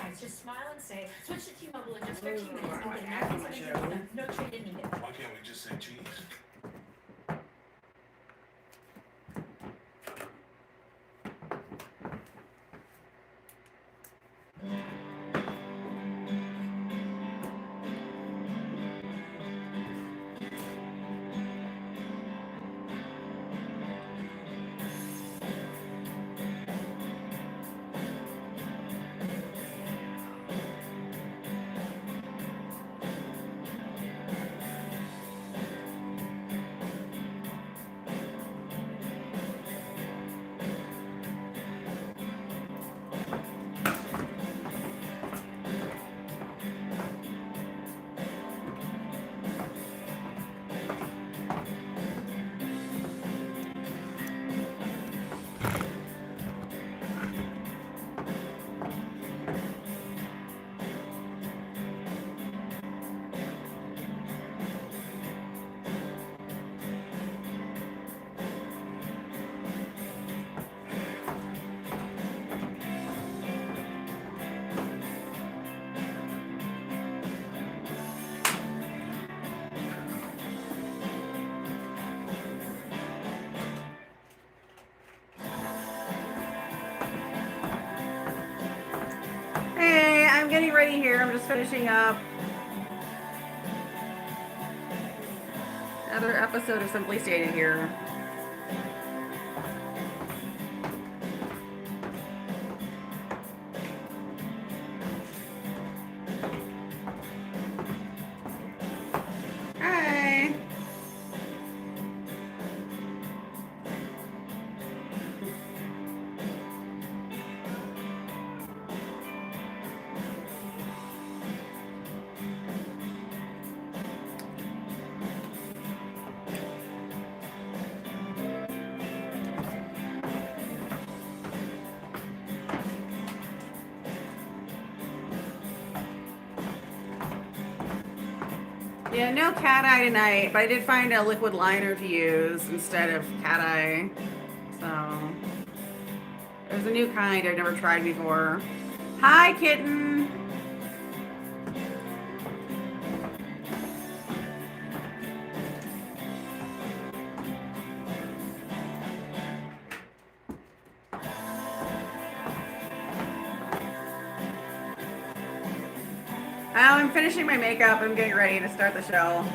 minutes. Just smile and say, switch to T-Mobile in just 13 minutes and get American 17 no trade-in needed. Why can't we just say cheese? Hey, I'm getting ready here. I'm just finishing up another episode of Simply Stated here. Hi. Yeah, no cat eye tonight, but I did find a liquid liner to use instead of cat eye. So there's a new kind I've never tried before. Hi, kitten. I'm finishing my makeup. I'm getting ready to start the show.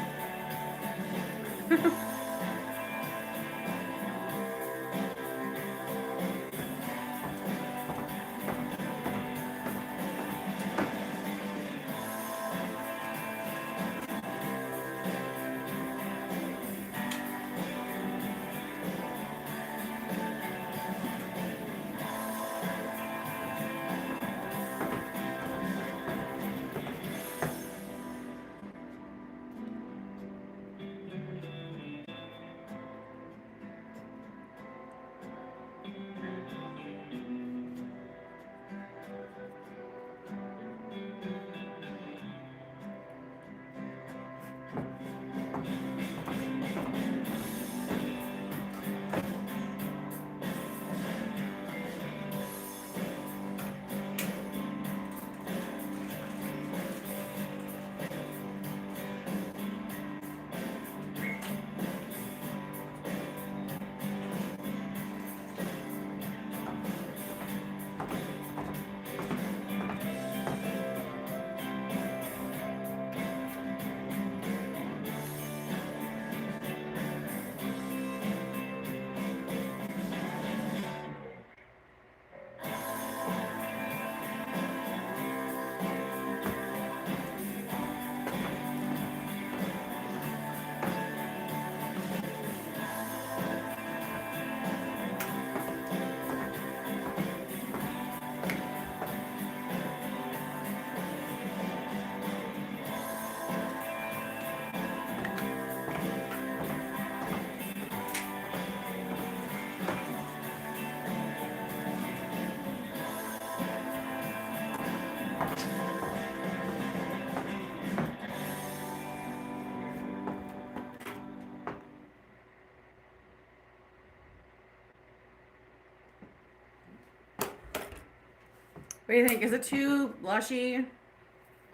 What do you think? Is it too blushy?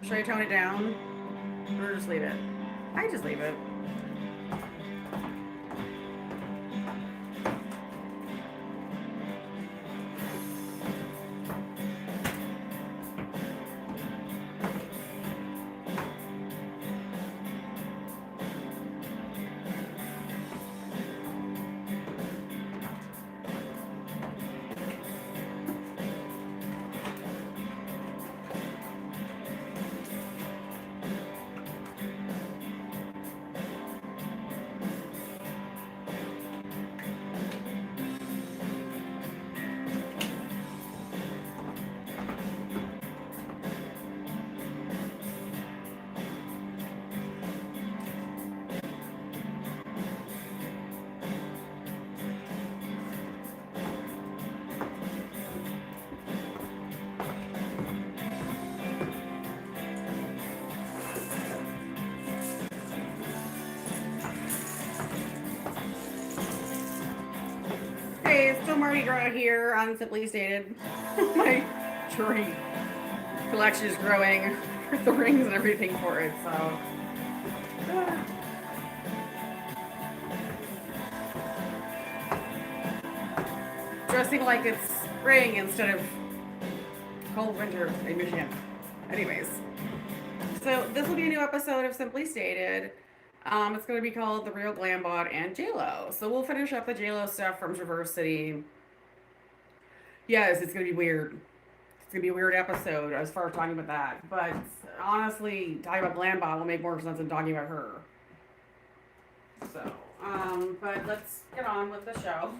Should I tone it down? Or just leave it? I just leave it. Hey, it's still Mardi Gras here on Simply Stated. My tree collection is growing with the rings and everything for it, so. Dressing like it's spring instead of cold winter in Michigan. Anyways, so this will be a new episode of Simply Stated. It's going to be called The Real Glambot and JLo. So we'll finish up the JLo stuff from Traverse City. Yes, it's going to be weird. It's going to be a weird episode as far as talking about that. But honestly, talking about Glambot will make more sense than talking about her. So, but let's get on with the show.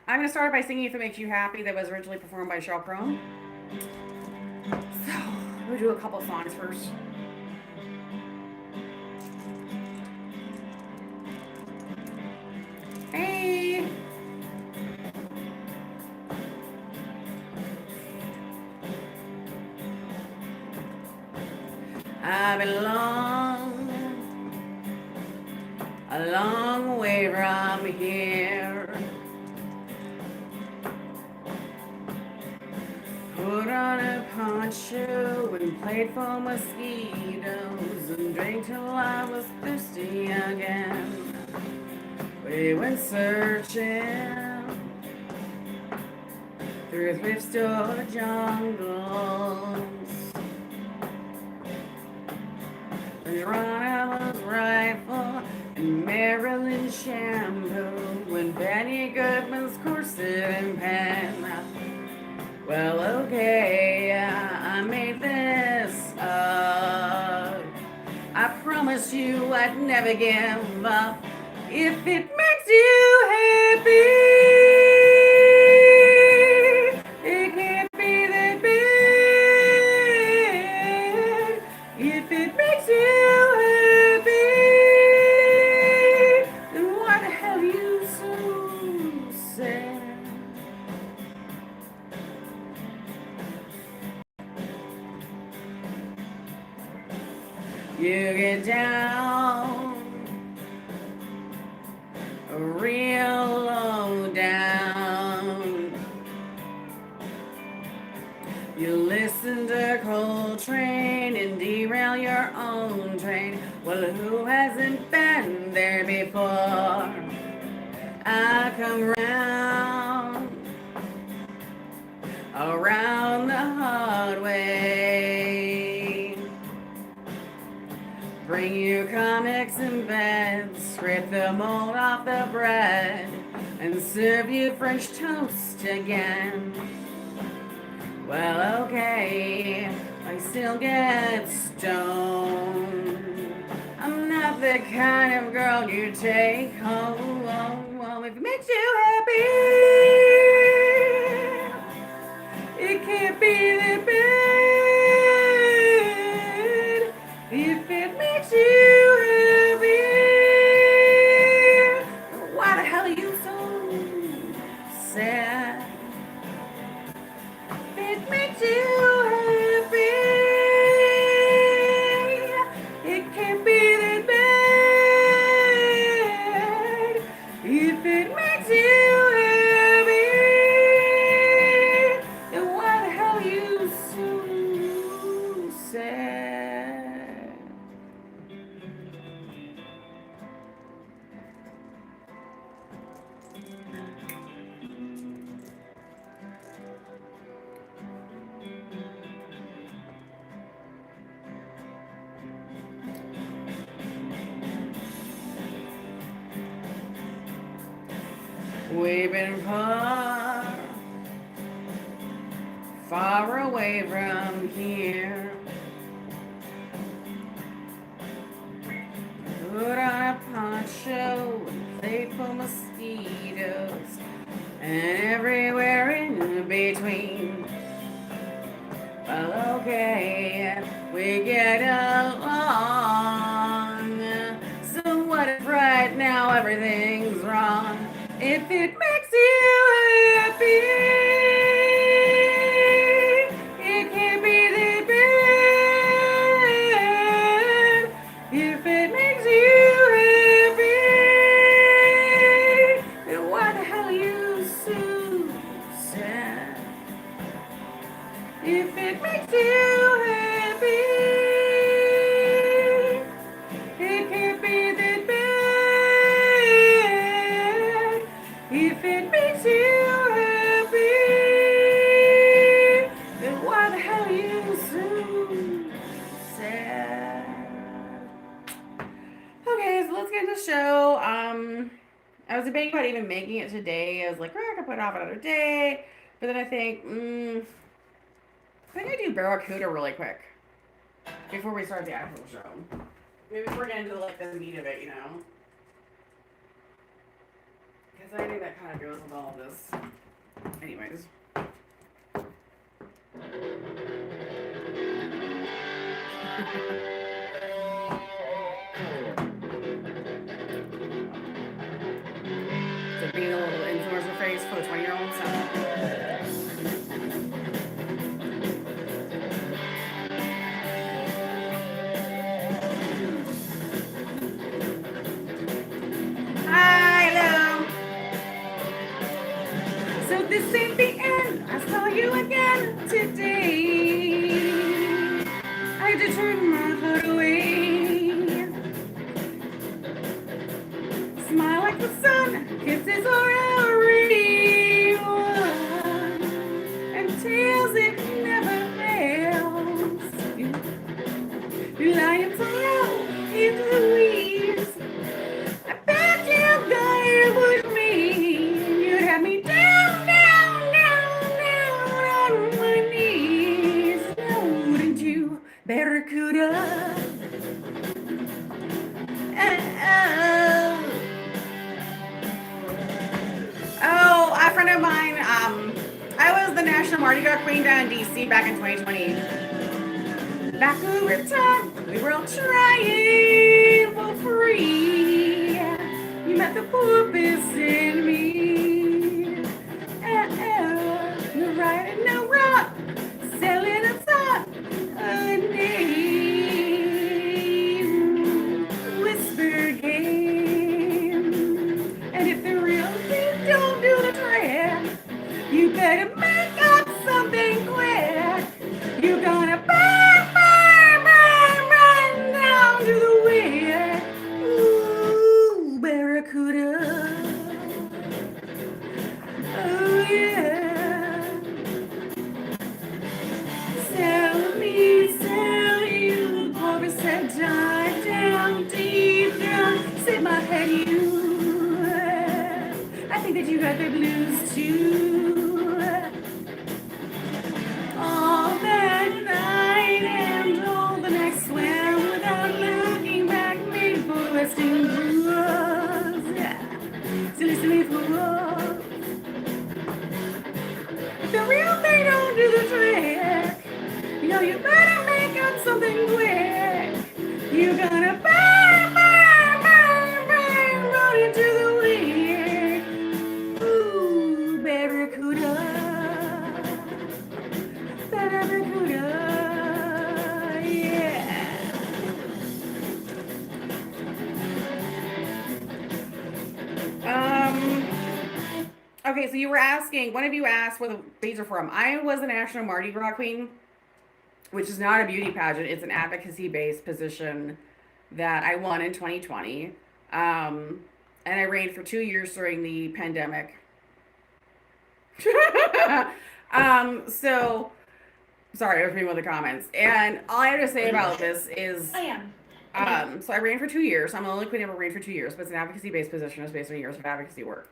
I'm going to start by singing If It Makes You Happy that was originally performed by Sheryl Crow. So, we'll do a couple songs first. Hey! I belong a long way from here. Put on a poncho and played for mosquitoes and drank till I was thirsty again. We went searching through thrift store jungles. Geronimo's rifle and Maryland shampoo and Benny Goodman's corset and pen. Well, okay, I made this up. I promised you I'd never give up. If it makes you happy, it can't be that bad. If it makes you happy, then why the hell are you so sad? You get down, real low down. You listen to Coltrane and derail your own train. Well, who hasn't been there before? I come around the hard way. Bring you comics and beds, scrape the mold off the bread, and serve you French toast again. Well, okay, I still get stoned. I'm not the kind of girl you take home. If it makes you happy, it can't be that bad. If it makes you happy, why the hell are you so sad? If it makes you happy, We've been far, far away from here. Put on a poncho and played for mosquitoes and everywhere in between. Well, okay, we get along. So what if right now everything's wrong? If it makes you happy, it can't be that bad. If it makes you happy, then why the hell are you so sad? If it makes you happy, it can't be that bad. If it makes you happy, then why the hell are you so sad? Okay, so let's get into the show. I was debating about even making it today. I was like, I could put it off another day. But then I think, I think I do Barracuda really quick before we start the actual show. Maybe we're getting into like the meat of it, you know? Because I think that kind of goes with all of this. Anyways. So being a little influencer face for the 20-year-olds. So. So this ain't the end. I saw you again today. I had to turn my heart away. Smile like the sun, kisses are everyone, and tears it never fails. Lying so low in the weeds. I bet you got it with me. You had me down, down, down, down on my knees. Now wouldn't you, Barracuda? Oh, a friend of mine, I was the National Mardi Gras Queen down in DC back in 2020. Back over time, we were all trying for free. You met the purpose in me. No right and no wrong, selling a thought, a name, whisper game. And if the real thing don't do the trick, you better make up something quick. You're gonna burn, burn, burn, burn down to the wind. Ooh, Barracuda. Oh yeah. Sell me, sell you. Chorus said, dive down, deep down. Sit my head, you. I think that you got the blues too. All that night and all the next swam without looking back, made for the resting blues. Silly, silly fools. The real thing don't do the trick. You know you better make up something quick. You're gonna burn, burn, burn, burn, run into the wind. Ooh, Barracuda. Barracuda, yeah. Okay, so you were asking, one of you asked where the beads are from. I was a National Mardi Gras Queen, which is not a beauty pageant. It's an advocacy-based position that I won in 2020. And I reigned for 2 years during the pandemic. So, sorry, I was reading one of the comments. And all I have to say about this is... I am. So I ran for 2 years. I'm the only queen ever ran for 2 years, but it's an advocacy-based position. It's based on years of advocacy work.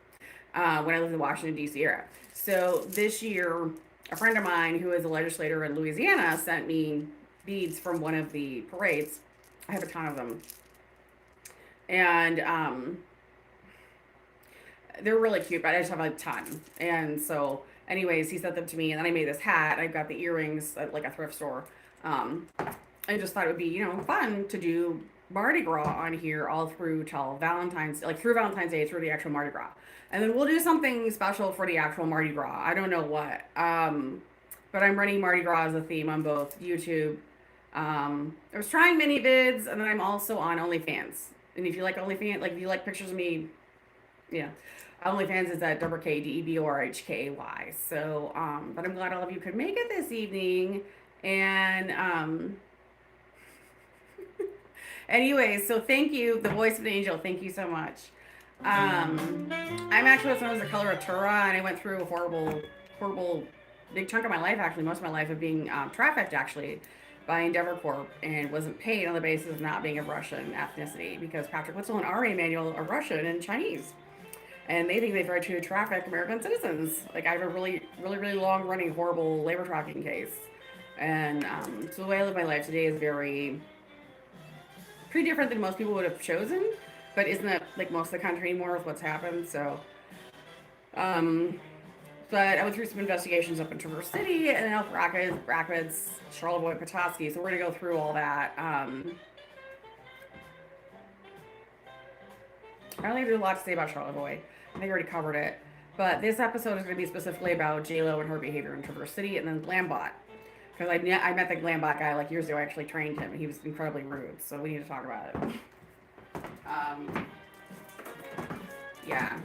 when I lived in the Washington, D.C. area. So this year, a friend of mine who is a legislator in Louisiana sent me beads from one of the parades. I have a ton of them. And they're really cute, but I just have a ton. And so, anyways, he sent them to me, and then I made this hat. I got the earrings at like a thrift store. I just thought it would be, fun to do Mardi Gras on here all through till Valentine's, like through Valentine's Day, through the actual Mardi Gras. And then we'll do something special for the actual Mardi Gras. I don't know what. But I'm running Mardi Gras as a theme on both YouTube. I was trying mini vids, and then I'm also on OnlyFans. And if you like OnlyFans, like if you like pictures of me, yeah. OnlyFans is at KDEBORHKAY. So, but I'm glad all of you could make it this evening. And anyways, so thank you, the voice of an angel. Thank you so much. I'm actually what's known as the color of Tura, and I went through a horrible big chunk of my life, actually, most of my life, of being trafficked, actually, by Endeavor Corp, and wasn't paid on the basis of not being of Russian ethnicity, because Patrick Witzel and RA Manuel are Russian and Chinese. And they think they've tried to traffic American citizens. Like, I have a really long running horrible labor trafficking case. And so the way I live my life today is pretty different than most people would have chosen, but isn't it like most of the country anymore with what's happened? So, but I went through some investigations up in Traverse City and then Elk Rapids, Charlevoix, Petoskey. So we're gonna go through all that. I don't think there's a lot to say about Charlevoix. I think I already covered it. But this episode is going to be specifically about J-Lo and her behavior in Traverse City, and then Glambot. Because I met the Glambot guy like years ago. I actually trained him, and he was incredibly rude. So we need to talk about it. Yeah.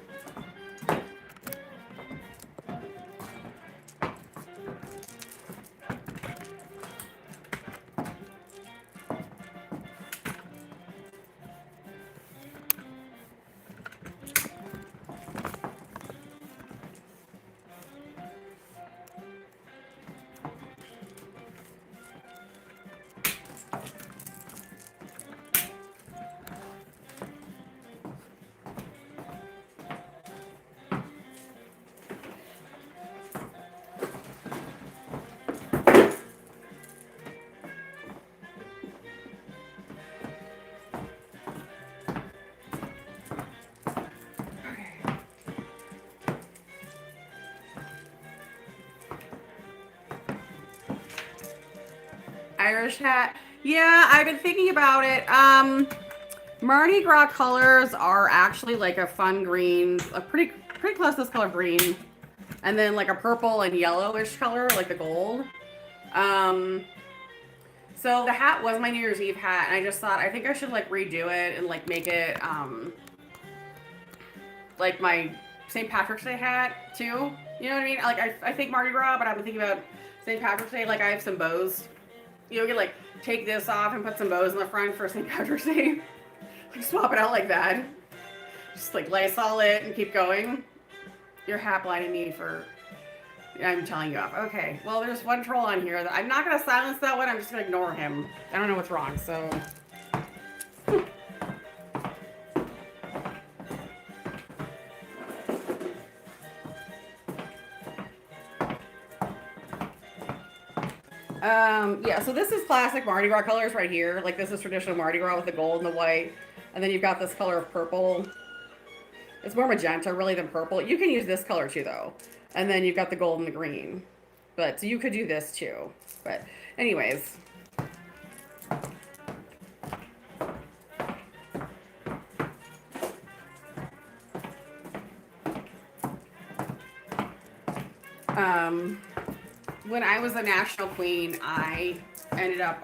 Irish hat. Yeah, I've been thinking about it. Mardi Gras colors are actually like a fun green, a pretty close to this color green, and then like a purple and yellowish color, like the gold. So the hat was my New Year's Eve hat, and I just thought I think I should like redo it and like make it like my St. Patrick's Day hat too. You know what I mean? Like I think Mardi Gras, but I've been thinking about St. Patrick's Day. Like I have some bows. You can like take this off and put some bows in the front for St. Patrick's Day. Like swap it out like that. Just like Lysol it and keep going. Your hat blinded me for, I'm telling you off. Okay, well there's one troll on here that I'm not gonna silence that one. I'm just gonna ignore him. I don't know what's wrong, so. Yeah, so this is classic Mardi Gras colors right here. Like this is traditional Mardi Gras with the gold and the white. And then you've got this color of purple. It's more magenta really than purple. You can use this color too though. And then you've got the gold and the green. But so you could do this too. But anyways. When I was a national queen, I ended up,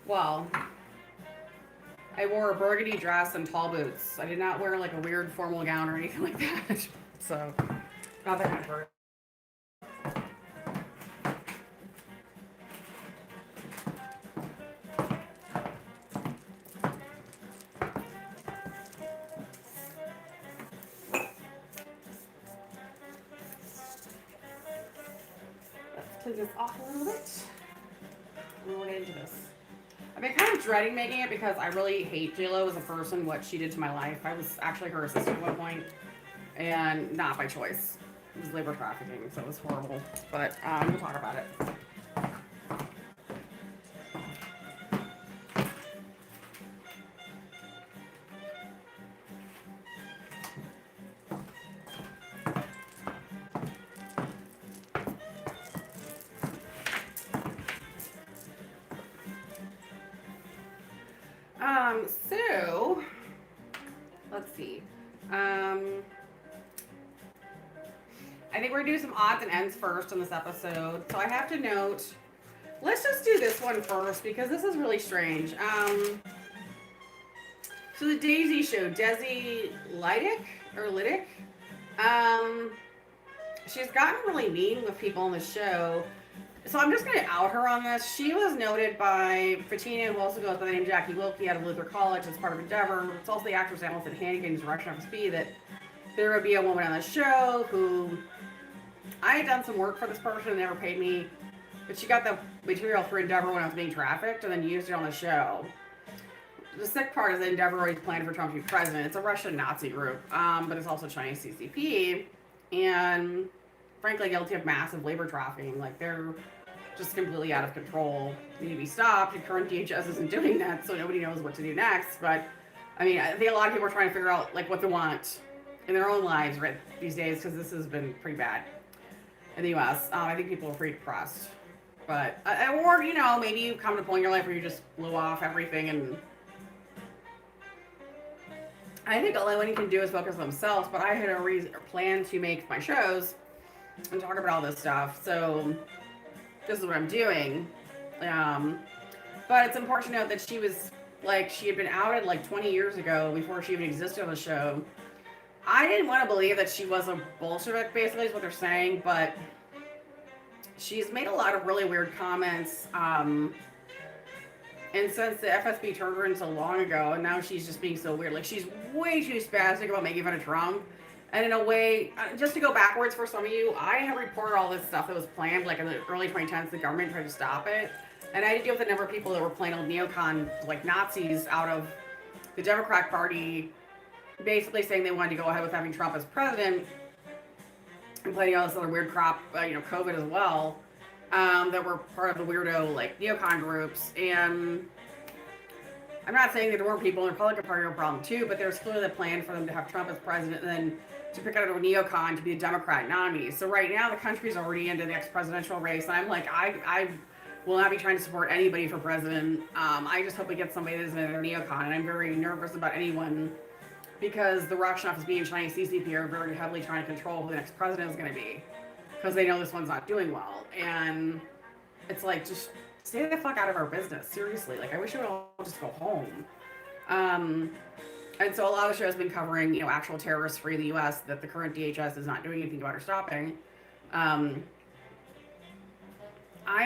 well, I wore a burgundy dress and tall boots. I did not wear like a weird formal gown or anything like that. So, not that kind of person. Let's clean this off a little bit. And we'll get into this. I've been kind of dreading making it because I really hate J-Lo as a person, what she did to my life. I was actually her assistant at one point, and not by choice. It was labor trafficking, so it was horrible. But we'll talk about it. So let's see. I think we're gonna do some odds and ends first on this episode. So I have to note, let's just do this one first because this is really strange. So the Daisy Show, Desi Lydic, she's gotten really mean with people on the show. So I'm just going to out her on this. She was noted by Fatina, who also goes by the name Jackie Wilkie out of Luther College as part of Endeavor. It's also the actress Allison Hannigan's direction of Speed that there would be a woman on the show who I had done some work for this person and never paid me, but she got the material for Endeavor when I was being trafficked and then used it on the show. The sick part is that Endeavor already planned for Trump to be president. It's a Russian Nazi group, but it's also Chinese CCP, and frankly guilty of massive labor trafficking. Like, they're just completely out of control. They need to be stopped. The current DHS isn't doing that, so nobody knows what to do next. But I mean, I think a lot of people are trying to figure out like what they want in their own lives right these days, because this has been pretty bad in the U.S. I think people are pretty depressed. But or maybe you come to a point in your life where you just blew off everything, and I think all anyone can do is focus on themselves. But I had a plan to make my shows and talk about all this stuff, so this is what I'm doing. But it's important to note that she had been outed like 20 years ago before she even existed on the show. I didn't want to believe that she was a Bolshevik, basically, is what they're saying, but she's made a lot of really weird comments. And since the FSB turned her in so long ago, and now she's just being so weird. Like, she's way too spastic about making fun of Trump. And in a way, just to go backwards for some of you, I have reported all this stuff that was planned, like in the early 2010s, the government tried to stop it. And I had to deal with a number of people that were playing old neocon, like Nazis, out of the Democratic Party, basically saying they wanted to go ahead with having Trump as president, and playing all this other weird crap, COVID as well, that were part of the weirdo, like, neocon groups. And I'm not saying that there weren't people in the Republican Party, no problem too, but there's clearly a plan for them to have Trump as president and then to pick out a neocon to be a Democrat nominee. So right now the country's already into the next presidential race, and I'm like, I will not be trying to support anybody for president. I just hope we get somebody that isn't a neocon, and I'm very nervous about anyone because the Russian FSB and Chinese CCP are very heavily trying to control who the next president is going to be because they know this one's not doing well. And it's like, just stay the fuck out of our business. Seriously. Like, I wish we would all just go home. And so a lot of the show has been covering, actual terrorists free the U.S. that the current DHS is not doing anything about or stopping. I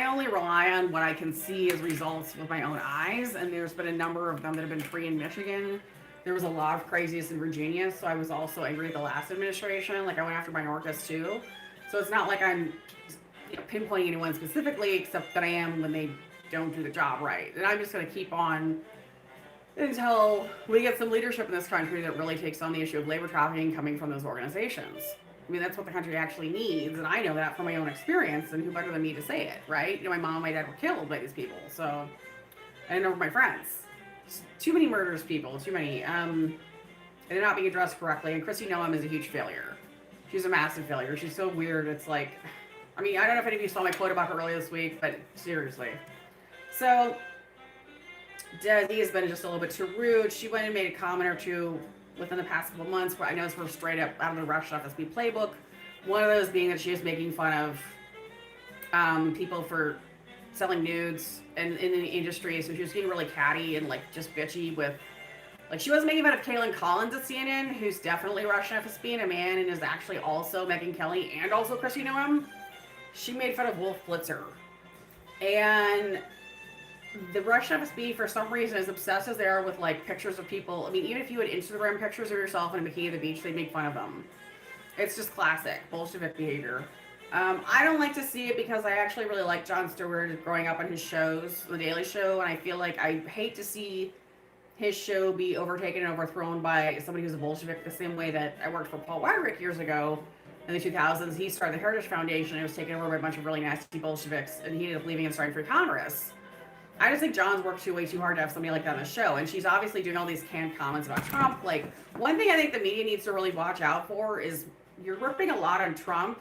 only rely on what I can see as results with my own eyes, and there's been a number of them that have been free in Michigan. There was a lot of craziness in Virginia, so I was also angry at the last administration. Like, I went after minorities too. So it's not like I'm pinpointing anyone specifically, except that I am when they don't do the job right. And I'm just going to keep on until we get some leadership in this country that really takes on the issue of labor trafficking coming from those organizations. I mean, that's what the country actually needs, and I know that from my own experience, and who better than me to say it, right? My mom and my dad were killed by these people, so I know my friends. Too many murders, people, too many. And they're not being addressed correctly, and Kristi Noem is a huge failure. She's a massive failure. She's so weird, it's like, I mean, I don't know if any of you saw my quote about her earlier this week, but seriously. So, Desi has been just a little bit too rude. She went and made a comment or two within the past couple months where I noticed were straight up out of the Russian FSB playbook. One of those being that she was making fun of people for selling nudes in the industry. So she was getting really catty and like just bitchy with, like, she wasn't making fun of Kaylin Collins at CNN, who's definitely Russian FSB and a man and is actually also Megyn Kelly and also Kristi Noem. She made fun of Wolf Blitzer. And the Russian FSB, for some reason, is obsessed as they are with, like, pictures of people. I mean, even if you had Instagram pictures of yourself in a bikini at the beach, they'd make fun of them. It's just classic Bolshevik behavior. I don't like to see it because I actually really like Jon Stewart growing up on his shows, The Daily Show, and I feel like I hate to see his show be overtaken and overthrown by somebody who's a Bolshevik, the same way that I worked for Paul Weyrich years ago in the 2000s. He started the Heritage Foundation and it was taken over by a bunch of really nasty Bolsheviks, and he ended up leaving and starting Free Congress. I just think John's worked way too hard to have somebody like that on the show, and she's obviously doing all these canned comments about Trump. Like, one thing I think the media needs to really watch out for is you're ripping a lot on Trump,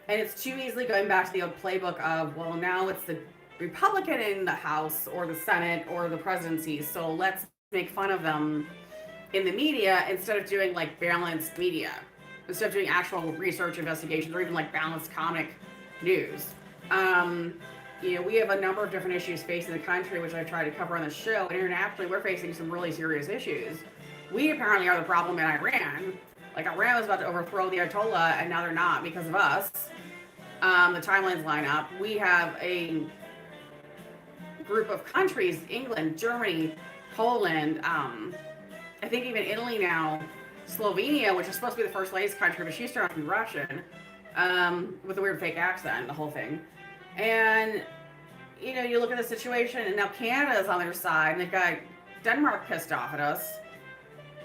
and it's too easily going back to the old playbook of, well, now it's the Republican in the House or the Senate or the presidency, so let's make fun of them in the media instead of doing like balanced media, instead of doing actual research investigations or even like balanced comic news. We have a number of different issues facing the country, which I try to cover on the show, and internationally we're facing some really serious issues. We apparently are the problem in Iran. Like, Iran was about to overthrow the Ayatollah, and now they're not because of us. The timelines line up. We have a group of countries, England, Germany, Poland, I think even Italy now, Slovenia, which is supposed to be the first lady's country, but she's turned out to be Russian, with a weird fake accent, the whole thing. And, you look at the situation, and now Canada's on their side, and they've got Denmark pissed off at us,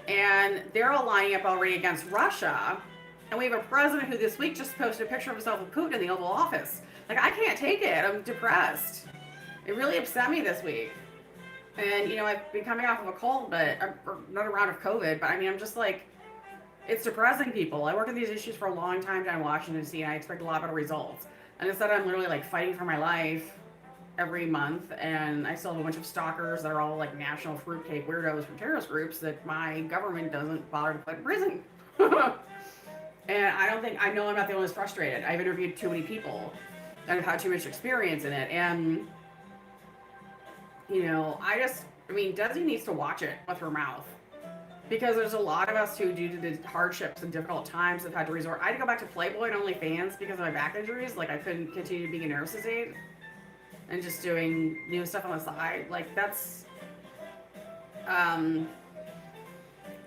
and they're all lining up already against Russia. And we have a president who this week just posted a picture of himself with Putin in the Oval Office. Like, I can't take it. I'm depressed. It really upset me this week. And, I've been coming off of a cold, but another round of COVID. But, I'm just like, it's depressing people. I work on these issues for a long time down in Washington, D.C., and I expect a lot better results. And instead, I'm literally, like, fighting for my life every month. And I still have a bunch of stalkers that are all, like, national fruitcake weirdos from terrorist groups that my government doesn't bother to put in prison. And I know I'm not the only one who's frustrated. I've interviewed too many people and I've had too much experience in it. And, Desi needs to watch it with her mouth. Because there's a lot of us who, due to the hardships and difficult times, have had to resort. I had to go back to Playboy and OnlyFans because of my back injuries. Like, I couldn't continue being a nurse's aide and just doing new stuff on the side. Like, that's...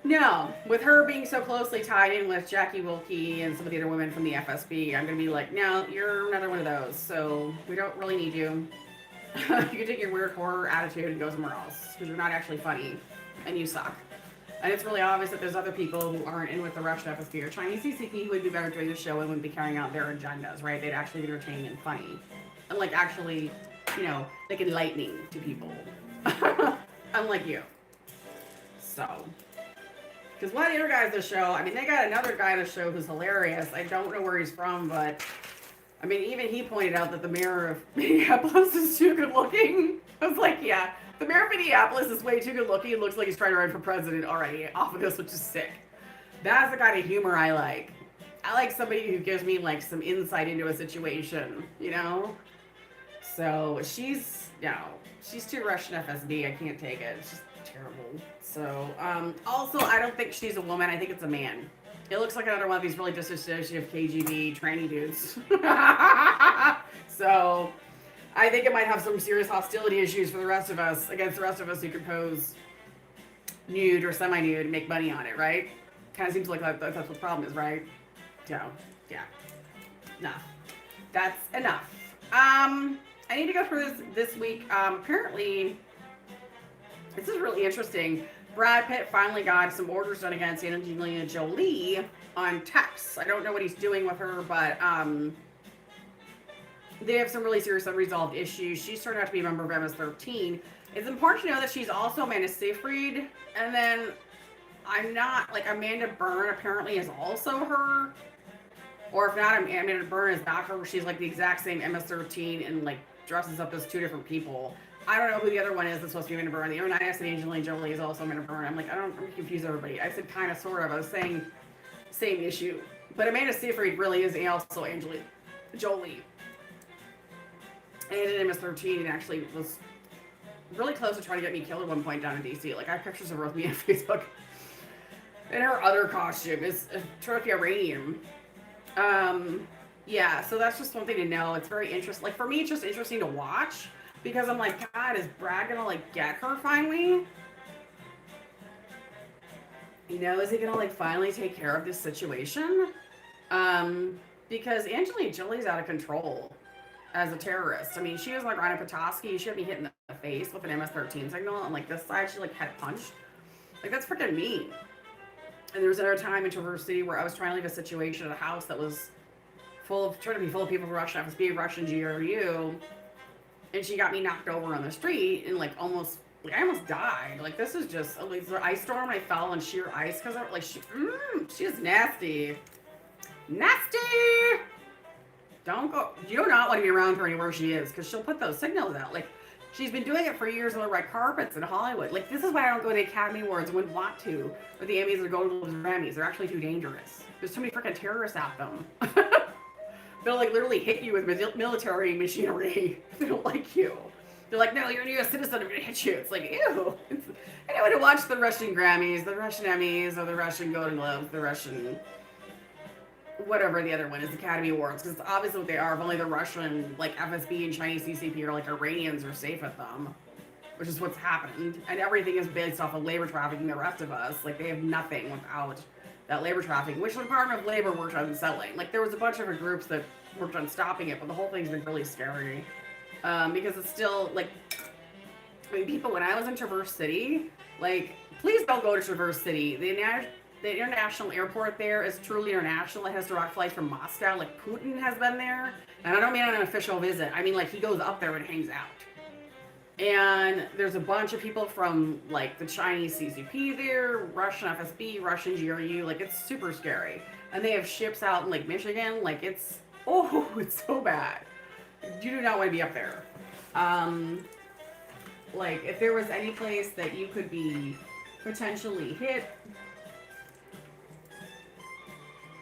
No, with her being so closely tied in with Jackie Wilkie and some of the other women from the FSB, I'm going to be like, no, you're another one of those, so we don't really need you. You can take your weird horror attitude and go somewhere else, because you're not actually funny, and you suck. And it's really obvious that there's other people who aren't in with the Russian FSB or Chinese CCP who would be better doing the show and wouldn't be carrying out their agendas, right? They'd actually be entertaining and funny. And, like, actually, like, enlightening to people. Unlike you. So... Because one of the other guys on the show, they got another guy on the show who's hilarious. I don't know where he's from, but, even he pointed out that the mayor of Minneapolis is too good looking. I was like, yeah, the mayor of Minneapolis is way too good looking and looks like he's trying to run for president already off of this, which is sick. That's the kind of humor I like. I like somebody who gives me, like, some insight into a situation, So, she's too Russian FSB. I can't take it. It's just terrible. So, also, I don't think she's a woman. I think it's a man. It looks like another one of these really disassociative KGB tranny dudes. So, I think it might have some serious hostility issues for the rest of us, against the rest of us who could pose nude or semi-nude and make money on it, right? Kind of seems like that's what the problem is, right? So, yeah. Enough. That's enough. I need to go through this week. Apparently... This is really interesting. Brad Pitt finally got some orders done against Angelina Jolie on text. I don't know what he's doing with her, but they have some really serious unresolved issues. She's turned out to be a member of MS-13. It's important to know that she's also Amanda Seyfried. And then Amanda Byrne apparently is also her. Or if not, Amanda Byrne is not her. She's like the exact same MS-13 and like dresses up as two different people. I don't know who the other one is that's supposed to be Amanda Byrne. The other one I said Angelina Jolie is also Amanda Byrne. I'm confused everybody. I said kind of, sort of. I was saying same issue. But Amanda Seyfried really is also Angelina Jolie. And in MS-13 and actually was really close to trying to get me killed at one point down in DC. Like, I have pictures of her with me on Facebook. And her other costume is turned out to be Iranian. Yeah, so that's just something to know. It's very interesting. Like, for me, it's just interesting to watch. Because I'm like, God, is Brad gonna, like, get her finally? Is he gonna, like, finally take care of this situation? because Angelina Jolie's out of control as a terrorist. I mean, she was like Ryan Petoskey. She had me hit in the face with an MS-13 signal, and like this side, she like had punched. Like that's freaking mean. And there was another time in Traverse City where I was trying to leave a situation at a house that was trying to be full of people from Russian FSB, Russian GRU, and she got me knocked over on the street and like I almost died. Like this is just like the ice storm. I fell on sheer ice because like she is nasty, nasty. Don't go. You do not want to be around her anywhere she is because she'll put those signals out. Like she's been doing it for years on the red carpets in Hollywood. Like this is why I don't go to the Academy Awards and wouldn't want to, or the Emmys or go to the Grammys. They're actually too dangerous. There's too many freaking terrorists at them. They'll like literally hit you with military machinery if they don't like you. They're like, no, you're a U.S. citizen, I'm gonna hit you. It's like, ew. I don't want to watch the Russian Grammys, the Russian Emmys, or the Russian Golden Globes, the Russian whatever the other one is, Academy Awards, because it's obviously what they are. If only the Russian, like FSB and Chinese CCP or like Iranians are safe at them, which is what's happened. And everything is based off of labor trafficking the rest of us. Like they have nothing without that labor trafficking, which the Department of Labor worked on settling. Like there was a bunch of groups that worked on stopping it, but the whole thing's been really scary. Because it's still like, I mean, people, when I was in Traverse City, like, please don't go to Traverse City. The international airport there is truly international. It has direct flights from Moscow. Like Putin has been there, and I don't mean on an official visit. I mean like he goes up there and hangs out. And there's a bunch of people from like the Chinese CCP there, Russian FSB, Russian GRU. Like it's super scary. And they have ships out in Lake Michigan. Like it's so bad. You do not want to be up there. Like if there was any place that you could be potentially hit.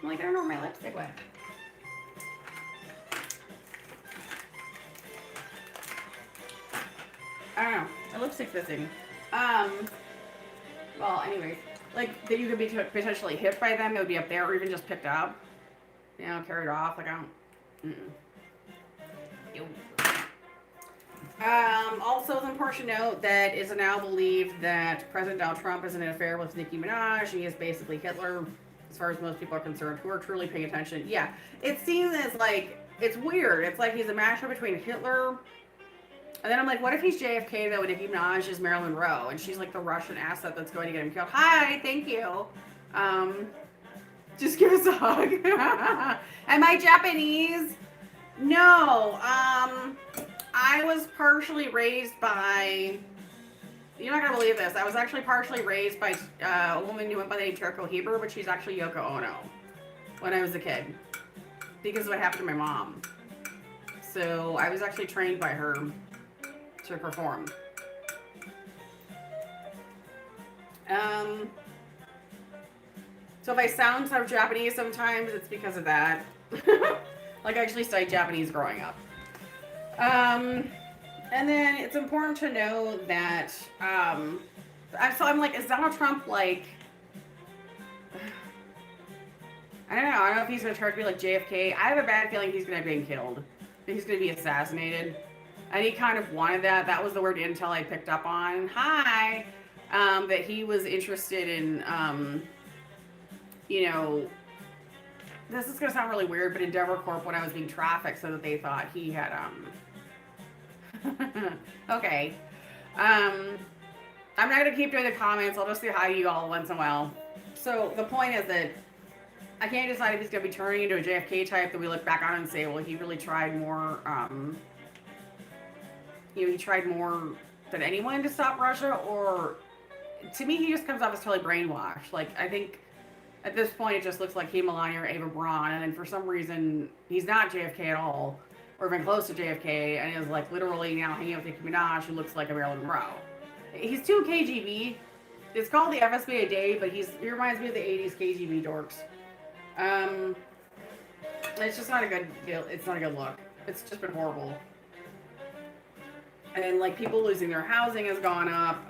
I'm like, I don't know where my lipstick went. I don't know. My lipstick's missing. Well, anyways, like that you could be potentially hit by them. It would be up there, or even just picked up. You know, carried off. Like I don't. Also, it's important to note that it's now believed that President Donald Trump is in an affair with Nicki Minaj. He is basically Hitler, as far as most people are concerned, who are truly paying attention. Yeah, it seems as like, it's weird. It's like he's a mashup between Hitler, and then I'm like, what if he's JFK though, and Nicki Minaj is Marilyn Monroe, and she's like the Russian asset that's going to get him killed. Hi, thank you. Just give us a hug. Am I Japanese? No. I was partially raised by, you're not going to believe this, I was actually partially raised by a woman who went by the name Turko Heber, but she's actually Yoko Ono when I was a kid, because of what happened to my mom. So I was actually trained by her to perform. So if I sound sort of Japanese sometimes, it's because of that. Like I actually studied Japanese growing up. And then it's important to know that, so I'm like, is Donald Trump like, I don't know if he's going to try to be like JFK. I have a bad feeling he's going to be killed. He's going to be assassinated. And he kind of wanted that. That was the word intel I picked up on. Hi! That he was interested in, you know, this is going to sound really weird, but Endeavor Corp, when I was being trafficked, so that they thought he had, okay. I'm not going to keep doing the comments. I'll just say hi to you all once in a while. So the point is that I can't decide if he's going to be turning into a JFK type that we look back on and say, well, he really tried more, you know, he tried more than anyone to stop Russia, or to me, he just comes off as totally brainwashed. Like, I think at this point, it just looks like he, Melania, or Ava Braun, and then for some reason, he's not JFK at all, or even close to JFK, and is like literally now hanging out with Nicki Minaj, who looks like a Marilyn Monroe. He's too KGB. It's called the FSB a day, but he reminds me of the 80s KGB dorks. It's just not a good deal. It's not a good look. It's just been horrible. And like people losing their housing has gone up.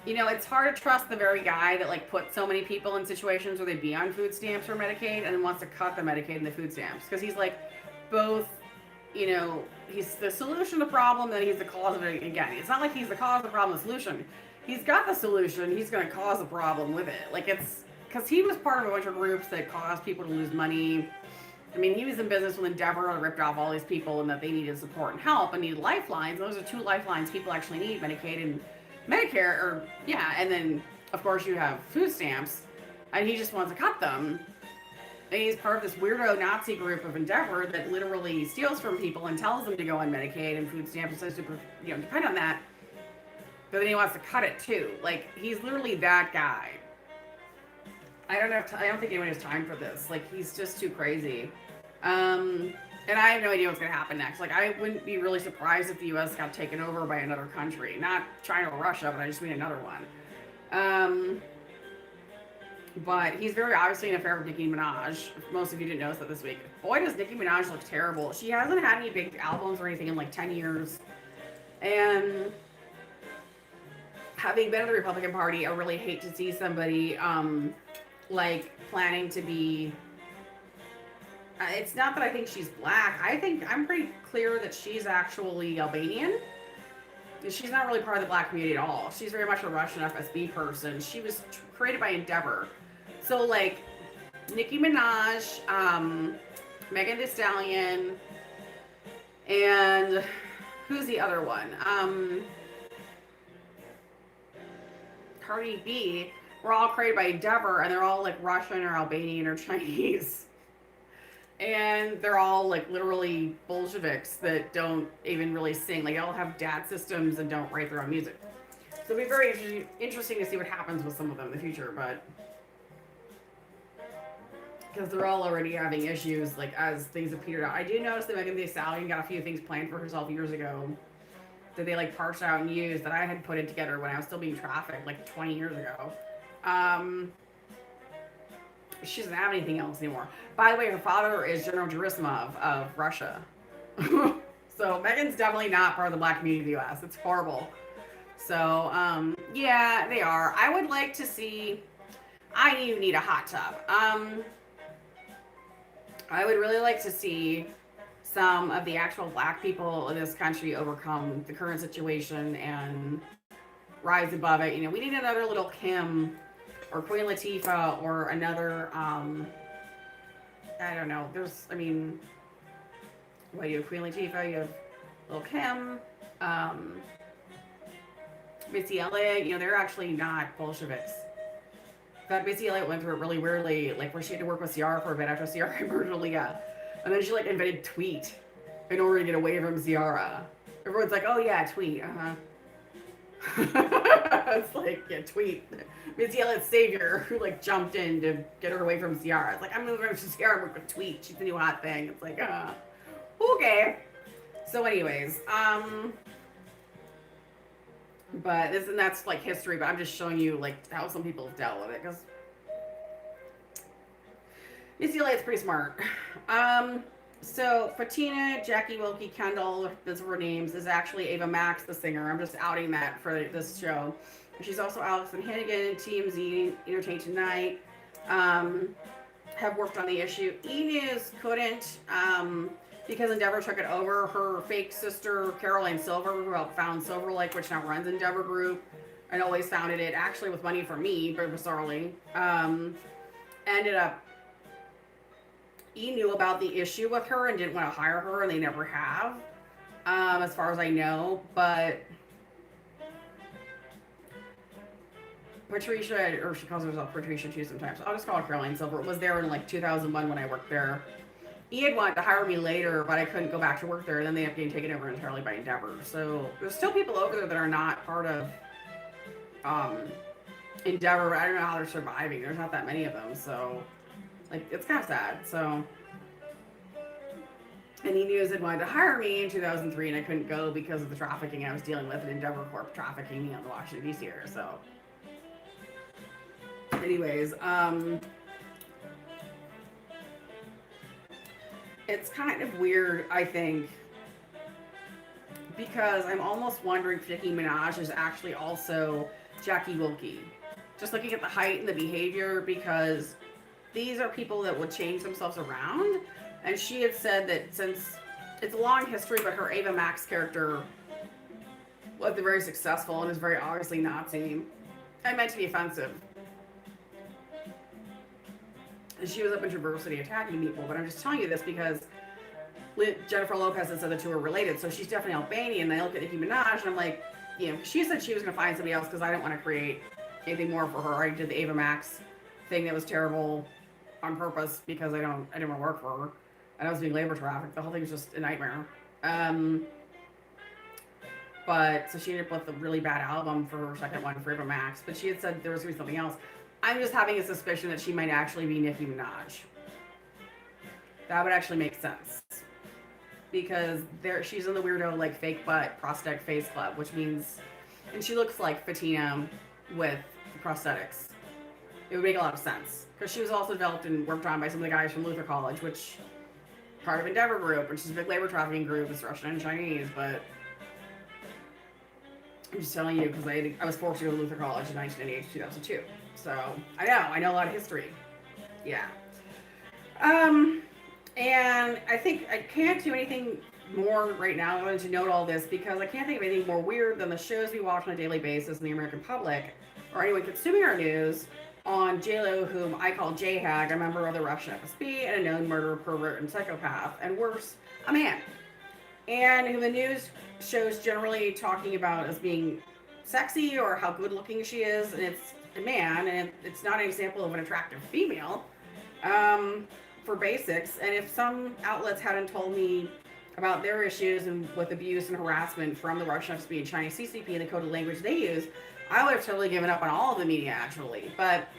You know, it's hard to trust the very guy that like put so many people in situations where they'd be on food stamps or Medicaid and then wants to cut the Medicaid and the food stamps. Because he's like both, you know, he's the solution to the problem, then he's the cause of it again. It's not like he's the cause of the problem, the solution. He's got the solution, he's going to cause a problem with it. Like because he was part of a bunch of groups that caused people to lose money. I mean, he was in business with Endeavor and ripped off all these people and that they needed support and help and needed lifelines. Those are 2 lifelines people actually need, Medicaid and Medicare, or yeah, and then of course you have food stamps, and he just wants to cut them. And he's part of this weirdo Nazi group of Endeavor that literally steals from people and tells them to go on Medicaid and food stamps and says to, depend on that. But then he wants to cut it too. Like, he's literally that guy. I don't think anyone has time for this. Like, he's just too crazy. And I have no idea what's going to happen next. Like, I wouldn't be really surprised if the U.S. got taken over by another country. Not China or Russia, but I just mean another one. But he's very obviously in an affair with Nicki Minaj. Most of you didn't notice that this week. Boy, does Nicki Minaj look terrible. She hasn't had any big albums or anything in like 10 years. And having been in the Republican Party, I really hate to see somebody like planning to be... it's not that I think she's black. I think I'm pretty clear that she's actually Albanian. She's not really part of the black community at all. She's very much a Russian FSB person. She was created by Endeavor. So, like, Nicki Minaj, Megan Thee Stallion, and who's the other one? Cardi B were all created by Endeavor, and they're all, like, Russian or Albanian or Chinese. And they're all, like, literally Bolsheviks that don't even really sing. Like, they all have DAT systems and don't write their own music. So it'll be very interesting to see what happens with some of them in the future, but... because they're all already having issues, like, as things have petered out. I do notice that Megan Thee Stallion got a few things planned for herself years ago that they, like, parsed out and used that I had put it together when I was still being trafficked, like, 20 years ago. She doesn't have anything else anymore. By the way, her father is General Gerasimov of Russia. So Megan's definitely not part of the black community of the U.S. It's horrible. So, yeah, they are. I would like to see... I need a hot tub. I would really like to see some of the actual black people in this country overcome the current situation and rise above it. You know, we need another little Kim or Queen Latifah or another, I don't know. There's, I mean, what, you have Queen Latifah, you have Lil Kim, Missy Elliott, you know, they're actually not Bolsheviks. In fact, Missy Elliott went through it really weirdly, like where she had to work with Ciara for a bit after Ciara murdered Aaliyah. And then she like invented tweet in order to get away from Ciara. Everyone's like, oh yeah, tweet, It's like, yeah, tweet. Missy Elliott's savior who like jumped in to get her away from Ciara. It's like, I'm moving from Ciara work with tweet. She's the new hot thing. It's like, okay. So anyways, but that's like history, but I'm just showing you like how some people have dealt with it, because Missy Elliott's pretty smart. So Fatina, Jackie Wilkie, Kendall, those were her names, is actually Ava Max, the singer. I'm just outing that for this show. She's also Allison Hannigan, TMZ, Entertain Tonight, have worked on the issue. E-News couldn't, because Endeavor took it over. Her fake sister, Caroline Silver, who helped found Silver Lake, which now runs Endeavor Group, and always founded it, actually with money from me, very bizarrely, ended up, E knew about the issue with her and didn't want to hire her, and they never have, as far as I know, but Patricia, or she calls herself Patricia too sometimes, I'll just call her Caroline Silver, was there in like 2001 when I worked there. He had wanted to hire me later, but I couldn't go back to work there, and then they ended up getting taken over entirely by Endeavor. So there's still people over there that are not part of Endeavor, but I don't know how they're surviving. There's not that many of them, so like it's kind of sad. So, and he knew they wanted to hire me in 2003, and I couldn't go because of the trafficking I was dealing with, and Endeavor Corp trafficking me on the Washington D.C. area. So, anyways, it's kind of weird, I think, because I'm almost wondering if Nicki Minaj is actually also Jackie Wilkie. Just looking at the height and the behavior, because these are people that would change themselves around. And she had said that since it's a long history, but her Ava Max character was very successful and is very obviously Nazi. I meant to be offensive. And she was up in Traversity attacking people. But I'm just telling you this because Jennifer Lopez had said the two were related. So she's definitely Albanian. And I look at Nicki Minaj and I'm like, you know, she said she was going to find somebody else because I didn't want to create anything more for her. I did the Ava Max thing that was terrible on purpose because I didn't want to work for her. And I was being labor trafficked. The whole thing was just a nightmare. But so she ended up with a really bad album for her second one for Ava Max. But she had said there was going to be something else. I'm just having a suspicion that she might actually be Nicki Minaj. That would actually make sense. Because she's in the weirdo like fake butt prosthetic face club, which means, and she looks like Fatina with prosthetics. It would make a lot of sense because she was also developed and worked on by some of the guys from Luther College, which part of Endeavor Group, which is a big labor trafficking group. It's Russian and Chinese, but I'm just telling you because I was forced to go to Luther College in 1998 to 2002. So I know a lot of history. Yeah. And I think I can't do anything more right now. I wanted to note all this because I can't think of anything more weird than the shows we watch on a daily basis in the American public or anyone consuming our news on J-Lo, whom I call J-Hag, a member of the Russian FSB and a known murderer, pervert, and psychopath, and worse, a man. And who the news shows generally talking about as being sexy or how good looking she is, and it's a man, and it's not an example of an attractive female. For basics, and if some outlets hadn't told me about their issues and with abuse and harassment from the Russian FSB and Chinese CCP and the coded language they use, I would have totally given up on all of the media actually. But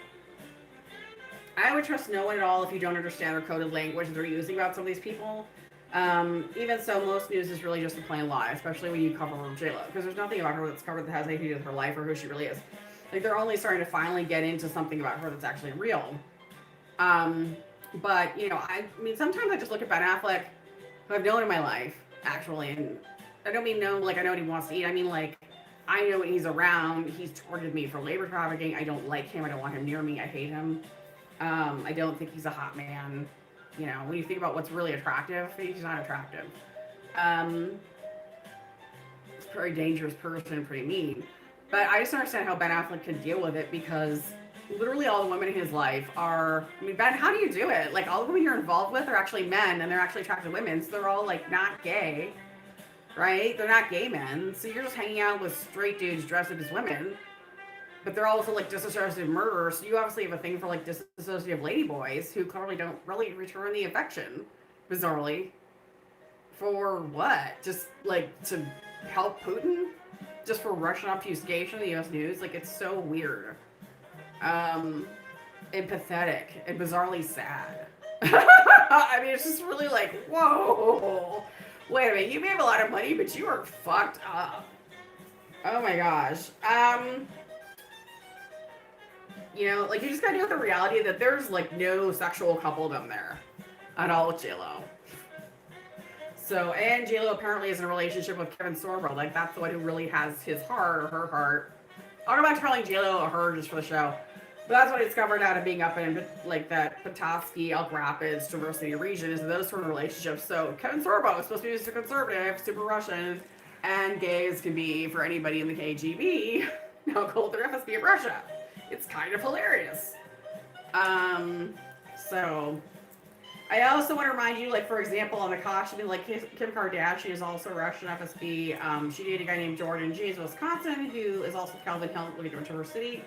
I would trust no one at all if you don't understand their coded language they're using about some of these people. Even so, most news is really just a plain lie, especially when you cover J-Lo, because there's nothing about her that's covered that has anything to do with her life or who she really is. Like they're only starting to finally get into something about her that's actually real. But, you know, I mean, sometimes I just look at Ben Affleck, who I've known in my life, actually, and I don't mean know, like, I know what he wants to eat. I mean, like, I know when he's around, he's targeted me for labor trafficking. I don't like him. I don't want him near me. I hate him. I don't think he's a hot man. You know, when you think about what's really attractive, he's not attractive. He's a very dangerous person, pretty mean. But I just don't understand how Ben Affleck can deal with it because literally all the women in his life are, I mean, Ben, how do you do it? Like, all the women you're involved with are actually men, and they're actually attractive women, so they're all, like, not gay, right? They're not gay men, so you're just hanging out with straight dudes dressed up as women, but they're also, like, disassociative murderers, so you obviously have a thing for, like, disassociative ladyboys who clearly don't really return the affection, bizarrely. For what? Just, like, to help Putin? Just for Russian obfuscation of the U.S. news? Like, it's so weird. And pathetic and bizarrely sad. I mean, it's just really like, whoa, wait a minute, you may have a lot of money, but you are fucked up. Oh my gosh. You know, like, you just gotta deal with the reality that there's, like, no sexual coupledom there at all with J-Lo. So, and J-Lo apparently is in a relationship with Kevin Sorbo. Like, that's the one who really has his heart or her heart. I'll go back to calling J-Lo a her just for the show. But that's what I discovered out of being up in, like, that Petoskey, Elk Rapids, Traversity region is those sort of relationships. So Kevin Sorbo is supposed to be super conservative, super Russian, and gay as can be for anybody in the KGB. Now called their FSB of Russia. It's kind of hilarious. So I also want to remind you, like, for example, on the costume, like, Kim Kardashian is also Russian FSB. She dated a guy named Jordan G. of Wisconsin, who is also Calvin Hill, living in Traversity.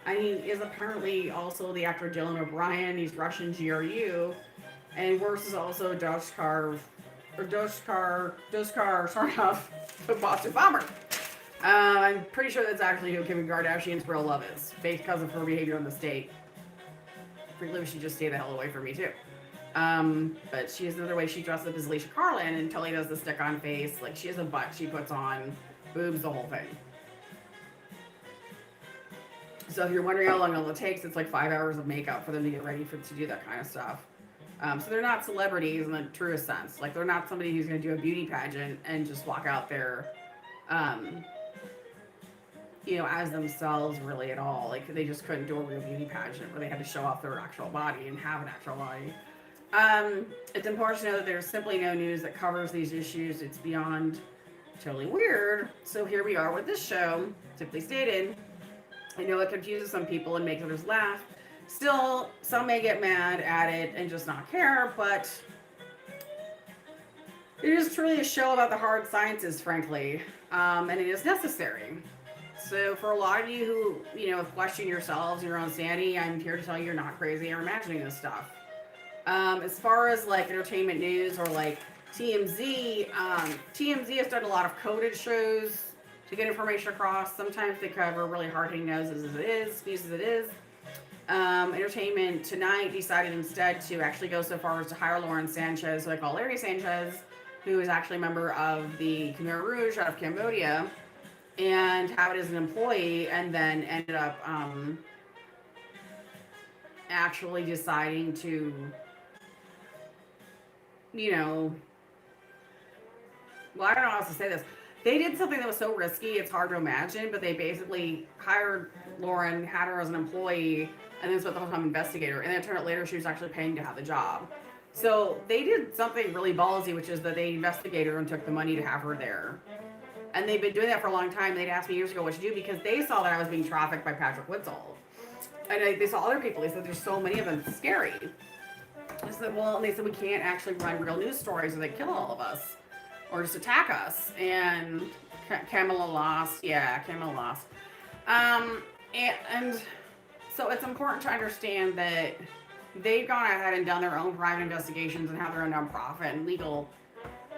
And he is apparently also the actor Dylan O'Brien. He's Russian GRU. And worse is also Doskar, Sarnoff, the Boston Bomber. I'm pretty sure that's actually who Kim Kardashian's real love is, because of her behavior in the state. Frankly, she just stay the hell away from me, too. But she has another way she dresses up as Alicia Carlin and totally does the stick-on face. Like, she has a butt she puts on, boobs, the whole thing. So if you're wondering how long all it takes, it's like 5 hours of makeup for them to get ready to do that kind of stuff. So they're not celebrities in the truest sense. Like, they're not somebody who's going to do a beauty pageant and just walk out there, you know, as themselves really at all. Like, they just couldn't do a real beauty pageant where they had to show off their actual body and have an actual body. It's important to know that there's simply no news that covers these issues. It's beyond totally weird. So here we are with this show, simply stated. I know it confuses some people and makes others laugh, Still, some may get mad at it and just not care, but it is truly a show about the hard sciences, frankly, and it is necessary. So, for a lot of you who, have questioned yourselves and your own sanity, I'm here to tell you you're not crazy or imagining this stuff. As far as like entertainment news or like TMZ, TMZ has done a lot of coded shows to get information across. Sometimes they cover really hard-hitting news as it is. Entertainment Tonight decided instead to actually go so far as to hire Lauren Sanchez, who I call Larry Sanchez, who is actually a member of the Khmer Rouge out of Cambodia, and have it as an employee, and then ended up actually deciding to, well, I don't know how else to say this. They did something that was so risky, it's hard to imagine, but they basically hired Lauren, had her as an employee, and then spent the whole time investigator. And then it turned out later she was actually paying to have the job. So they did something really ballsy, which is that they investigated her and took the money to have her there. And they've been doing that for a long time. They'd asked me years ago what to do because they saw that I was being trafficked by Patrick Witzel. And they saw other people. They said, there's so many of them, it's scary. I said, well, and they said, we can't actually run real news stories or they kill all of us. Or just attack us. And Kamala lost. Yeah, Kamala lost. And so it's important to understand that they've gone ahead and done their own private investigations and have their own nonprofit and legal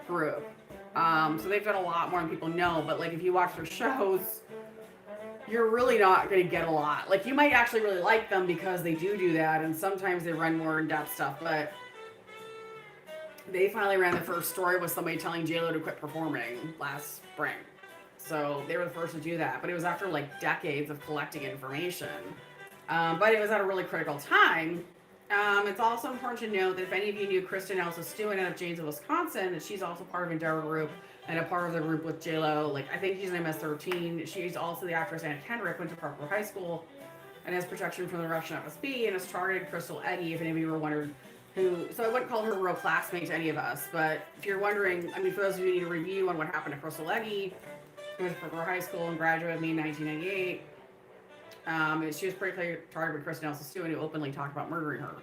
group. So they've done a lot more than people know. But like if you watch their shows, you're really not going to get a lot. Like you might actually really like them because they do that. And sometimes they run more in-depth stuff. But they finally ran the first story with somebody telling J-Lo to quit performing last spring. So they were the first to do that. But it was after like decades of collecting information. But it was at a really critical time. It's also important to note that if any of you knew Kristen Elsa Stewart out of Janesville, Wisconsin, that she's also part of Endeavor Group and a part of the group with J-Lo. Like, I think she's in MS-13. She's also the actress Anna Kendrick, went to Parkville High School and has protection from the Russian FSB and has targeted Crystal Eddy, if any of you were wondering who. So I wouldn't call her a real classmate to any of us, but if you're wondering, I mean, for those of you who need a review on what happened to Crystal Eddy, who went to Parkville High School and graduated with me in 1998, she was pretty clearly targeted with Kristen Elsa Stewart, who openly talked about murdering her.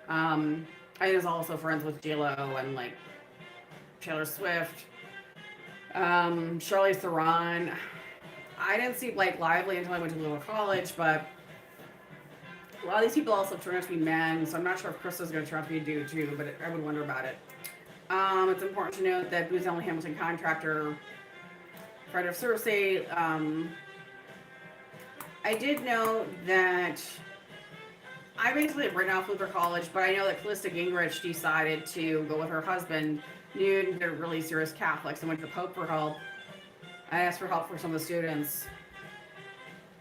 I was also friends with J-Lo and like Taylor Swift, Charlize Theron. I didn't see Blake Lively until I went to Little College, but a lot of these people also turn out to be men, so I'm not sure if Krista's going to turn out to be a dude too, but I would wonder about it. It's important to note that Booz Allen Hamilton contractor, Fred of Cersei, I did know that I basically have written off Luther College, but I know that Callista Gingrich decided to go with her husband, nude, they're really serious Catholics, and went to the Pope for help. I asked for help for some of the students.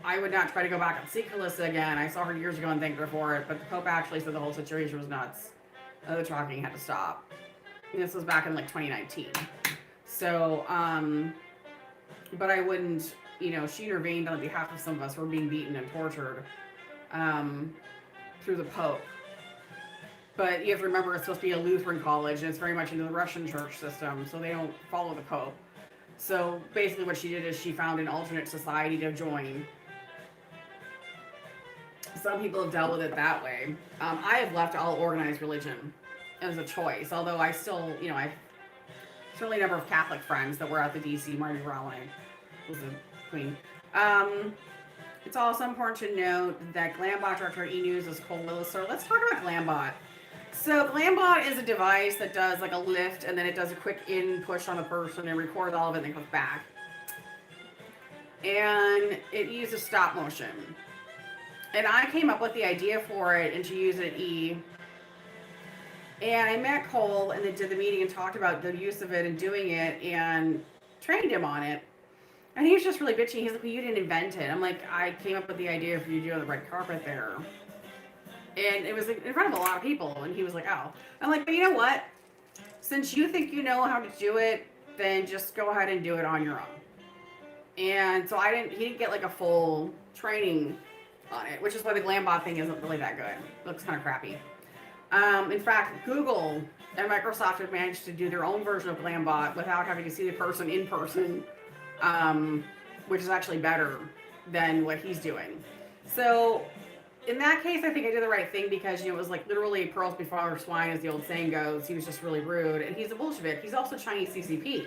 I would not try to go back and see Callista again. I saw her years ago and thanked her for it, but the Pope actually said the whole situation was nuts. The talking had to stop. And this was back in like 2019. So, but I wouldn't, she intervened on behalf of some of us who were being beaten and tortured through the Pope. But you have to remember it's supposed to be a Lutheran college and it's very much into the Russian church system, so they don't follow the Pope. So basically what she did is she found an alternate society to join. Some people have dealt with it that way. I have left all organized religion as a choice, although I still, I've certainly a number of Catholic friends that were at the DC Mardi Gras when I was a queen. It's also important to note that Glambot director at E! News is Cole Willis. So let's talk about Glambot. So Glambot is a device that does like a lift and then it does a quick in push on the person and records all of it and then comes back. And it uses stop motion. And I came up with the idea for it and to use it at E! And I met Cole and they did the meeting and talked about the use of it and doing it and trained him on it. And he was just really bitchy. He's like, well, you didn't invent it. I'm like, I came up with the idea for you to do on the red carpet there. And it was in front of a lot of people. And he was like, oh. I'm like, but you know what? Since you think you know how to do it, then just go ahead and do it on your own. And so he didn't get like a full training on it, which is why the Glambot thing isn't really that good. It looks kind of crappy. In fact, Google and Microsoft have managed to do their own version of Glambot without having to see the person in person. Which is actually better than what he's doing. So in that case, I think I did the right thing because, it was like literally pearls before swine, as the old saying goes. He was just really rude, and he's a Bolshevik. He's also Chinese CCP.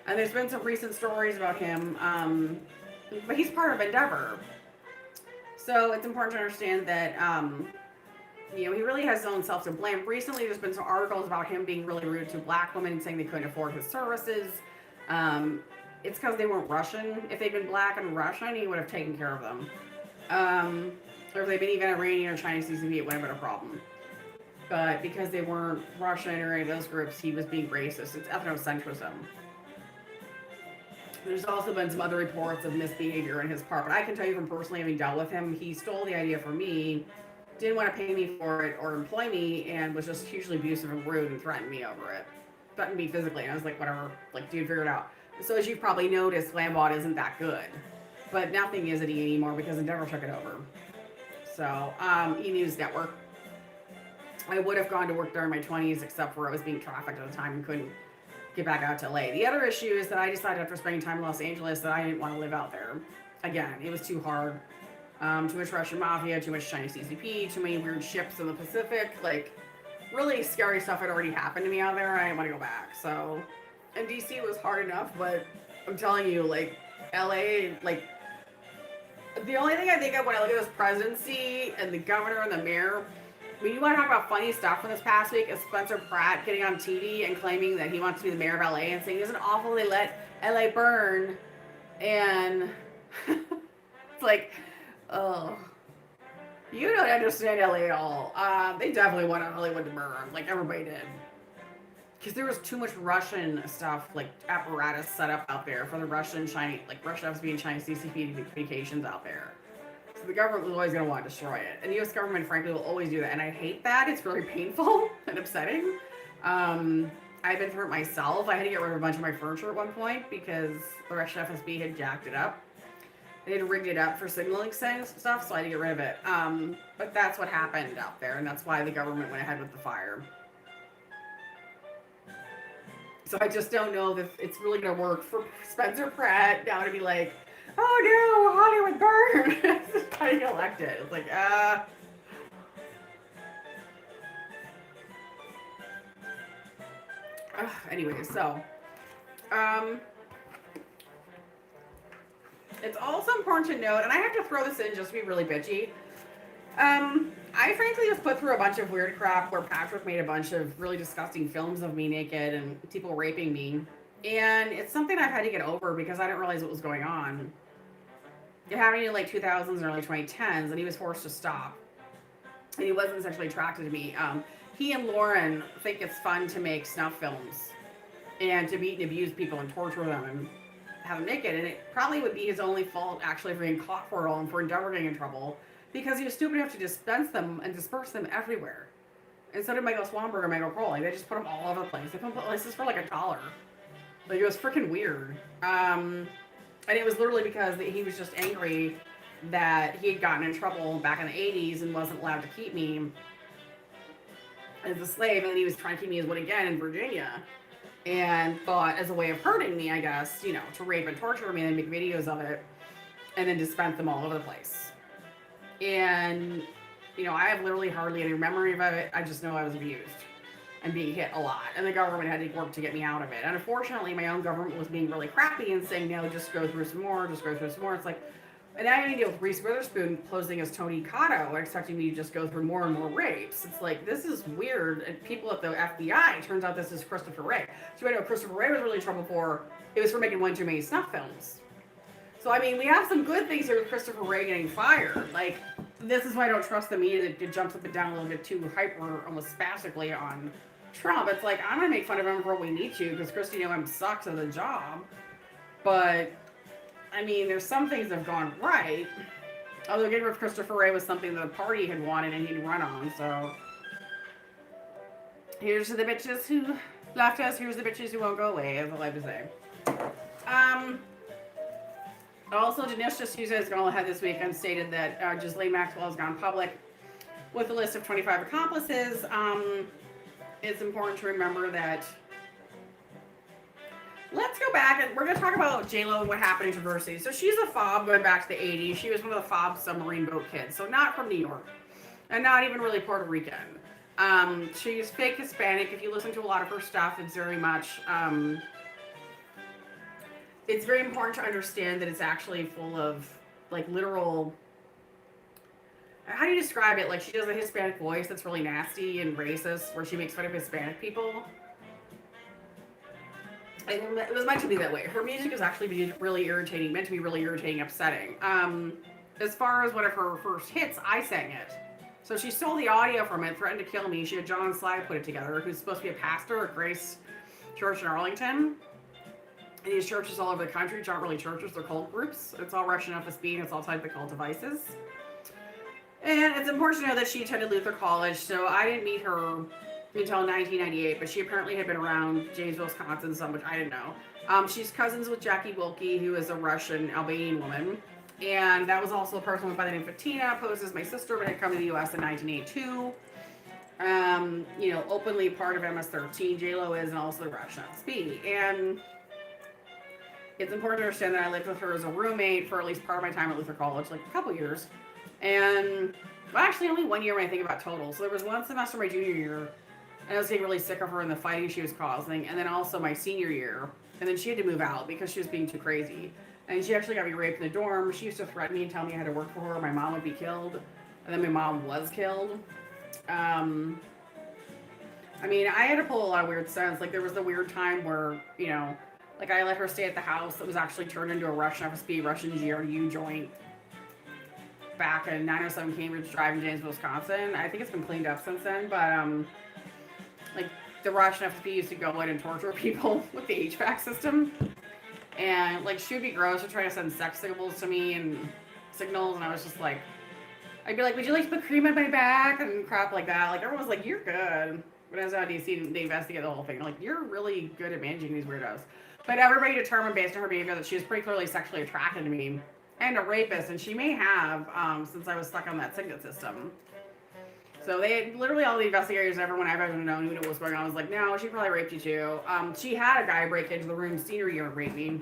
And there's been some recent stories about him, but he's part of Endeavor. So it's important to understand that, he really has his own self to blame. Recently, there's been some articles about him being really rude to black women, saying they couldn't afford his services. It's because they weren't Russian. If they'd been black and Russian, he would have taken care of them. Or if they'd been even Iranian or Chinese CCP, it wouldn't have been a problem. But because they weren't Russian or any of those groups, he was being racist. It's ethnocentrism. There's also been some other reports of misbehavior on his part, but I can tell you from personally having dealt with him, he stole the idea from me, didn't want to pay me for it or employ me, and was just hugely abusive and rude and threatened me over it. Threatened me physically, and I was like, whatever, like, dude, figure it out. So as you've probably noticed, Glambot isn't that good. But nothing is at E anymore because Endeavor took it over. So, E! News Network. I would have gone to work during my 20s, except for I was being trafficked at the time and couldn't get back out to LA. The other issue is that I decided after spending time in Los Angeles that I didn't want to live out there. Again, it was too hard. Too much Russian mafia, too much Chinese CCP, too many weird ships in the Pacific. Like, really scary stuff had already happened to me out there. I didn't want to go back. So, and DC was hard enough, but I'm telling you, like, LA, like, the only thing I think of when I look at this presidency and the governor and the mayor, I mean, you want to talk about funny stuff from this past week, is Spencer Pratt getting on TV and claiming that he wants to be the mayor of LA and saying, isn't it awful they let LA burn? And it's like, oh, you don't understand LA at all. They definitely wanted Hollywood to burn, like everybody did. Because there was too much Russian stuff, like apparatus set up out there for the Russian, Chinese, like Russia being Chinese CCP communications out there. So the government was always going to want to destroy it. And the U.S. government, frankly, will always do that. And I hate that. It's really painful and upsetting. I've been through it myself. I had to get rid of a bunch of my furniture at one point because the Russian FSB had jacked it up. They had rigged it up for signaling stuff, so I had to get rid of it. But that's what happened out there, and that's why the government went ahead with the fire. So I just don't know that it's really going to work for Spencer Pratt now to be like, oh no, Hollywood burn. It's trying to get elected. It's like, Anyway, so, it's also important to note, and I have to throw this in just to be really bitchy. I frankly just put through a bunch of weird crap where Patrick made a bunch of really disgusting films of me naked and people raping me. And it's something I've had to get over because I didn't realize what was going on. It happened in the late 2000s and early 2010s, and he was forced to stop. And he wasn't sexually attracted to me. He and Lauren think it's fun to make snuff films and to beat and abuse people and torture them and have them naked. And it probably would be his only fault, actually, for being caught for it all and for Endeavor getting in trouble. Because he was stupid enough to dispense them and disperse them everywhere. And so did Michael Swanberg and Michael Crowley. They just put them all over the place. They put places for like $1. Like, it was freaking weird. And it was literally because he was just angry that he had gotten in trouble back in the 80s and wasn't allowed to keep me as a slave. And then he was trying to keep me as one again in Virginia. And thought as a way of hurting me, I guess, to rape and torture me and make videos of it. And then dispense them all over the place. And, I have literally hardly any memory of it. I just know I was abused and being hit a lot. And the government had to work to get me out of it. And unfortunately, my own government was being really crappy and saying, no, just go through some more, just go through some more. It's like, and now I need to deal with Reese Witherspoon posing as Tony Cotto and expecting me to just go through more and more rapes. It's like, this is weird. And people at the FBI, turns out this is Christopher Wray. So I know Christopher Wray was really in trouble for, it was for making one too many snuff films. So, I mean, we have some good things here with Christopher Wray getting fired. Like, this is why I don't trust the media that it jumps up and down a little bit too hyper, almost spastically on Trump. It's like, I'm going to make fun of him for what we need to, because Christy Noem sucks at the job. But, I mean, there's some things that have gone right. Although getting rid of Christopher Wray was something that the party had wanted and he'd run on, so. Here's to the bitches who left us. Here's the bitches who won't go away, as I like to say. Also, Dinesh D'Souza has gone ahead this week and stated that Ghislaine Maxwell has gone public with a list of 25 accomplices. It's important to remember that let's go back and we're going to talk about J-Lo and what happened in Traverse City. So she's a fob going back to the 80s. She was one of the fob submarine boat kids. So not from New York and not even really Puerto Rican. She's fake Hispanic. If you listen to a lot of her stuff, it's very much, it's very important to understand that it's actually full of like literal, how do you describe it? Like she does a Hispanic voice that's really nasty and racist where she makes fun of Hispanic people. It was meant to be that way. Her music is actually really irritating, meant to be really irritating, upsetting. As far as one of her first hits, I sang it. So she stole the audio from it, threatened to kill me. She had John Sly put it together, who's supposed to be a pastor at Grace Church in Arlington. And these churches all over the country, which aren't really churches, they're cult groups. It's all Russian FSB and it's all type of cult devices. And it's important to know that she attended Luther College, so I didn't meet her until 1998, but she apparently had been around Janesville, Wisconsin, some which I didn't know. She's cousins with Jackie Wilkie, who is a Russian Albanian woman. And that was also a person by the name of Fatina, posed as my sister, but had come to the U.S. in 1982. You know, openly part of MS-13, J-Lo is, and also the Russian FSB. And it's important to understand that I lived with her as a roommate for at least part of my time at Luther College, like a couple years. And, well, actually only 1 year when I think about total. So there was one semester my junior year, and I was getting really sick of her and the fighting she was causing. And then also my senior year. And then she had to move out because she was being too crazy. And she actually got me raped in the dorm. She used to threaten me and tell me I had to work for her or my mom would be killed. And then my mom was killed. I mean, I had to pull a lot of weird stunts. Like, there was the weird time where, you know, like I let her stay at the house that was actually turned into a Russian FSB, Russian GRU joint back in 907 Cambridge Drive in Janesville, Wisconsin. I think it's been cleaned up since then, but, like, the Russian FSB used to go in and torture people with the HVAC system. And, like, she would be gross. She'd try to send sex signals to me and I was just like, I'd be like, would you like to put cream on my back? And crap like that. Like, everyone was like, you're good. When I was out in DC, they investigated the whole thing. Like, you're really good at managing these weirdos. But everybody determined based on her behavior that she was pretty clearly sexually attracted to me and a rapist. And she may have, since I was stuck on that signet system. So they literally all the investigators, everyone I've ever known who knew what was going on was like, no, she probably raped you too. She had a guy break into the room senior year and rape me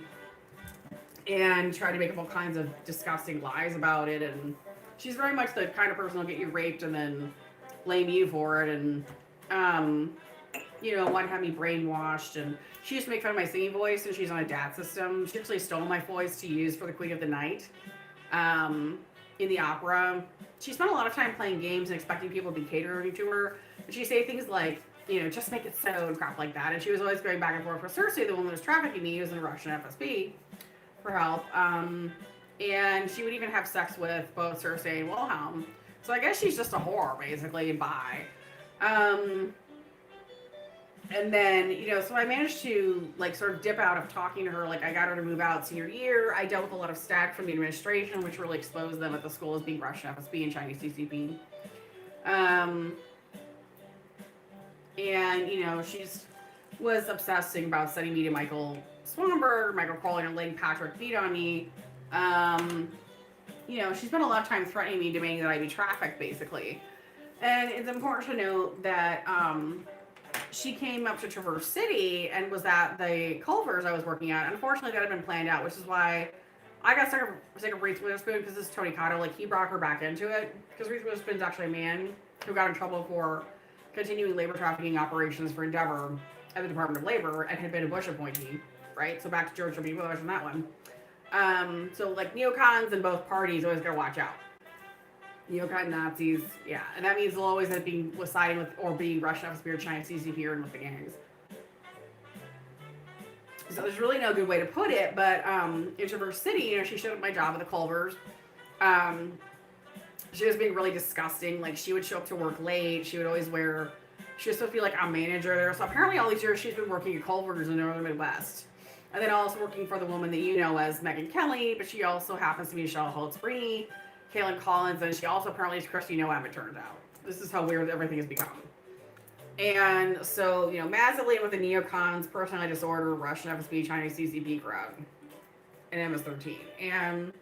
and tried to make up all kinds of disgusting lies about it. And she's very much the kind of person who'll get you raped and then blame you for it. And, you know, want to have me brainwashed. And she used to make fun of my singing voice and she's on a DAT system. She actually stole my voice to use for the Queen of the Night in the opera. She spent a lot of time playing games and expecting people to be catering to her. And she'd say things like, you know, just make it so and crap like that. And she was always going back and forth with Cersei, the woman that was trafficking me, using the Russian FSB for help. And she would even have sex with both Cersei and Wilhelm. So I guess she's just a whore, basically, and bi. And then, you know, so I managed to, like, sort of dip out of talking to her. Like, I got her to move out senior year. I dealt with a lot of stack from the administration, which really exposed them at the school as being Russian FSB and Chinese CCP. And, you know, she's was obsessing about sending me to Michael Swanberg, Michael Crowley, and Lady Patrick beat on me. You know, she spent a lot of time threatening me, demanding that I be trafficked, basically. And it's important to note that, she came up to Traverse City and was at the Culvers I was working at. Unfortunately, that had been planned out, which is why I got sick of Reese Witherspoon, because this is Tony Cotto. Like, he brought her back into it, because Reese Witherspoon's actually a man who got in trouble for continuing labor trafficking operations for Endeavor at the Department of Labor and had been a Bush appointee, right? So back to George W. Bush and that one. So, like, neocons in both parties always gotta watch out. Neocon Nazis, yeah. And that means they'll always end up being siding with or being Russian FSB or Chinese CCP and with the gangs. So there's really no good way to put it, but in Traverse City, you know, she showed up my job at the Culvers. She was being really disgusting. Like, she would show up to work late. She would always wear, she was supposed to be like a manager there. So apparently all these years she's been working at Culvers in the Northern Midwest. And then also working for the woman that you know as Megan Kelly, but she also happens to be Michelle Holtz-Brini, Kaylin Collins, and she also apparently is Christy Noam, it turns out. This is how weird everything has become. And so, you know, massively with the neocons, personality disorder, Russian FSB, Chinese CCP crowd, and MS-13. And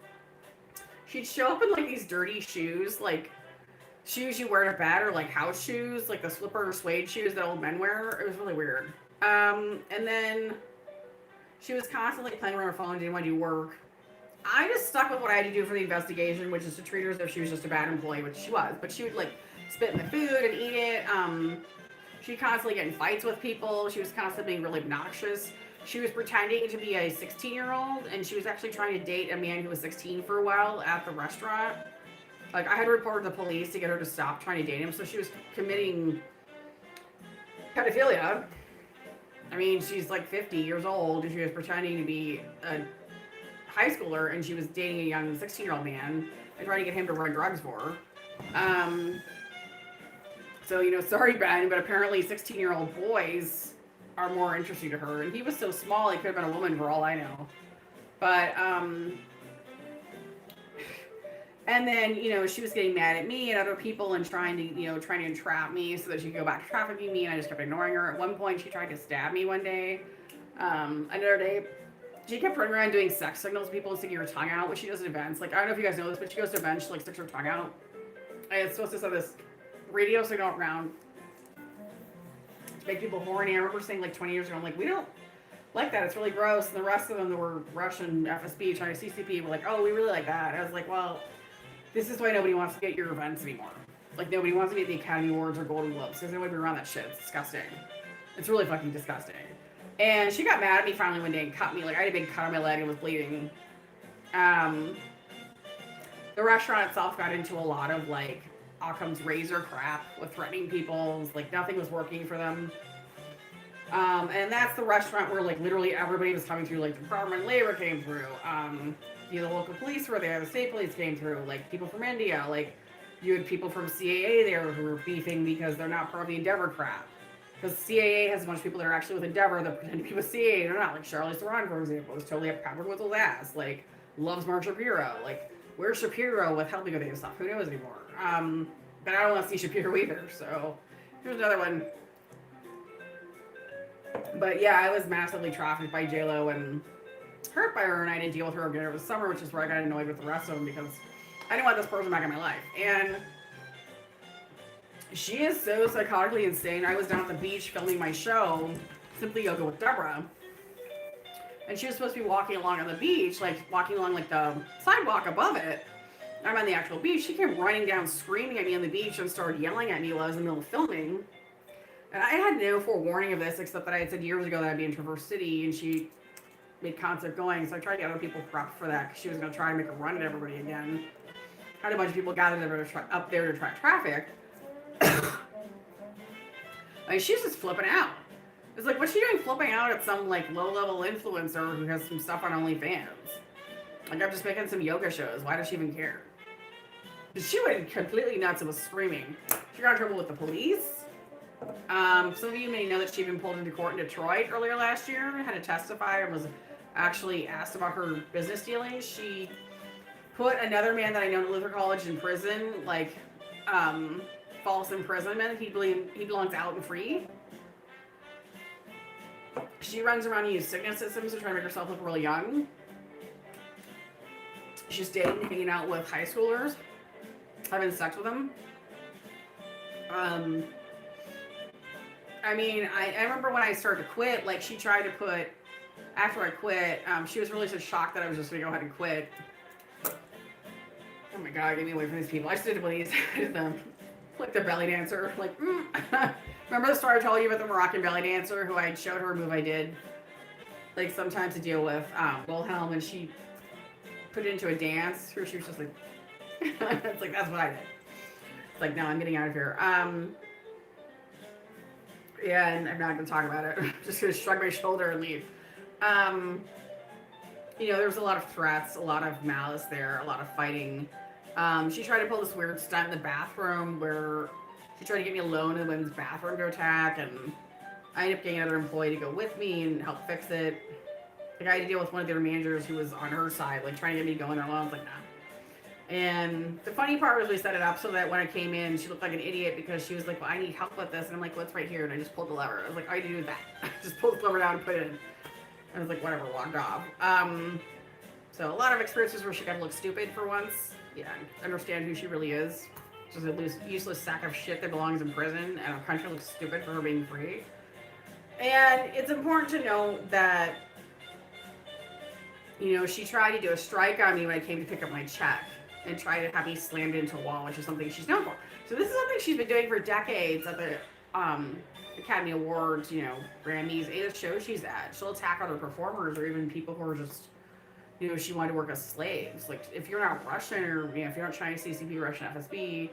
she'd show up in, like, these dirty shoes, like, shoes you wear to bed, or, like, house shoes, like the slipper or suede shoes that old men wear. It was really weird. And then, She was constantly playing on her phone, didn't want to do work. I just stuck with what I had to do for the investigation, which is to treat her as if she was just a bad employee, which she was. But she would like spit in the food and eat it. She constantly get in fights with people. She was constantly being really obnoxious. She was pretending to be a 16-year-old, and she was actually trying to date a man who was 16 for a while at the restaurant. Like, I had to report to the police to get her to stop trying to date him. So she was committing pedophilia. I mean, she's like 50 years old, and she was pretending to be a high schooler, and she was dating a young 16-year-old man and trying to get him to run drugs for her. So, you know, sorry, Ben, but apparently 16-year-old boys are more interesting to her. And he was so small, he could have been a woman for all I know. But, and then, you know, she was getting mad at me and other people and trying to entrap me so that she could go back to trafficking me, and I just kept ignoring her. At one point, she tried to stab me one day. Another day, she kept running around doing sex signals to people and sticking her tongue out, which she does at events. Like, I don't know if you guys know this, but she goes to events, she, like, sticks her tongue out. And it's supposed to send this radio signal around to make people horny. I remember saying, like, 20 years ago, I'm like, we don't like that. It's really gross. And the rest of them that were Russian FSB, China CCP, were like, oh, we really like that. And I was like, well, this is why nobody wants to be at your events anymore. Like, nobody wants to be at the Academy Awards or Golden Globes because they wouldn't be around that shit. It's disgusting. It's really fucking disgusting. And she got mad at me finally one day and cut me. Like, I had a big cut on my leg and was bleeding. The restaurant itself got into a lot of, like, Occam's razor crap with threatening people. Like, nothing was working for them. And that's the restaurant where, like, literally everybody was coming through. Like, the Department of Labor came through. You know, the local police were there. The state police came through. Like, people from India. Like, you had people from CAA there who were beefing because they're not part of the Endeavor crap. Because CAA has a bunch of people that are actually with Endeavor that pretend to be with CAA. They're not. Like, Charlize Theron, for example, is totally up covered with his ass. Like, loves Mark Shapiro. Like, where's Shapiro with helping with this stuff? Who knows anymore? But I don't want to see Shapiro either. So, here's another one. But yeah, I was massively trafficked by JLo and hurt by her, and I didn't deal with her again over the summer, which is where I got annoyed with the rest of them because I didn't want this person back in my life. And she is so psychotically insane. I was down at the beach filming my show, Simply Yoga with Deborah, and she was supposed to be walking along on the beach, like walking along like the sidewalk above it. I'm on the actual beach. She came running down, screaming at me on the beach, and started yelling at me while I was in the middle of filming. And I had no forewarning of this, except that I had said years ago that I'd be in Traverse City, and she made concept going. So I tried to get other people prepped for that, because she was going to try and make a run at everybody again. Had a bunch of people gathered up there to track traffic. I mean, she's just flipping out. It's like, what's she doing flipping out at some, like, low-level influencer who has some stuff on OnlyFans? Like, I'm just making some yoga shows. Why does she even care? She went completely nuts and was screaming. She got in trouble with the police. Some of you may know that she'd been pulled into court in Detroit earlier last year, had to testify, and was actually asked about her business dealings. She put another man that I know at Luther College in prison, like, false imprisonment. He belongs out and free. She runs around and uses sickness systems to try to make herself look really young. She's dating, hanging out with high schoolers, having sex with them. I mean, I remember when I started to quit, like, she tried to put, after I quit, she was really so shocked that I was just going to go ahead and quit. Oh my God, get me away from these people. I just did one of these, like the belly dancer, like, Remember the story I told you about the Moroccan belly dancer who I showed her a move I did, like, sometimes to deal with Wilhelm, and she put it into a dance where she was just like, it's like, that's what I did. It's like, no, I'm getting out of here. Yeah, and I'm not going to talk about it. I'm just going to shrug my shoulder and leave. You know, there was a lot of threats, a lot of malice there, a lot of fighting. She tried to pull this weird stunt in the bathroom where she tried to get me alone in the women's bathroom to attack, and I ended up getting another employee to go with me and help fix it. Like, I had to deal with one of their managers who was on her side, like, trying to get me going alone. I was like, nah. And the funny part was we set it up so that when I came in, she looked like an idiot because she was like, well, I need help with this. And I'm like, well, it's right here. And I just pulled the lever. I was like, all you do is that. Just pull the lever down and put it in. I was like, whatever, walked off. So a lot of experiences where she got to look stupid for once. Yeah, understand who she really is. She's a useless sack of shit that belongs in prison, and our country looks stupid for her being free. And it's important to note that She tried to do a strike on me when I came to pick up my check and tried to have me slammed into a wall, which is something she's known for. So this is something she's been doing for decades at the Academy Awards, Grammys, any show she's at. She'll attack other performers or even people who are just, she wanted to work as slaves. Like, if you're not Russian or, if you're not Chinese CCP, Russian FSB,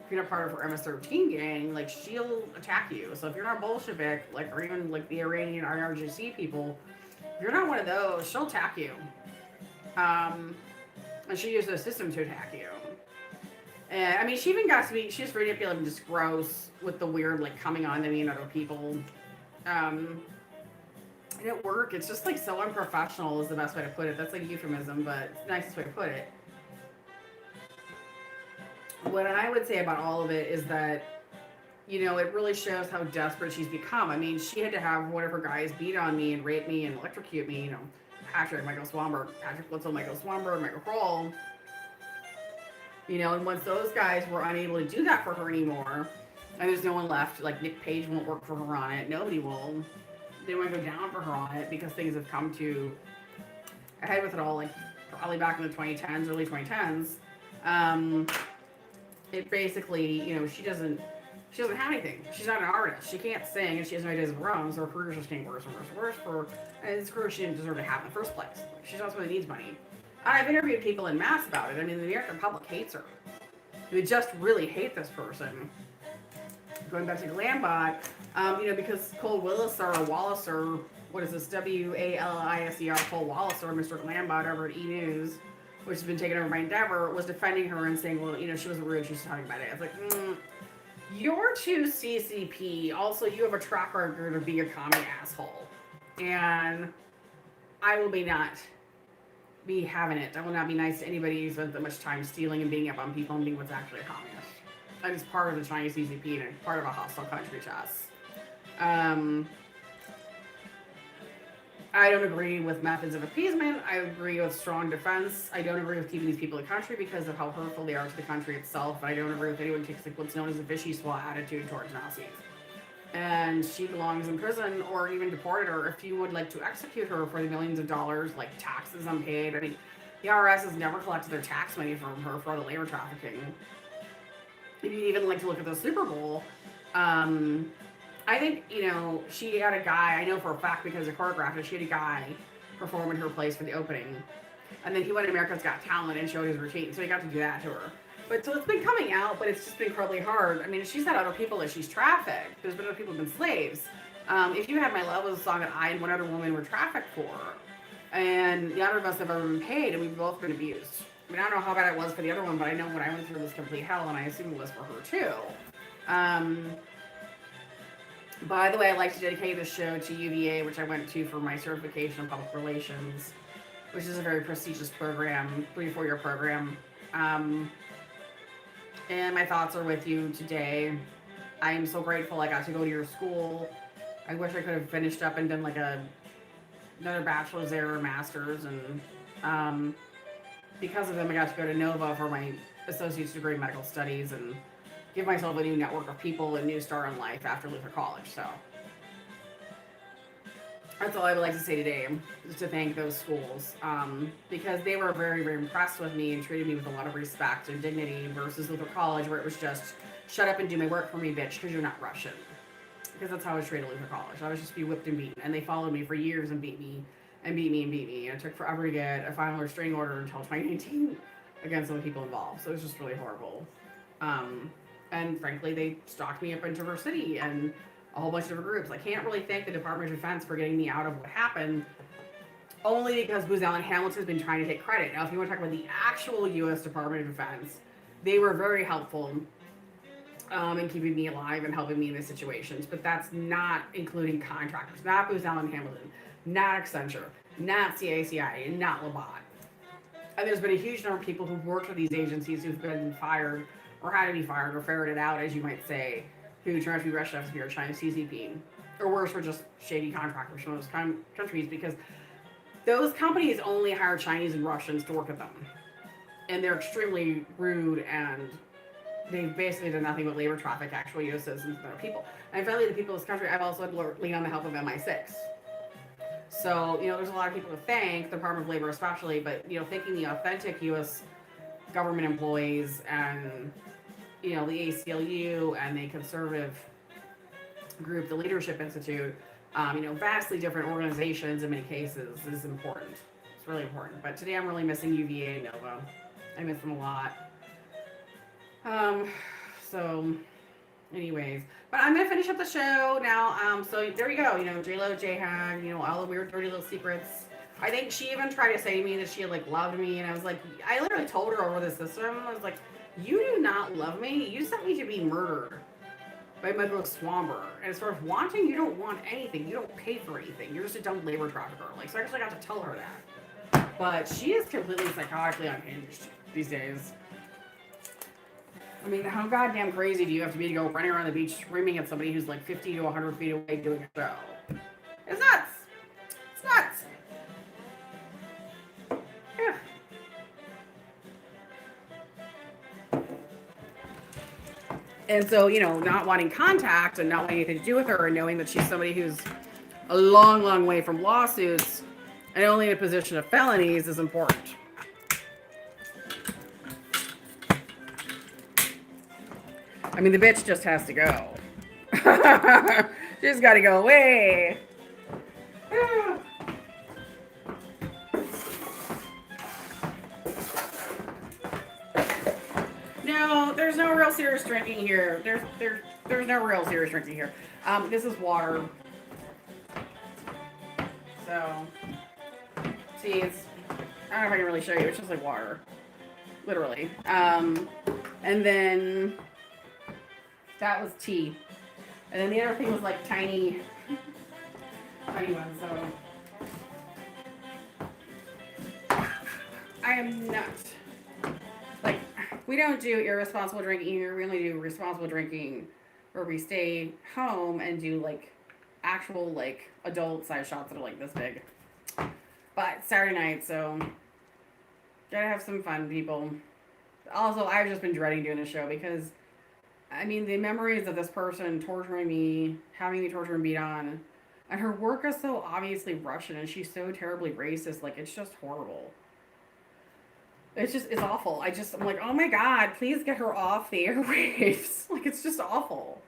if you're not part of her MS-13 gang, like, she'll attack you. So if you're not Bolshevik, like, or even, like, the Iranian IRGC people, if you're not one of those, she'll attack you. And she used the system to attack you. And, I mean, she even got to be, she's manipulative and just gross with the weird, like, coming on to me and other people. And at work, it's just, like, so unprofessional is the best way to put it. That's, like, a euphemism, but it's the nicest way to put it. What I would say about all of it is that, it really shows how desperate she's become. I mean, she had to have one of her guys beat on me and rape me and electrocute me, Patrick Blitzel, Michael Swanberg, Michael Kroll. And once those guys were unable to do that for her anymore, and there's no one left, like Nick Page won't work for her on it, nobody will. They want to go down for her on it because things have come to a head with it all, like probably back in the 2010s, early 2010s. It basically, she doesn't have anything. She's not an artist. She can't sing, and she has no ideas of her own, so her career's just getting worse and worse and worse and this career she didn't deserve to have in the first place. She's not someone that needs money. I've interviewed people en masse about it. I mean, the American public hates her. They just really hate this person. Going back to Glambot, because Cole Walliser, what is this, Waliser, Cole Walliser, Mr. Glambot over at E! News, which has been taken over by Endeavor, was defending her and saying, well, she wasn't rude, she was talking about it. I was like, you're too CCP. Also, you have a track record of being a commie asshole. And I will not be having it. I will not be nice to anybody who spent that much time stealing and beating up on people and being what's actually a communist. That is part of the Chinese CCP and part of a hostile country to us. I don't agree with methods of appeasement. I agree with strong defense. I don't agree with keeping these people in the country because of how hurtful they are to the country itself. And I don't agree with anyone who takes what's known as a vichy swat attitude towards Nazis. And she belongs in prison or even deported, or if you would like to execute her for the millions of dollars, like taxes unpaid. I mean, the IRS has never collected their tax money from her for the labor trafficking. If you even like to look at the Super Bowl, I think, she had a guy, I know for a fact because I choreographed it, she had a guy perform in her place for the opening. And then he went to America's Got Talent and showed his routine, so he got to do that to her. But so it's been coming out, but it's just been incredibly hard. I mean, she's had other people that she's trafficked. There's been other people who've been slaves. If You Had My Love was a song that I and one other woman were trafficked for. And the other of us have ever been paid, and we've both been abused. I mean, I don't know how bad it was for the other one, but I know what I went through was complete hell, and I assume it was for her too. By the way, I'd like to dedicate this show to UVA, which I went to for my certification in public relations, which is a very prestigious program, 3 to 4 year program. And my thoughts are with you today. I am so grateful I got to go to your school. I wish I could have finished up and done like another bachelor's there or master's. And because of them, I got to go to Nova for my associate's degree in medical studies and give myself a new network of people, a new start in life after Luther College. So that's all I would like to say today, just to thank those schools, because they were very, very impressed with me and treated me with a lot of respect and dignity versus Luther College, where it was just, shut up and do my work for me, bitch, because you're not Russian. Because that's how I was treated at Luther College. I was just be whipped and beaten, and they followed me for years and beat me, and beat me, and beat me. And it took forever to get a final restraining order until 2019 against some of the people involved. So it was just really horrible. And frankly, they stalked me up in Traverse City and a whole bunch of different groups. I can't really thank the Department of Defense for getting me out of what happened, only because Booz Allen Hamilton's been trying to take credit. Now, if you want to talk about the actual U.S. Department of Defense, they were very helpful in keeping me alive and helping me in these situations. But that's not including contractors, not Booz Allen Hamilton, not Accenture, not CACI, not Labat. And there's been a huge number of people who've worked for these agencies who've been fired or had to be fired or ferreted out, as you might say, who turned out to be Russian FSB or China CCP, or worse, were just shady contractors from those countries, because those companies only hire Chinese and Russians to work with them. And they're extremely rude, and they've basically done nothing but labor traffic actual U.S. citizens and other people. And finally, the people of this country, I've also had to lean on the help of MI6. So, there's a lot of people to thank, the Department of Labor especially, but, thanking the authentic U.S. government employees and, the ACLU and the conservative group, the Leadership Institute, vastly different organizations in many cases is important. It's really important. But today I'm really missing UVA and Nova. I miss them a lot. So, anyways, but I'm gonna finish up the show now. So there you go. J-Lo, J-Hag, all the weird, dirty little secrets. I think she even tried to say to me that she had loved me, and I was like, I literally told her over the system. I was like, you do not love me. You just want me to be murdered by Michael Swamber. And as far as wanting, you don't want anything. You don't pay for anything. You're just a dumb labor trafficker. So I actually got to tell her that. But she is completely psychotically unhinged these days. I mean, how goddamn crazy do you have to be to go running around the beach screaming at somebody who's 50 to 100 feet away doing a show? It's nuts. It's nuts. Yeah. And so, not wanting contact and not wanting anything to do with her and knowing that she's somebody who's a long, long way from lawsuits and only in a position of felonies is important. I mean, the bitch just has to go. She's got to go away. No, there's no real serious drinking here. There's no real serious drinking here. This is water. So, see, I don't know if I can really show you. It's just like water, literally. And then that was tea, and then the other thing was tiny ones. So I am not. We don't do irresponsible drinking here. We only do responsible drinking where we stay home and do actual adult size shots that are this big. But Saturday night, so gotta have some fun, people. Also, I've just been dreading doing this show because, I mean, the memories of this person torturing me, having me tortured and beat on, and her work is so obviously Russian and she's so terribly racist. It's just horrible. It's awful. I'm like, oh my God, please get her off the airwaves. It's just awful.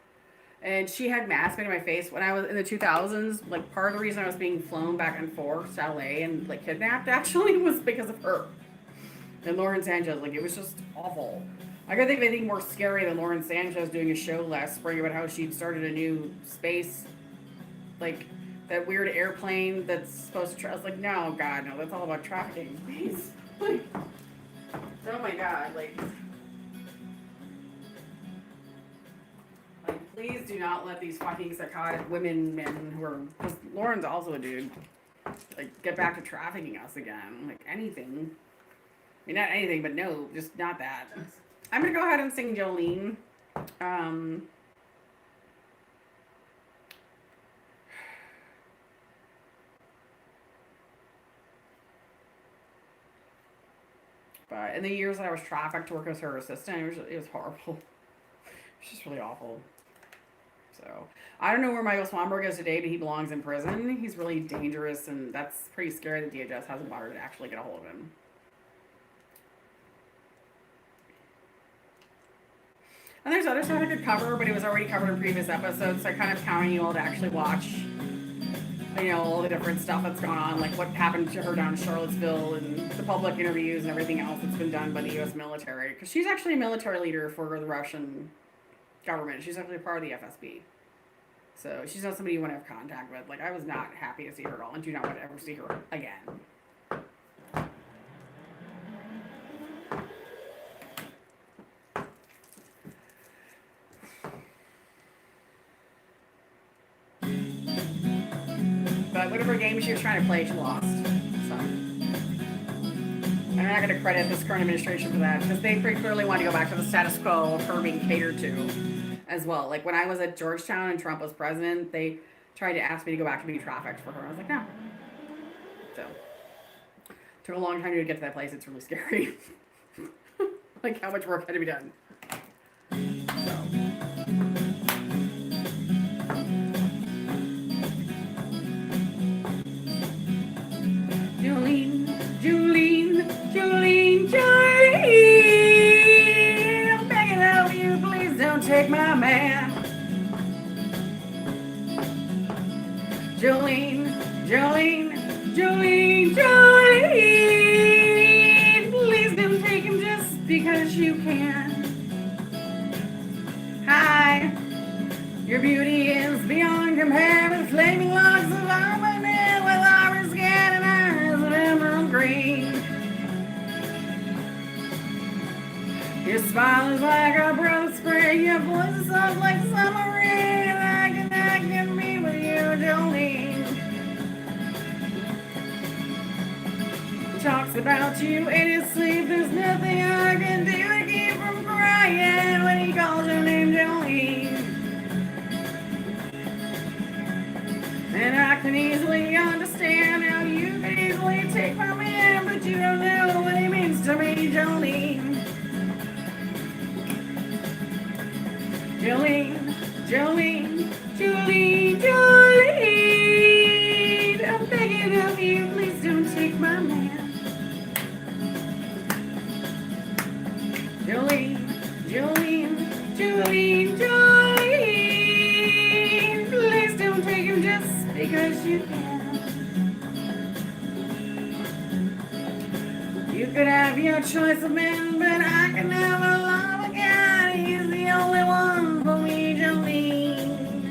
And she had masks made in my face when I was in the 2000s. Part of the reason I was being flown back and forth to LA and kidnapped actually was because of her. And Lauren Sanchez, it was just awful. I couldn't think of anything more scary than Lauren Sanchez doing a show last spring about how she'd started a new space, that weird airplane that's supposed to. I was like, no, God, no, that's all about trafficking. Please, oh my God, please do not let these fucking psychotic men who are. Because Lauren's also a dude. Get back to trafficking us again. Anything. I mean, not anything, but no, just not that. I'm gonna go ahead and sing Jolene. But in the years that I was trafficked to work as her assistant, it was horrible. It's just really awful. So I don't know where Michael Swanberg is today, but he belongs in prison. He's really dangerous, and that's pretty scary that DHS hasn't bothered to actually get a hold of him. And there's other stuff I could cover, but it was already covered in previous episodes, so I kind of counting you all to actually watch, all the different stuff that's gone on, what happened to her down in Charlottesville and the public interviews and everything else that's been done by the U.S. military. Because she's actually a military leader for the Russian government. She's actually part of the FSB. So she's not somebody you want to have contact with. I was not happy to see her at all and do not want to ever see her again. But whatever game she was trying to play, she lost. So I'm not going to credit this current administration for that because they pretty clearly want to go back to the status quo of her being catered to as well. When I was at Georgetown and Trump was president, they tried to ask me to go back to being trafficked for her. I was like, no. So took a long time to get to that place. It's really scary. How much work had to be done. So. smile is like a breath of spring. Your voice is soft like summer rain. I can be with you, Jolene. Talks about you in his sleep. There's nothing I can do to keep from crying when he calls your name, Jolene. And I can easily understand how you can easily take my man, but you don't know what he means to me, Jolene. Jolene, Jolene, Jolene, Jolene. I'm begging of you, please don't take my man. Jolene, Jolene, Jolene, Jolene. Please don't take him just because you can. You could have your choice of men, but I can never love again. He's the only one for me, Jolene.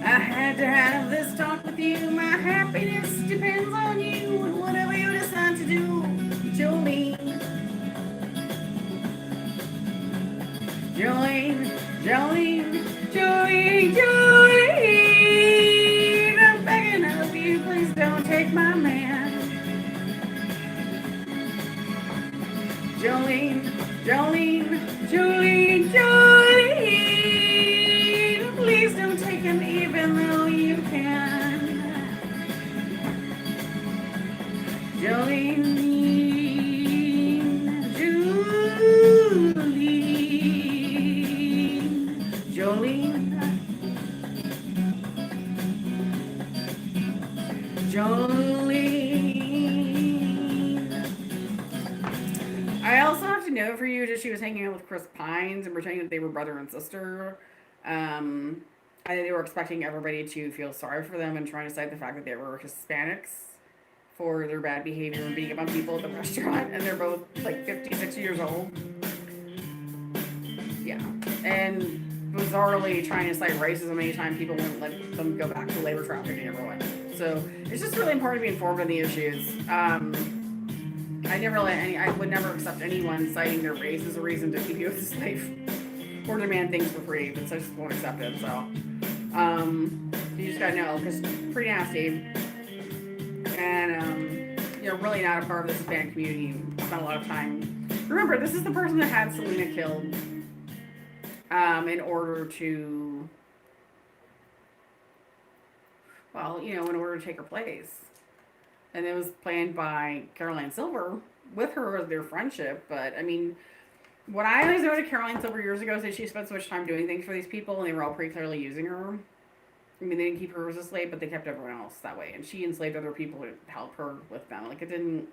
I had to have this talk with you. My happiness depends on you and whatever you decide to do, Jolene. Jolene, Jolene, Jolene, Jolene. I'm begging of you, please don't take my man. Jolene, Jolene, Jolene, Jolene. Please don't take him even though you can. Jolene, Jolene, Jolene. I also have to note for you that she was hanging out with Chris Pines and pretending that they were brother and sister. I think they were expecting everybody to feel sorry for them and trying to cite the fact that they were Hispanics for their bad behavior and beating up on people at the restaurant, and they're both like 50, 60 years old. Yeah. And bizarrely trying to cite racism anytime people wouldn't let them go back to labor trafficking and everyone. So it's just really important to be informed on the issues. I would never accept anyone citing their race as a reason to keep you as a slave or demand things for free, but I just won't accept it. So you just gotta know, because it's pretty nasty. And you're really not a part of the Hispanic community. Spent a lot of time. Remember, this is the person that had Selena killed in order to, well, in order to take her place. And it was planned by Caroline Silver with her as their friendship. But, I mean, what I always know to Caroline Silver years ago is that she spent so much time doing things for these people, and they were all pretty clearly using her. I mean, they didn't keep her as a slave, but they kept everyone else that way. And she enslaved other people to help her with them. Like, it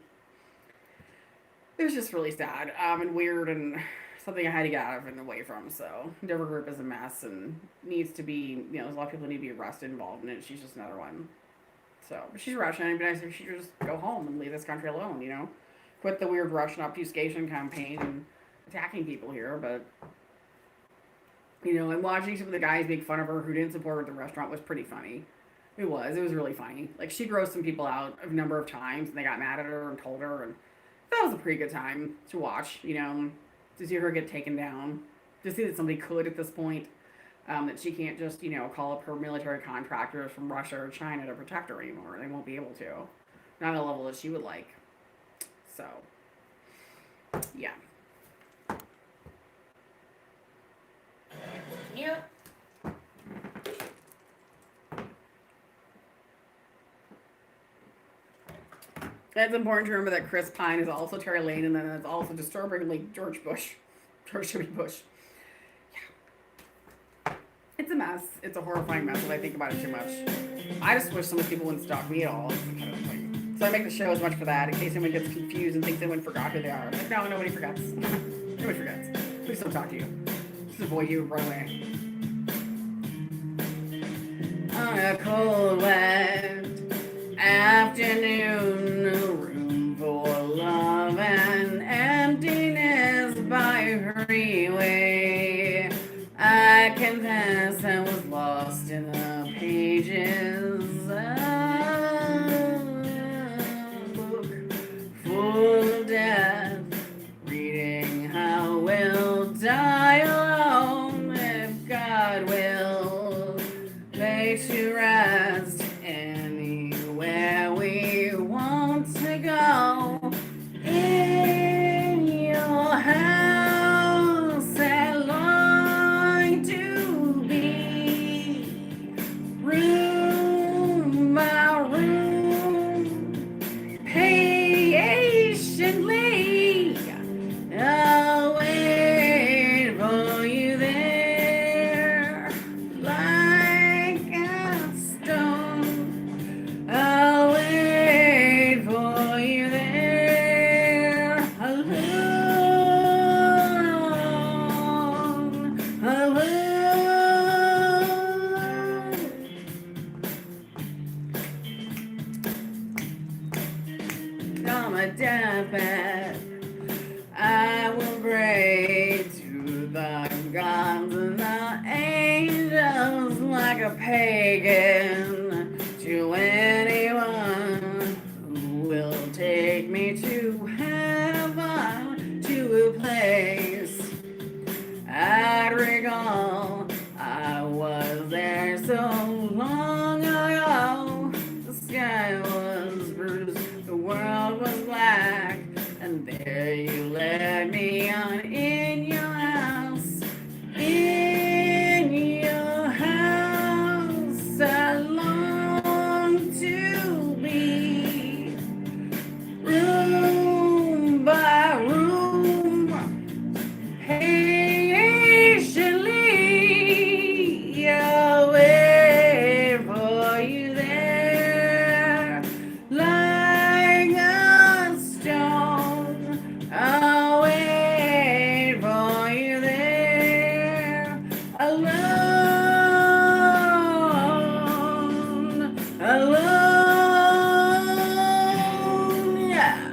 was just really sad and weird and something I had to get out of and away from. So, Dover Group is a mess and needs to be, there's a lot of people need to be arrested involved in it. She's just another one. So, but she's Russian. It'd be nice if she could just go home and leave this country alone, Quit the weird Russian obfuscation campaign and attacking people here, but... and watching some of the guys make fun of her who didn't support her at the restaurant was pretty funny. It was really funny. Like, she grossed some people out a number of times, and they got mad at her and told her, and that was a pretty good time to watch, to see her get taken down. To see that somebody could at this point, that she can't just, call up her military contractors from Russia or China to protect her anymore. They won't be able to. Not at a level that she would like. So, yeah. Yep. It's important to remember that Chris Pine is also Terry Lane, and then it's also disturbingly George W. Bush. Yeah. It's a mess. It's a horrifying mess if I think about it too much. I just wish so many people wouldn't stalk me at all. So I make the show as much for that, in case anyone gets confused and thinks anyone forgot who they are. Like, no, nobody forgets. Nobody forgets. Please don't talk to you. Just avoid you right away. On a cold, wet afternoon, a room for love and emptiness by freeway. I confess I was lost in the pages of a book full of death, my deathbed, I will pray to the gods and the angels like a pagan, to anyone who will take me to heaven, to a place I'd recall. I was there so long ago. The sky was bruised, the world was black, and there you led me on in your house. In your house, I long to be room by room, patiently I'll wait for you there, like a stone. I'll wait for you there, alone, alone, yeah.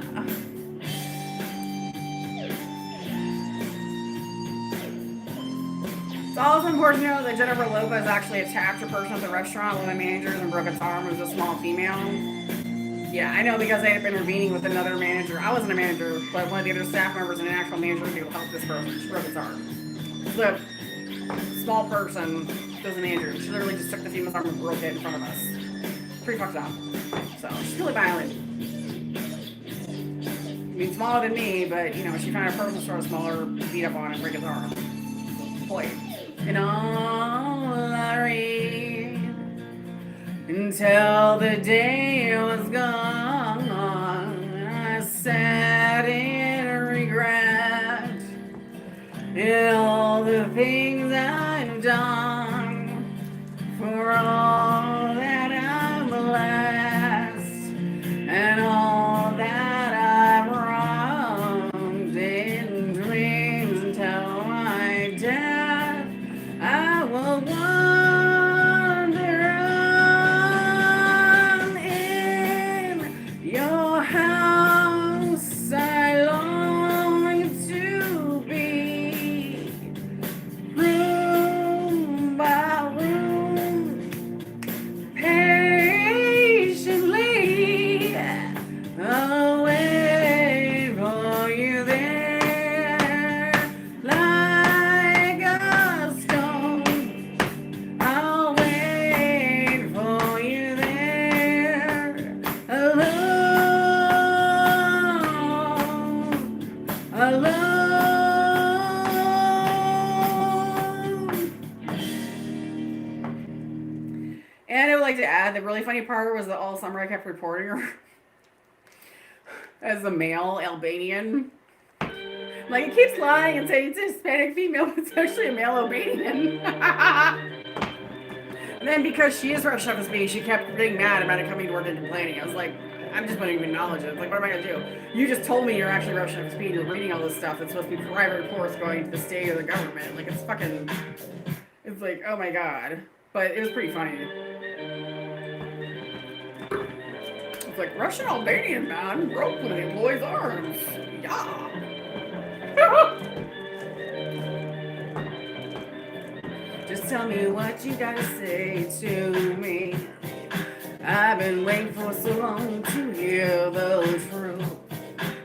It's also important to know that Jennifer Lopez actually attacked a person at the restaurant, one of the managers, and broke its arm. It was a small female. Yeah, I know, because they had been intervening with another manager. I wasn't a manager, but one of the other staff members and an actual manager who helped this person. She broke its arm. The small person was a manager. She literally just took the female's arm and broke it in front of us. Pretty fucked up. So she's really violent. I mean, smaller than me, but you know, she found a person sort of smaller, beat up on, and break his arm. Boy. And all I read until the day was gone, I sat in regret in all the things I've done, for all that I've blessed and all that I've wronged in dreams until my death. I will wander on in your house. I long to be room by room, patiently I'll wait for you there, like a stone. I'll wait for you there, alone, alone. And I would like to add, the really funny part was that all summer I kept reporting her as a male Albanian. Like, it keeps lying and saying it's a Hispanic female, but it's actually a male Albanian. And then because she is Russian as me, she kept getting mad about it coming to work and complaining. I was like, I'm just going to acknowledge it. Like, what am I going to do? You just told me you're actually Russian as me. You're reading all this stuff that's supposed to be private reports going to the state or the government. Like, it's fucking, it's like, oh my God. But it was pretty funny. It's like, Russian Albanian man broke one of the employee's arms. Yeah. Just tell me what you gotta say to me. I've been waiting for so long to hear the truth.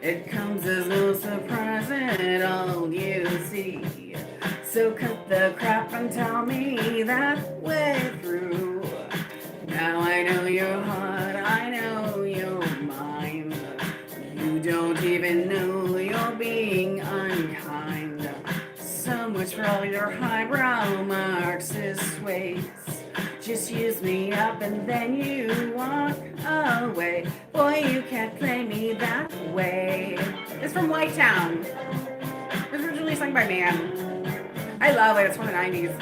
It comes as no surprise at all, you see. So cut the crap and tell me that way through. Now I know your heart, I know your mind. You don't even know you're being unkind. So much for all your highbrow Marxist ways. Just use me up and then you walk away. Boy, you can't play me that way. It's from White Town. It was originally sung by Man. I love it. It's from the 90s.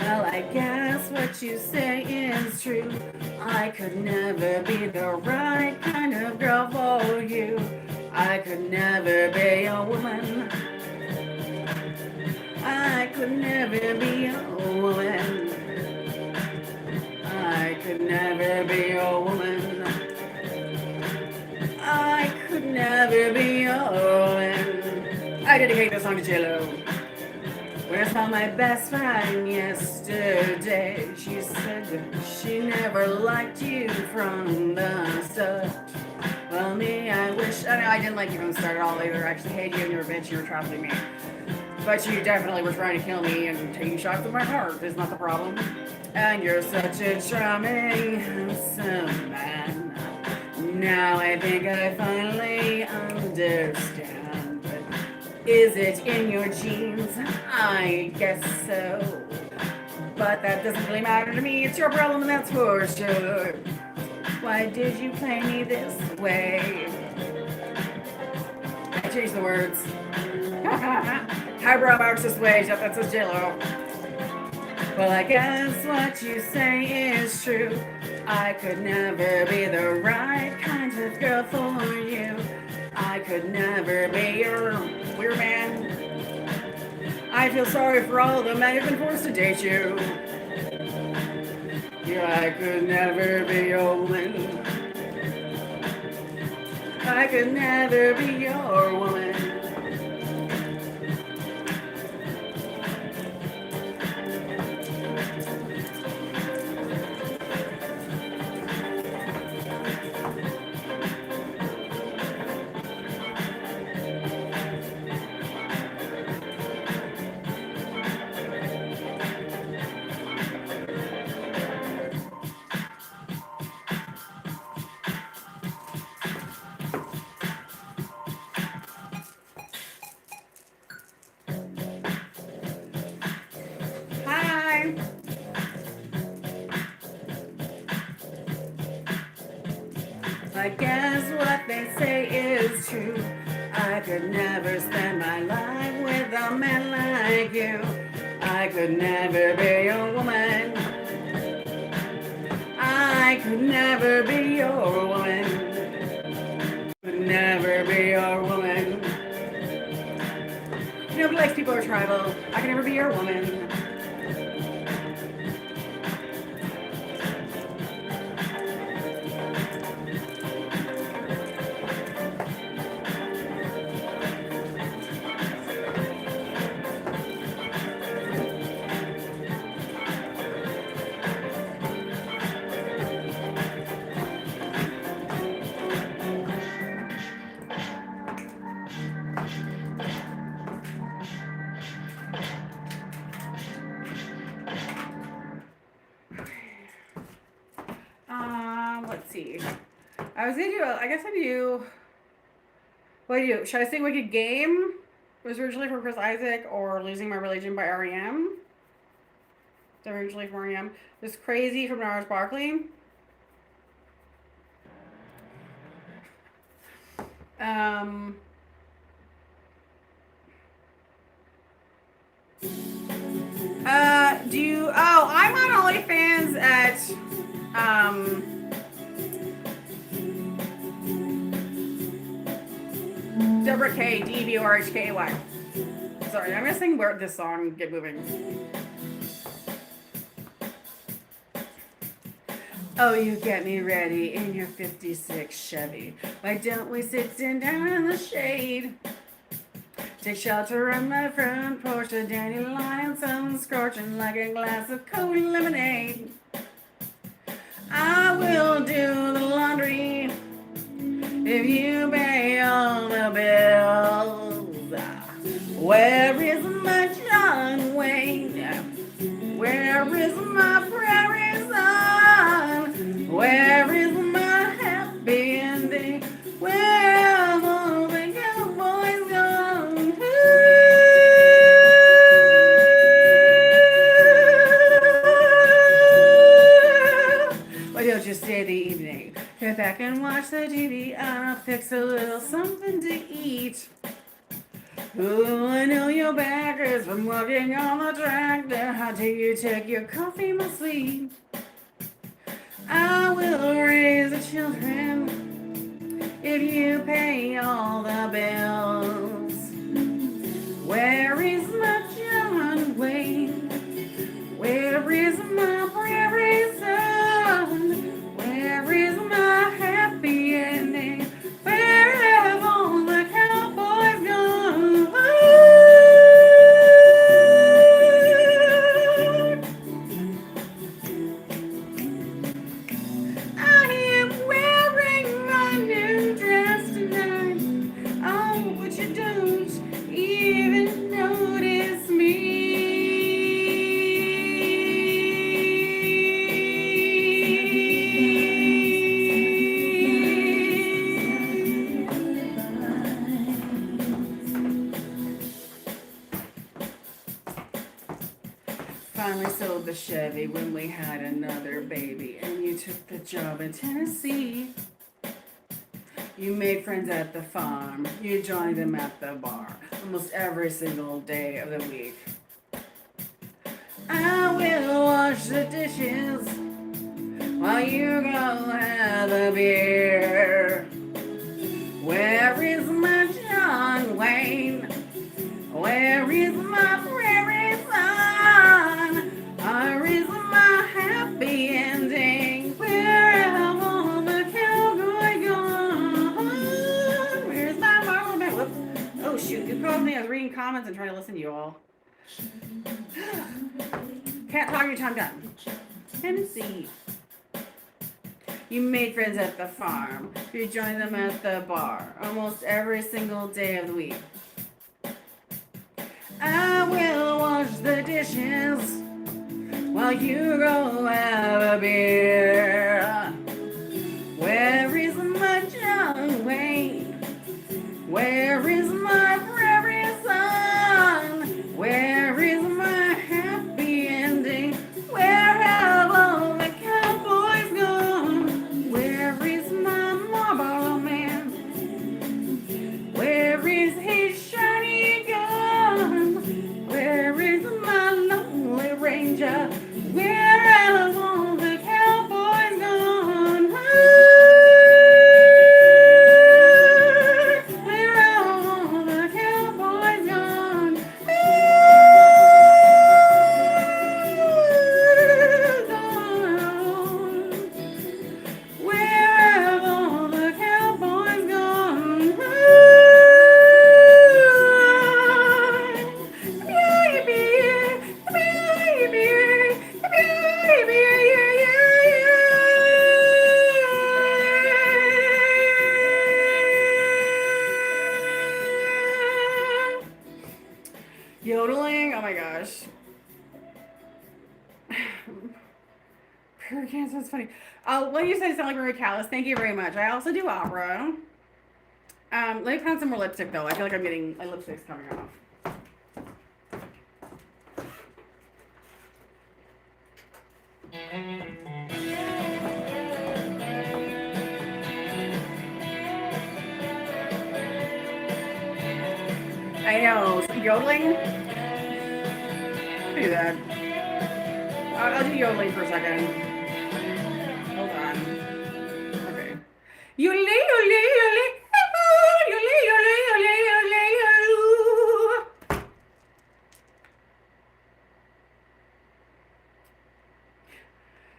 Well, I guess what you say is true. I could never be the right kind of girl for you. I could never be a woman. I could never be a woman. I could never be a woman. dedicate this song to J-Lo. When I saw my best friend yesterday, she said that she never liked you from the start. Well, me, I wish. I know I didn't like you from the start at all either. I actually hated you and you were a bitch. You were trifling me. But you definitely were trying to kill me, and taking shots at my heart is not the problem. And you're such a charming, handsome man. Now I think I finally understand. But is it in your genes? I guess so. But that doesn't really matter to me. It's your problem, and that's for sure. Why did you play me this way? I changed the words. Highbrow Marxist way. Yep, that says J-Lo. Well, I guess what you say is true. I could never be the right kind of girl for you. I could never be your weird man. I feel sorry for all the men who've been forced to date you. Yeah, I could never be your woman. I could never be your woman. I guess what they say is true. I could never spend my life with a man like you. I could never be your woman. I could never be your woman. Could never be your woman. Nobody likes people who are tribal. I could never be your woman. Let's see. I was gonna do. I guess I do. What do you do? Should I sing "Wicked Game"? It was originally from Chris Isaac, or "Losing My Religion" by R.E.M. It's originally from R.E.M. This "Crazy" from Gnarls Barkley. Do you? Oh, I'm on OnlyFans at Deborah K. DBORHKY. Sorry, I'm gonna sing this song. Get moving. Oh, you get me ready in your 56 Chevy. Why don't we sit down in the shade? Take shelter on my front porch, the dandelion sun scorching like a glass of cold lemonade. I will do the laundry if you pay all the bills. Where is my John Wayne? Where is my prairie son? Where is my happy ending? Where have all the cowboys gone? Why don't you stay the evening? Get back and watch the TV. I'll fix a little something to eat. Oh, I know your backers from working on the tractor. How do you take your coffee, my sweet? I will raise the children if you pay all the bills. Where is my John Wayne? Where is my prairie son? Where is my happy ending? Where have all the cowboys gone? the Chevy when we had another baby, and you took the job in Tennessee. You made friends at the farm, you joined them at the bar, almost every single day of the week. I will wash the dishes while you go have a beer. Where is my John Wayne? Where is my prairie son? Where is my happy ending? Where have all the cowboys gone? Where's my Marlon Man? Whoops. Oh shoot, you called me. I was reading comments and trying to listen to you all. Can't talk your time done. Tennessee. You made friends at the farm. You joined them at the bar almost every single day of the week. I will wash the dishes while you go have a beer. Where is my John Wayne? Where is my prairie son? Where is my happy ending? Where have all the cowboys gone? Where is my Marlboro Man? Where is his shiny gun? Where is my lonely ranger? Where have all the cowboys gone? Where have all the cowboys gone? Where have all the cowboys gone? Yodeling? Oh my gosh. Hurricanes, that's funny. What you said sound like Marie Callis. Thank you very much. I also do opera. Let me put on some more lipstick though. I feel like I'm getting my lipstick's coming off. I know. Yodeling? Do that. I'll do yodeling for a second. Hold on. Okay. Yodel, yodel, yodel, yodel, yodel, yodel, yodel.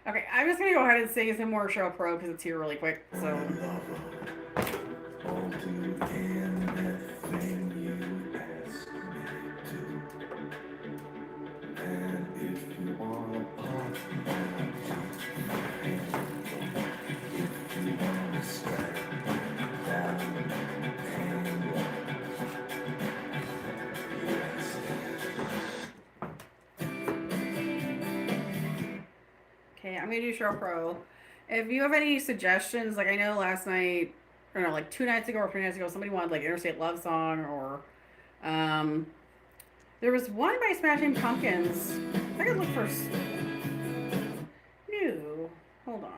Okay, I'm just gonna go ahead and sing some more Show Pro because it's here really quick. So. Okay, I'm gonna do Show Pro. If you have any suggestions, like I know last night, or no, like 2 nights ago or 3 nights ago, somebody wanted like Interstate Love Song or there was one by Smashing Pumpkins. I could look for new. Hold on.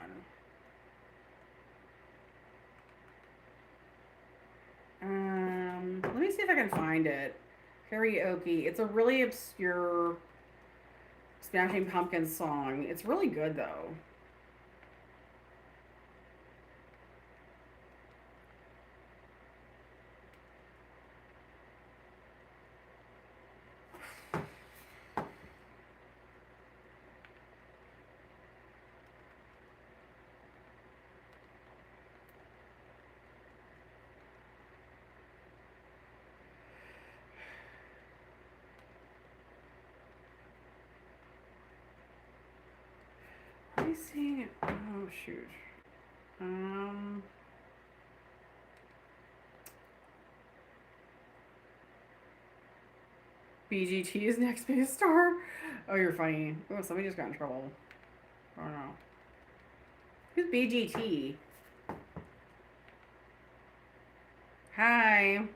Let me see if I can find it. Karaoke. It's a really obscure Smashing Pumpkins song. It's really good though. Let me see. Oh shoot. BGT is next biggest star. Oh, you're funny. Oh, somebody just got in trouble. Oh no. Who's BGT? Hi.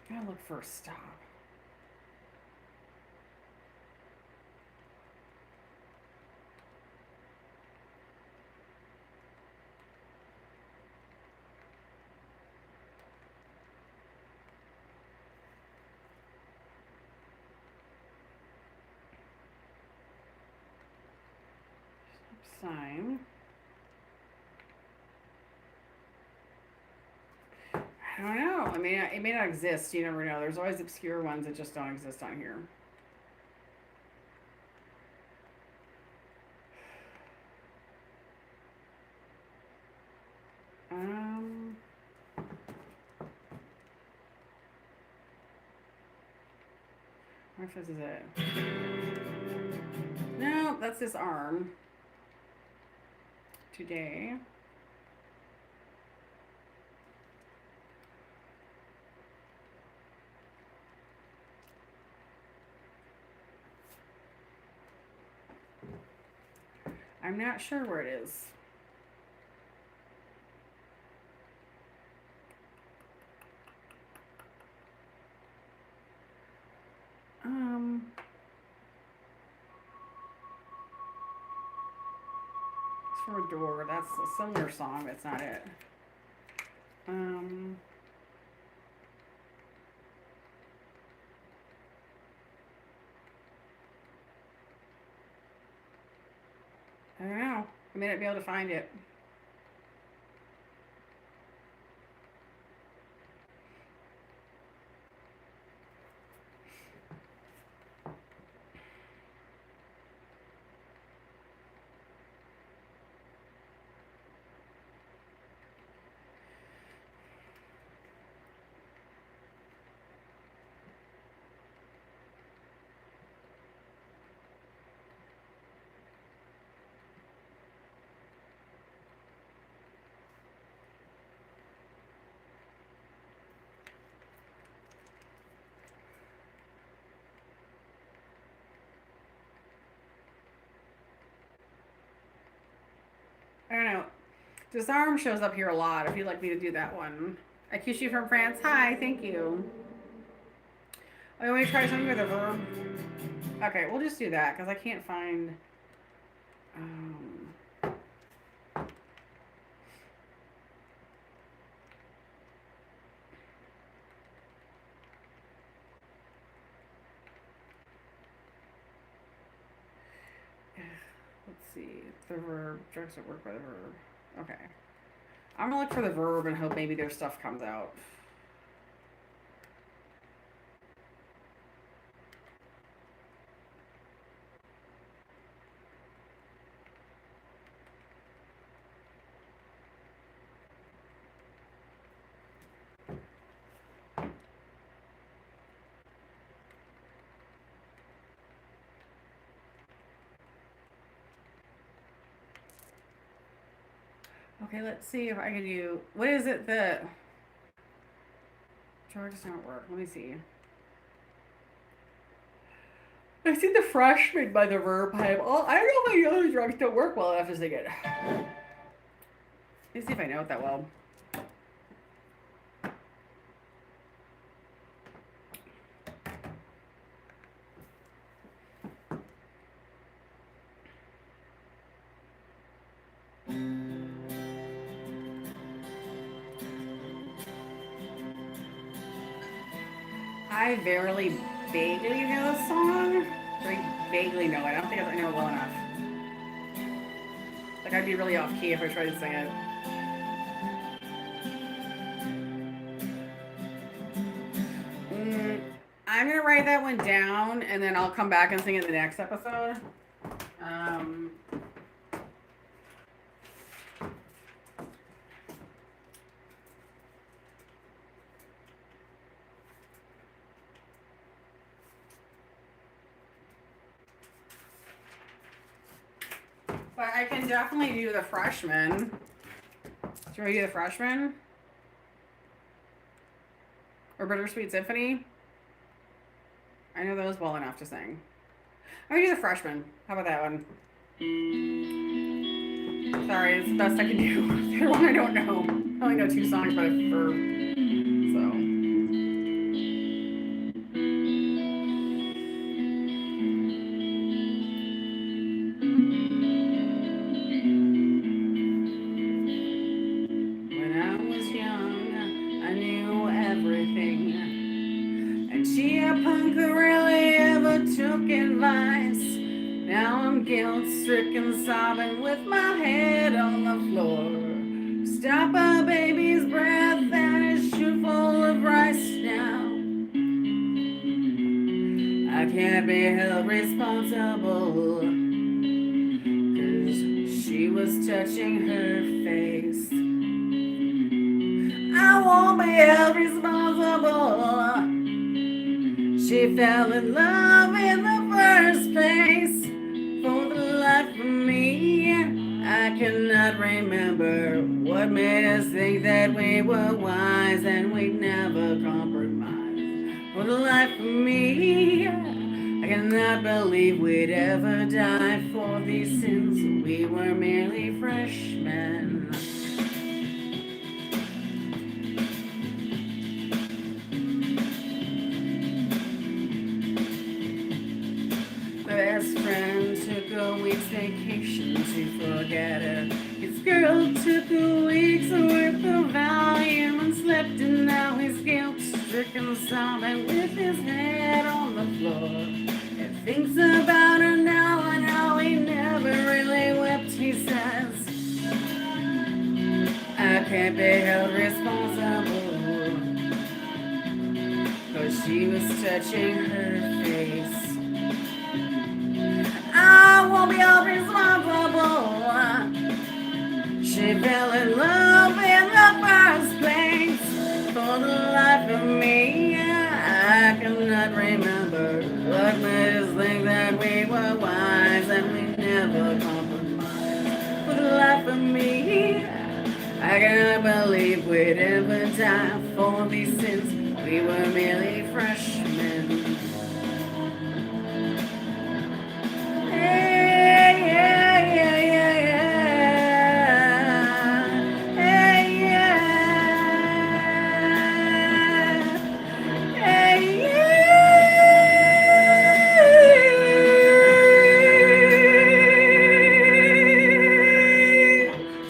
Gotta look for a stop. Sign. I don't know. I mean, it may not exist. You never know. There's always obscure ones that just don't exist on here. What if this is it? No, that's this arm. Today. I'm not sure where it is. It's from a door. That's a similar song. That's not it. I don't know. I may not be able to find it. I don't know. Disarm shows up here a lot if you'd like me to do that one. I kiss you from France. Hi, thank you. Oh, you want me to try something with a verb? Okay, we'll just do that because I can't find. Let's see. The verb. Drugs that work by the verb. Okay. I'm gonna look for the verb and hope maybe their stuff comes out. Okay, let's see if I can do. What is it that. Drugs don't work. Let me see. I see the freshman by the verb pipe. Oh, I don't know why the other drugs don't work well enough to sing it. Let me see if I know it that well. I very vaguely know the song. Very vaguely know it. I don't think I know it well enough. Like, I'd be really off key if I tried to sing it. I'm gonna write that one down and then I'll come back and sing it in the next episode. But I can definitely do the freshman. Should we do the freshman? Or Bittersweet Symphony? I know those well enough to sing. I'm gonna do the freshman. How about that one? Sorry, it's the best I can do. The other one I don't know. I only know 2 songs by Fur. So. When I was young, I knew everything. And she a punk who rarely ever took advice. Now I'm guilt-stricken, sobbing with my head on the floor. Stop a baby's breath and a shoe full of rice now. I can't be held responsible, 'cause she was touching her face. I won't be held responsible. She fell in love in the first place. For the life of me, I cannot remember what made us think that we were wise and we'd never compromise. For the life of me, I cannot believe we'd ever die for these sins. We were merely freshmen. Best friend took a week's vacation to forget her. His girl took a week's worth of Valium and slept, and now he's guilt-stricken, sobbing with his head on the floor. He thinks about her now and how he never really wept, he says. I can't be held responsible, 'cause she was touching her face. I won't be held responsible. She fell in love in the first place. For the life of me, I cannot remember what made us think that we were wise and we never compromised. For the life of me, I cannot believe we'd ever die for these sins. We were merely freshmen.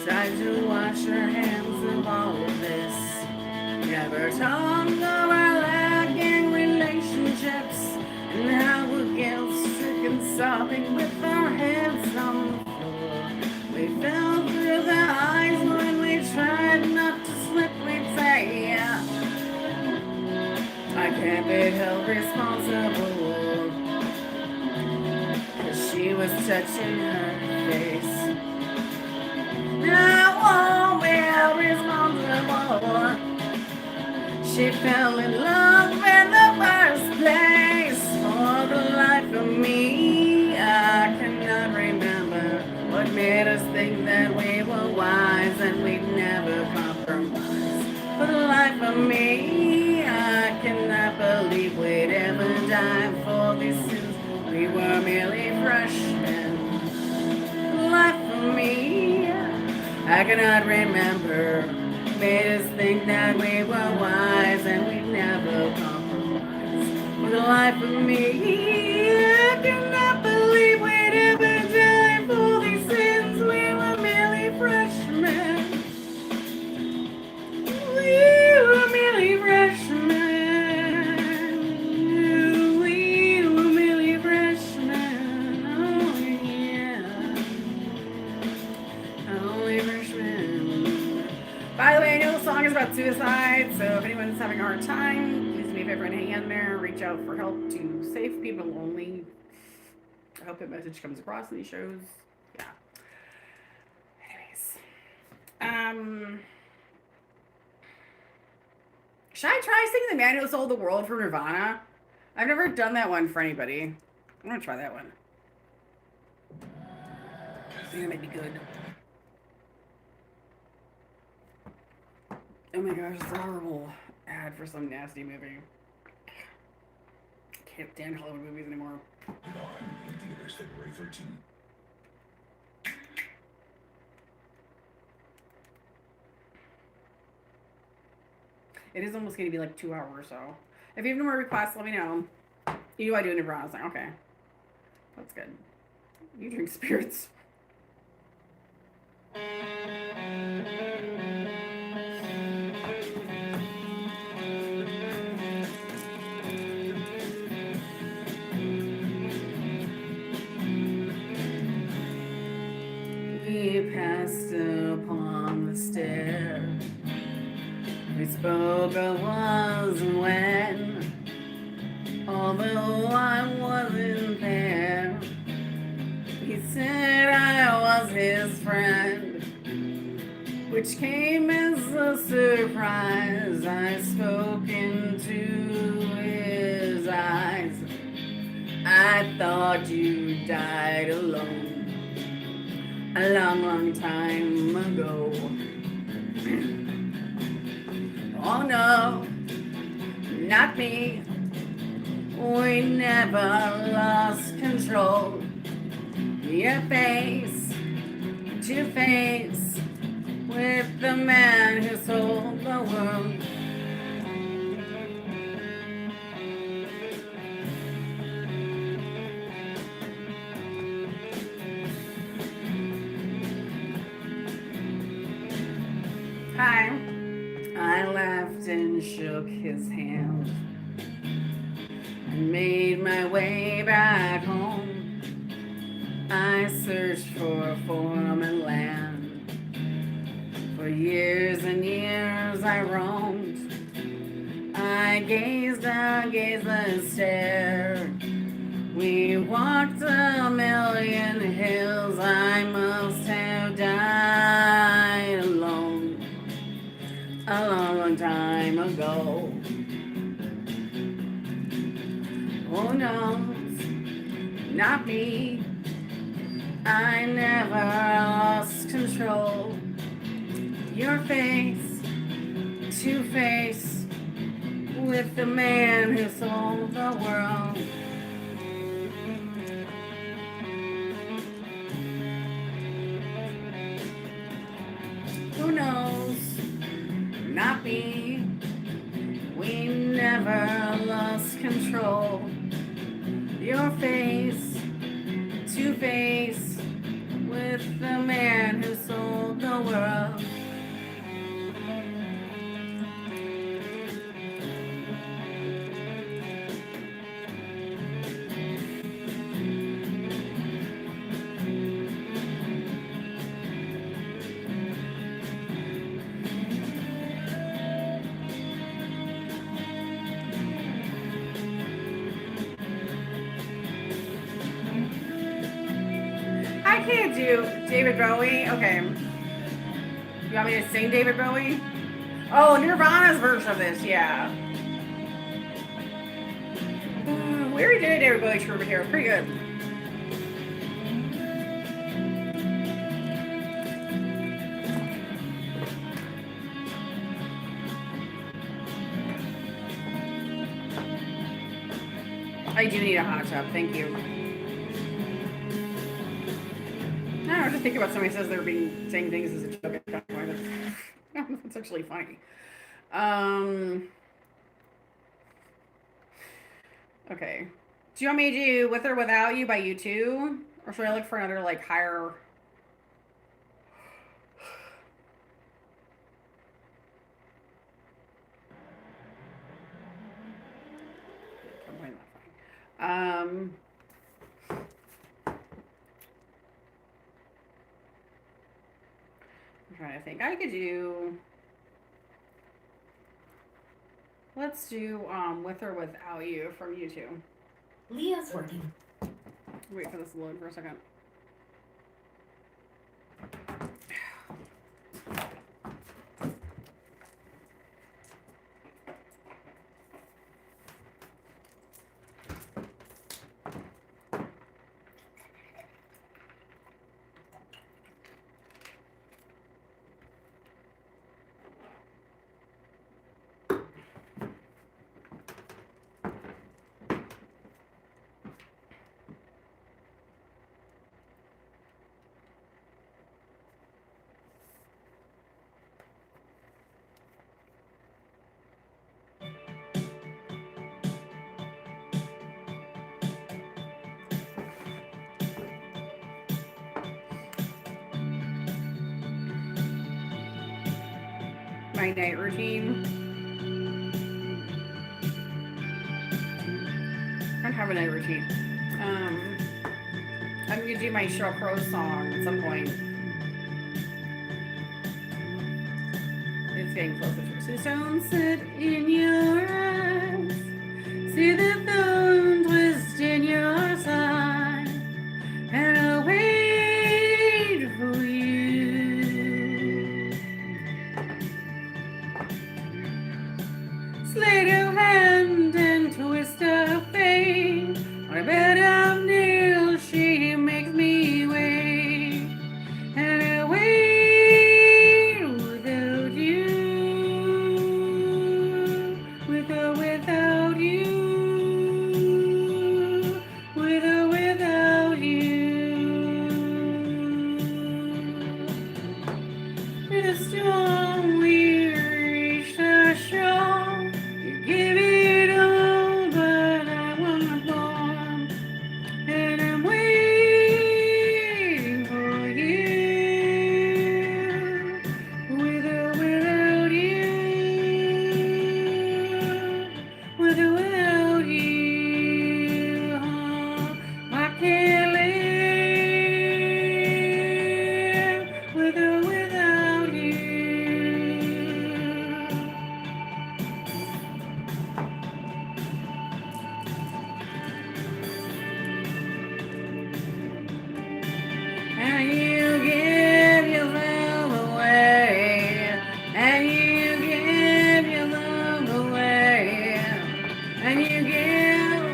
Tried to wash her hands of all of this. Never tongue of our lacking relationships, and how we're guilt-stricken, sobbing with our heads on the floor. We fell through the eyes when we tried not to slip. We'd say, yeah, I can't be held responsible, 'cause she was touching her face. I won't be held responsible. She fell in love in the first place. For the life of me, I cannot remember what made us think that we were wise and we'd never compromise. For the life of me, I cannot believe we'd ever die for these sins. We were merely freshmen. For the life of me, I cannot remember. Made us think that we were wise and we never compromise. For the life of me, I cannot believe we'd ever die for these sins. We were merely freshmen. We were merely freshmen. We were merely freshmen. Oh yeah. Only freshmen. By the way, I know the song is about suicide, so if anyone's having a hard time, please do me a favor and hang in there. Reach out for help to save people lonely. I hope that message comes across in these shows. Yeah. Anyways. Should I try singing The Man Who Sold the World for Nirvana? I've never done that one for anybody. I'm gonna try that one. I think it might be good. Oh my gosh, it's a horrible ad for some nasty movie. Can't stand Hollywood movies anymore. In theaters February 13th. It is almost going to be like 2 hours, so. If you have no more requests, let me know. You know I do Nirvana. Like, okay. That's good. You drink spirits. We passed upon the stair. We spoke of was and when, although I wasn't there. He said I was his friend, which came as a surprise. I spoke into his eyes. I thought you died alone a long, long time ago. Oh no, not me. We never lost control. Your face to face with the man who sold the world. Hi. I laughed and shook his hand and made my way back home. I searched for a foreign land. For years and years I roamed. I gazed and stared. We walked a million hills. I must have died alone a long, long time ago. Oh no, not me. I never lost control. Your face to face with the man who sold the world. Who knows? Not me. We never lost control. Your face to face with the man who sold the world. I can't do David Bowie. Okay. You want me to sing David Bowie? Oh, Nirvana's version of this, yeah. We already did a David Bowie trip over here. Pretty good. I do need a hot tub. Thank you. I was just thinking about somebody says they're being saying things as a joke. That's actually funny. Okay. Do you want me to do With or Without You by U2? Or should I look for another like higher? I'm trying to think. I could do. Let's do With or Without You from U2. Leah's working. Wait for this to load for a second. my night routine. I don't have a night routine. I'm gonna do my Sheryl Crow song at some point. It's getting closer to. So don't sit in your eyes. See the thorn twist in your side, and I'll wait for you. Slide your hand and twist her fate. On a bed of nails, she makes me wait, and I'll wait without you, with or without you, with or without you. In a storm we reach the shore. You give it all, but I want more. And I'm waiting for you, with or without you, with or without you. I can't live with or without you. And you give yourself away, and you give yourself away, and you give,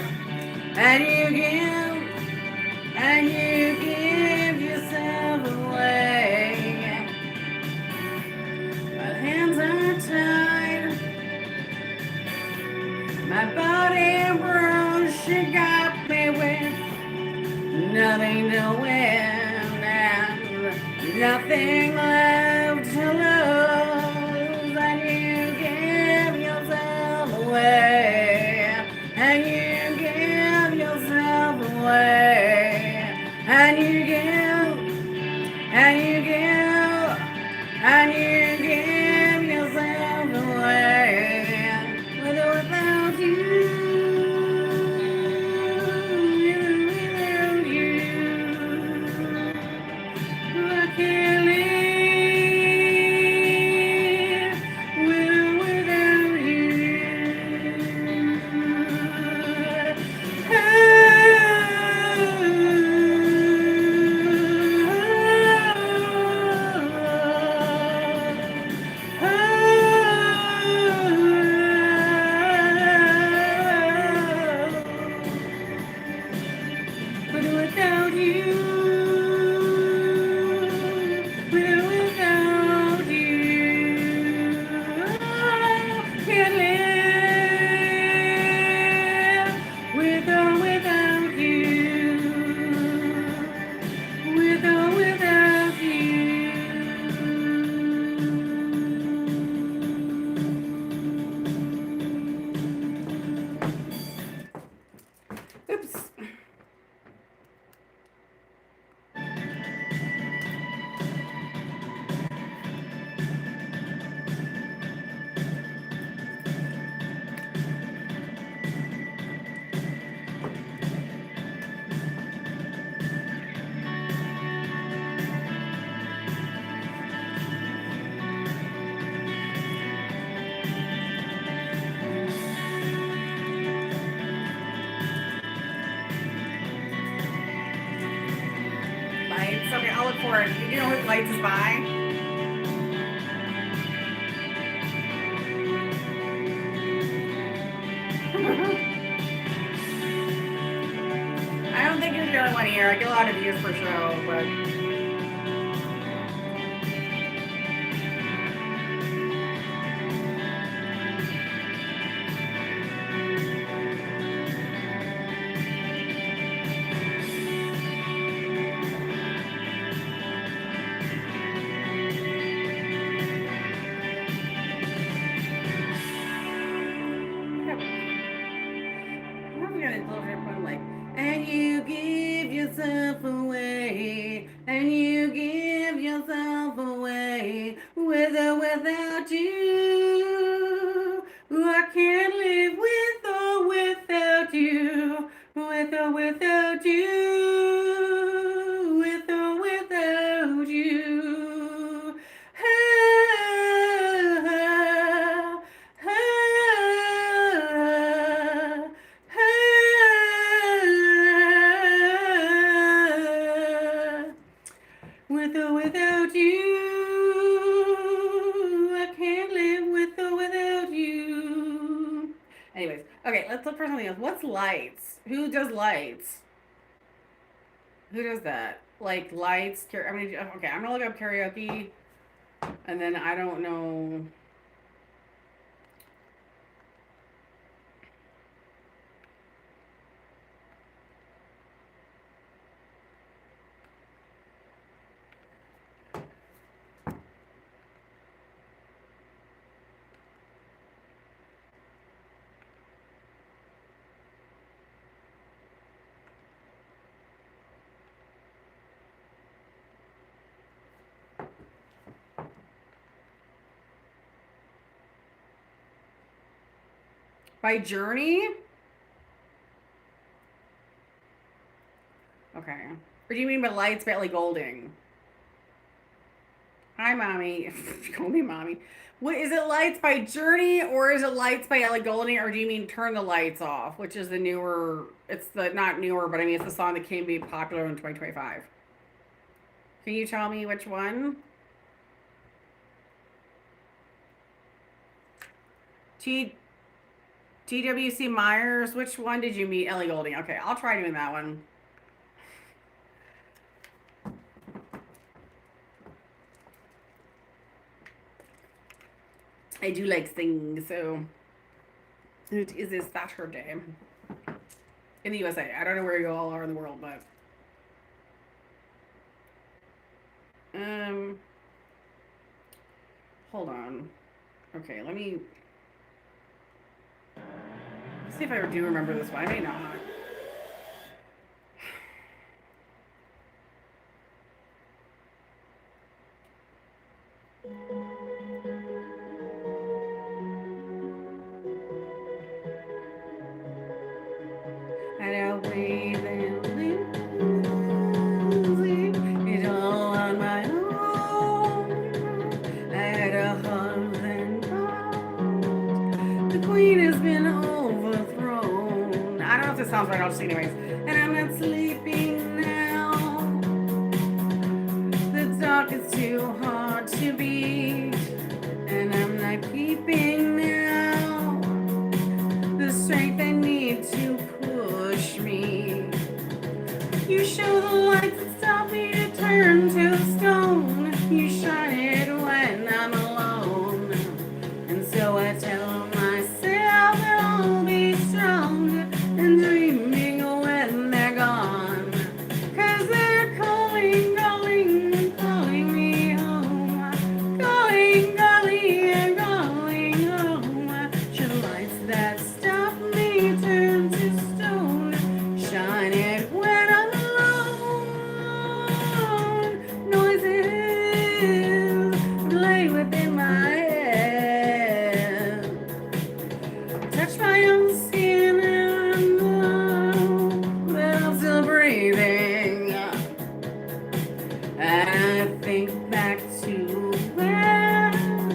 and you give, and you give yourself away. My hands are tied, my body broke, she got me with nothing to win. Nothing left to lose, and you give yourself away, and you give yourself away, and you give, and you give, and you give yourself away, with or without you. I can't live with or without you. With or without you. Without you, can't live with or without you, with or without you. Oops. Lights. Okay, I'll look for it. You know what lights is by? I don't think you're the only one here. I get a lot of views per show, but and you give yourself away, and you give yourself away, with or without you. Okay, let's look for something else. What's lights? Who does lights? Who does that? Like lights? Okay, I'm gonna look up karaoke, and then I don't know. By Journey? Okay. Or do you mean by Lights by Ellie Goulding? Hi, Mommy. Call me Mommy. What is it, Lights by Journey or is it Lights by Ellie Goulding, or do you mean Turn the Lights Off, which is the newer, it's the, not newer, but I mean it's the song that came to be popular in 2025. Can you tell me which one? TWC Myers, which one did you meet? Ellie Goulding. Okay, I'll try doing that one. I do like singing, so it is a Saturday in the USA. I don't know where you all are in the world, but hold on. Okay, let me see if I do remember this one. I may not. I don't believe in losing it all on my own. I had a heart and heart. The queen has been overthrown. I don't know if this sounds right. I'll just sing anyways. And I'm not sleeping now. The dark is too hard to beat, and I'm not keeping now the strength I need to push me. You show the lights that stop me to turn to stone. You shine it when I'm alone, and so I tell myself that I'll be strong and dreaming when they're gone. 'Cause they're calling, calling, calling me home. Calling, calling, calling home. Show the lights that stop me turn to stone. Shine it when I'm alone. Noises play within my head. Touch my own skin and know that I'm still breathing. I think back to where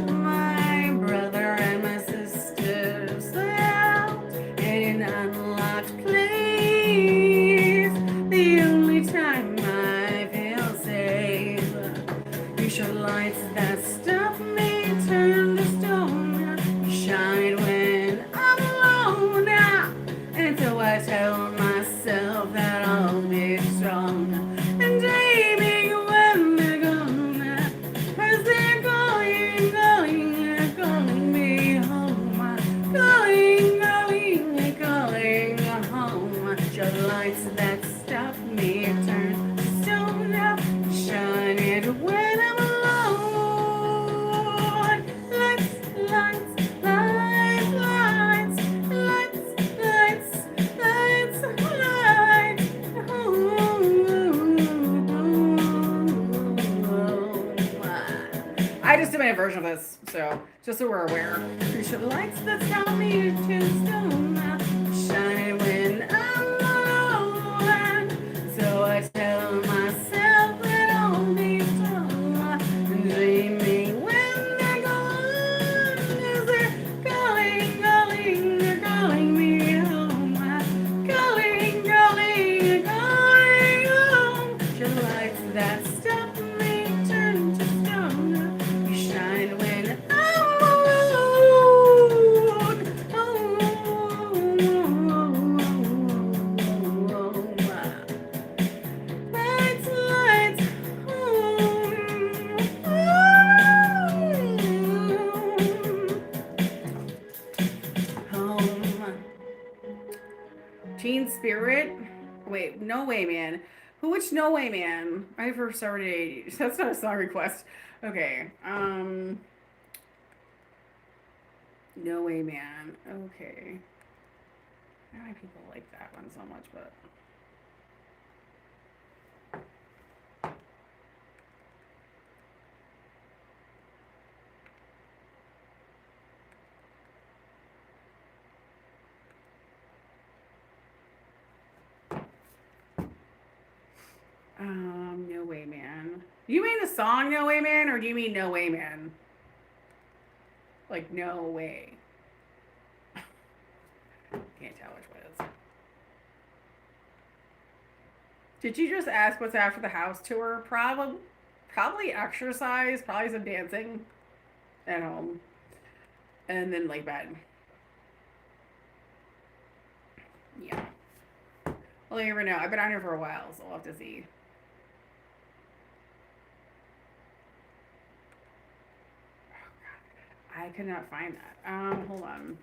my brother and my sister slept in an unlocked place. The only time I feel safe. You show lights that stop me, turn to stone. Shine when I'm alone. And so I tell myself that I'll be strong and dreaming when they're gone. 'Cause they're going, going, calling me home. Calling, calling, calling home. Show lights that stop me, turn to stone. Shine it when I'm alone. Lights, lights, lights, lights, lights, lights, lights, lights. I just did my version of this, so just so we're aware. You should lights that stop me to stone. Shine it when I'm alone. So I tell myself that I'll be strong and dreaming when they're gone. 'Cause they're calling, calling, they're calling me home. Calling, calling, calling home. Show lights that stop me, turn to stone. You shine when I'm alone. Teen Spirit. Wait, No Way Man. Which No Way Man? I first started. That's not a song request. Okay. No Way Man. Okay. I don't know why people like that one so much, but. No Way Man. Do you mean the song No Way Man, or do you mean No Way Man? Like, no way. Can't tell which one it is. Did you just ask what's after the house tour? Probably exercise, probably some dancing at home. And then, like, bed. Yeah. Well, you never know. I've been on here for a while, so we'll have to see. I could not find that. Hold on.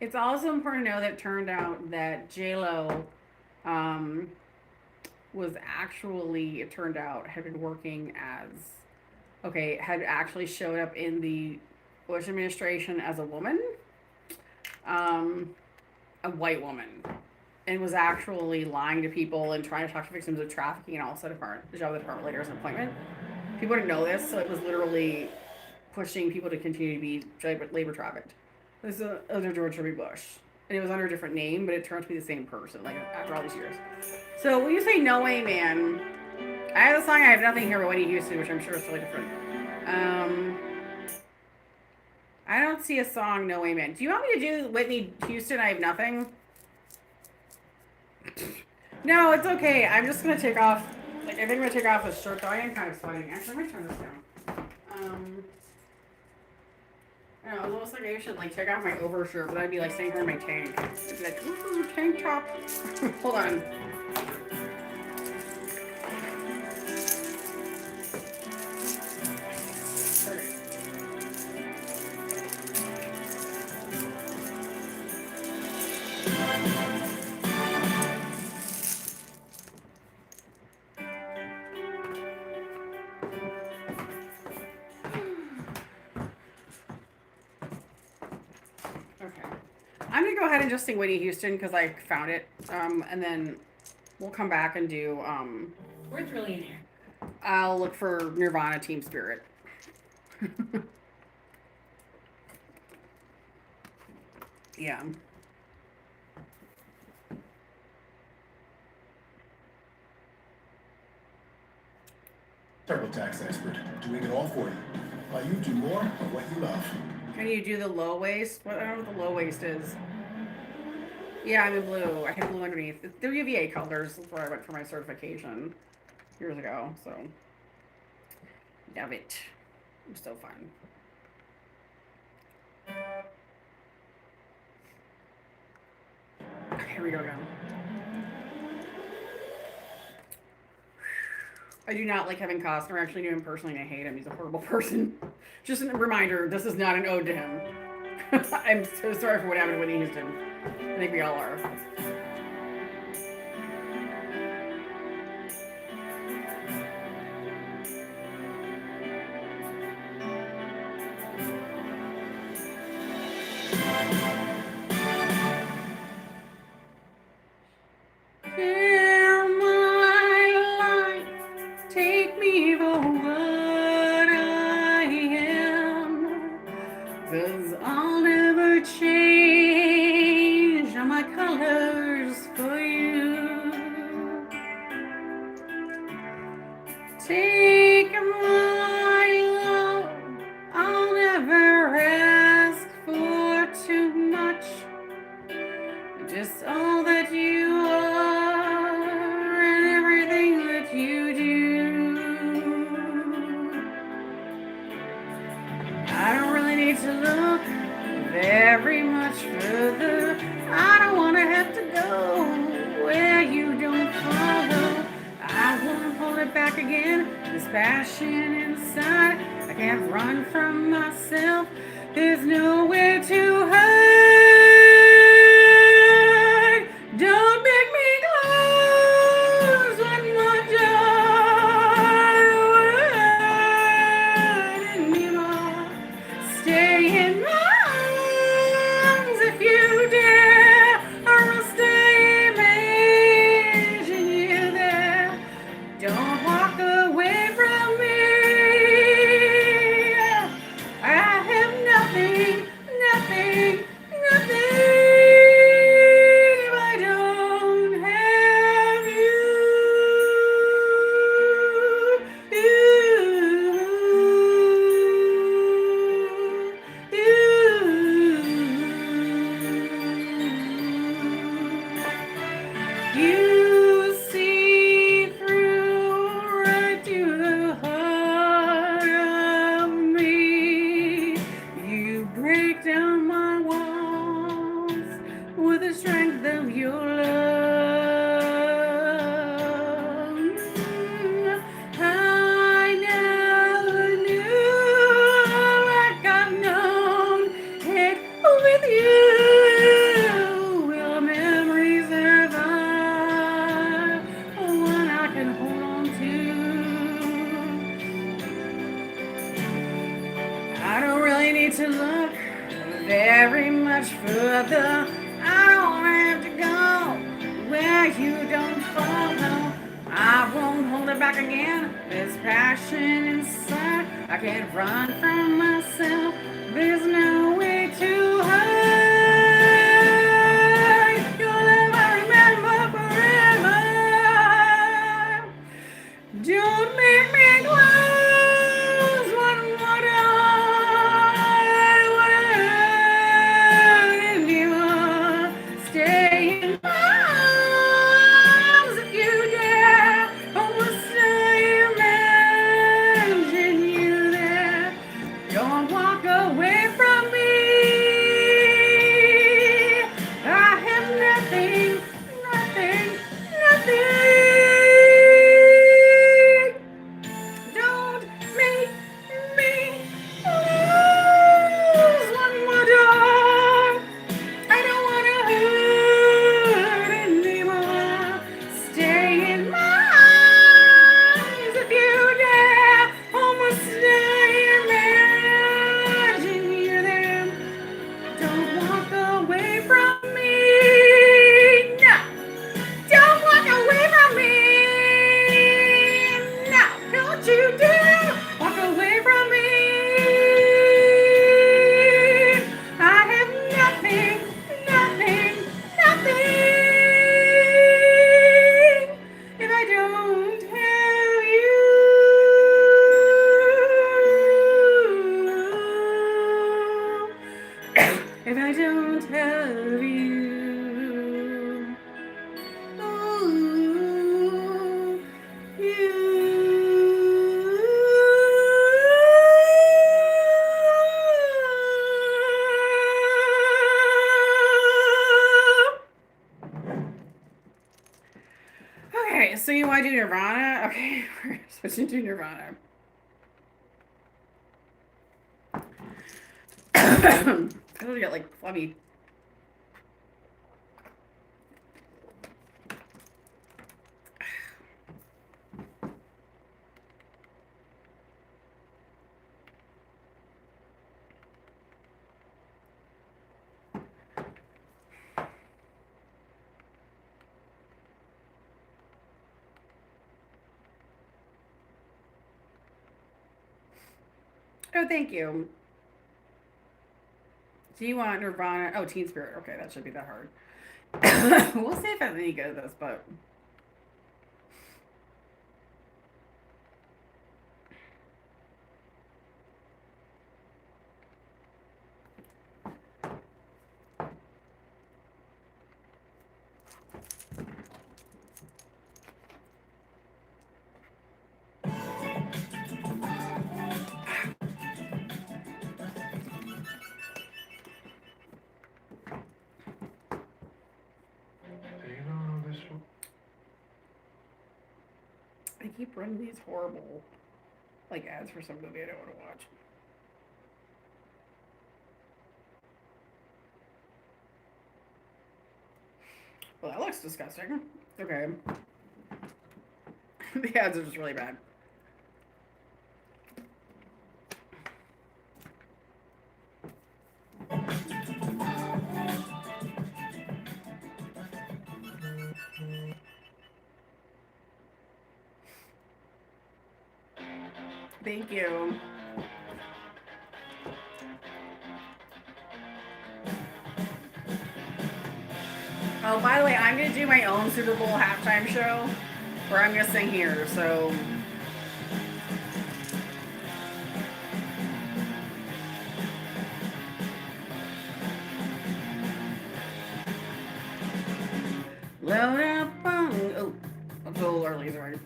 It's also important to know that it turned out that J-Lo was actually, it turned out, had been working as, had actually showed up in the Bush administration as a woman, a white woman, and was actually lying to people and trying to talk to victims of trafficking and also the job of the department later as an appointment. People didn't know this, so it was literally pushing people to continue to be labor trafficked. This is under George W. Bush. And it was under a different name, but it turned out to be the same person, like, after all these years. So when you say No Way Man, I have a song, I Have Nothing Here but Whitney Houston, which I'm sure is totally different. I don't see a song No Way Man. Do you want me to do Whitney Houston, I Have Nothing? No, it's okay. I'm just going to take off, I think I'm going to take off this shirt, though I am kind of sweating. Actually, let me turn this down. I don't know, it looks like I should take off my overshirt, but I'd be saying for my tank. It'd be like, ooh, tank top. Hold on. I'm gonna go ahead and just sing Whitney Houston because I found it, and then we'll come back and do. Where's really in here? I'll look for Nirvana Team Spirit. Yeah. TurboTax expert, doing it all for you. While you do more of what you love. Can you do the low waist? I don't know what the low waist is. Yeah, I'm in blue. I have blue underneath. They're UVA colors. That's where I went for my certification years ago. So, love it. It's so fun. Okay, here we go again. I do not like Kevin Costner. I actually knew him personally and I hate him. He's a horrible person. Just a reminder, this is not an ode to him. I'm so sorry for what happened to Whitney Houston. I think we all are. just all that you are and everything that you do. I don't really need to look very much further. I don't want to have to go where you don't follow. I won't hold it back again. This passion inside, I can't run from myself. There's nowhere to hide. Don't make me close one more door anymore. Stay in my arms if you dare, or I'll stay imagining you there. Don't walk away from me. I have nothing, nothing, nothing if I don't have you. You see through right to the heart of me. You break down my walls with the strength of your love. I never knew like I've known it with you. Will memories survive? One I can hold on to. I don't really need to look very much further. I don't have to go where you don't follow. I won't hold it back again. There's passion inside. I can't run from myself. There's no way to hide. You'll never remember forever. Don't make me close one more door anymore. Stay in my arms if you dare. Oh, we'll stay imagine you there. Don't walk away from me. I have nothing, nothing, nothing. Don't make me lose one more door. I don't want to hurt anymore. Stay in my arms if you dare. Almost stay imagine you there. Don't walk away from me. No. Don't walk away from me. No. Don't you dare walk away from me. I have nothing, nothing, nothing if I don't have you. If I don't have you. Ooh, Okay, so you want to do Nirvana? Okay, we're switching to Nirvana. I don't get like flubby. Oh, thank you. Do you want Nirvana? Oh, Teen Spirit. Okay, that shouldn't be that hard. We'll see if I'm any good at this, but keep running these horrible, like, ads for some movie I don't want to watch. Well, that looks disgusting. Okay. The ads are just really bad. Thank you. Oh, by the way, I'm going to do my own Super Bowl halftime show where I'm going to sing here, so... Load up on... Oh, that's a little early, sorry.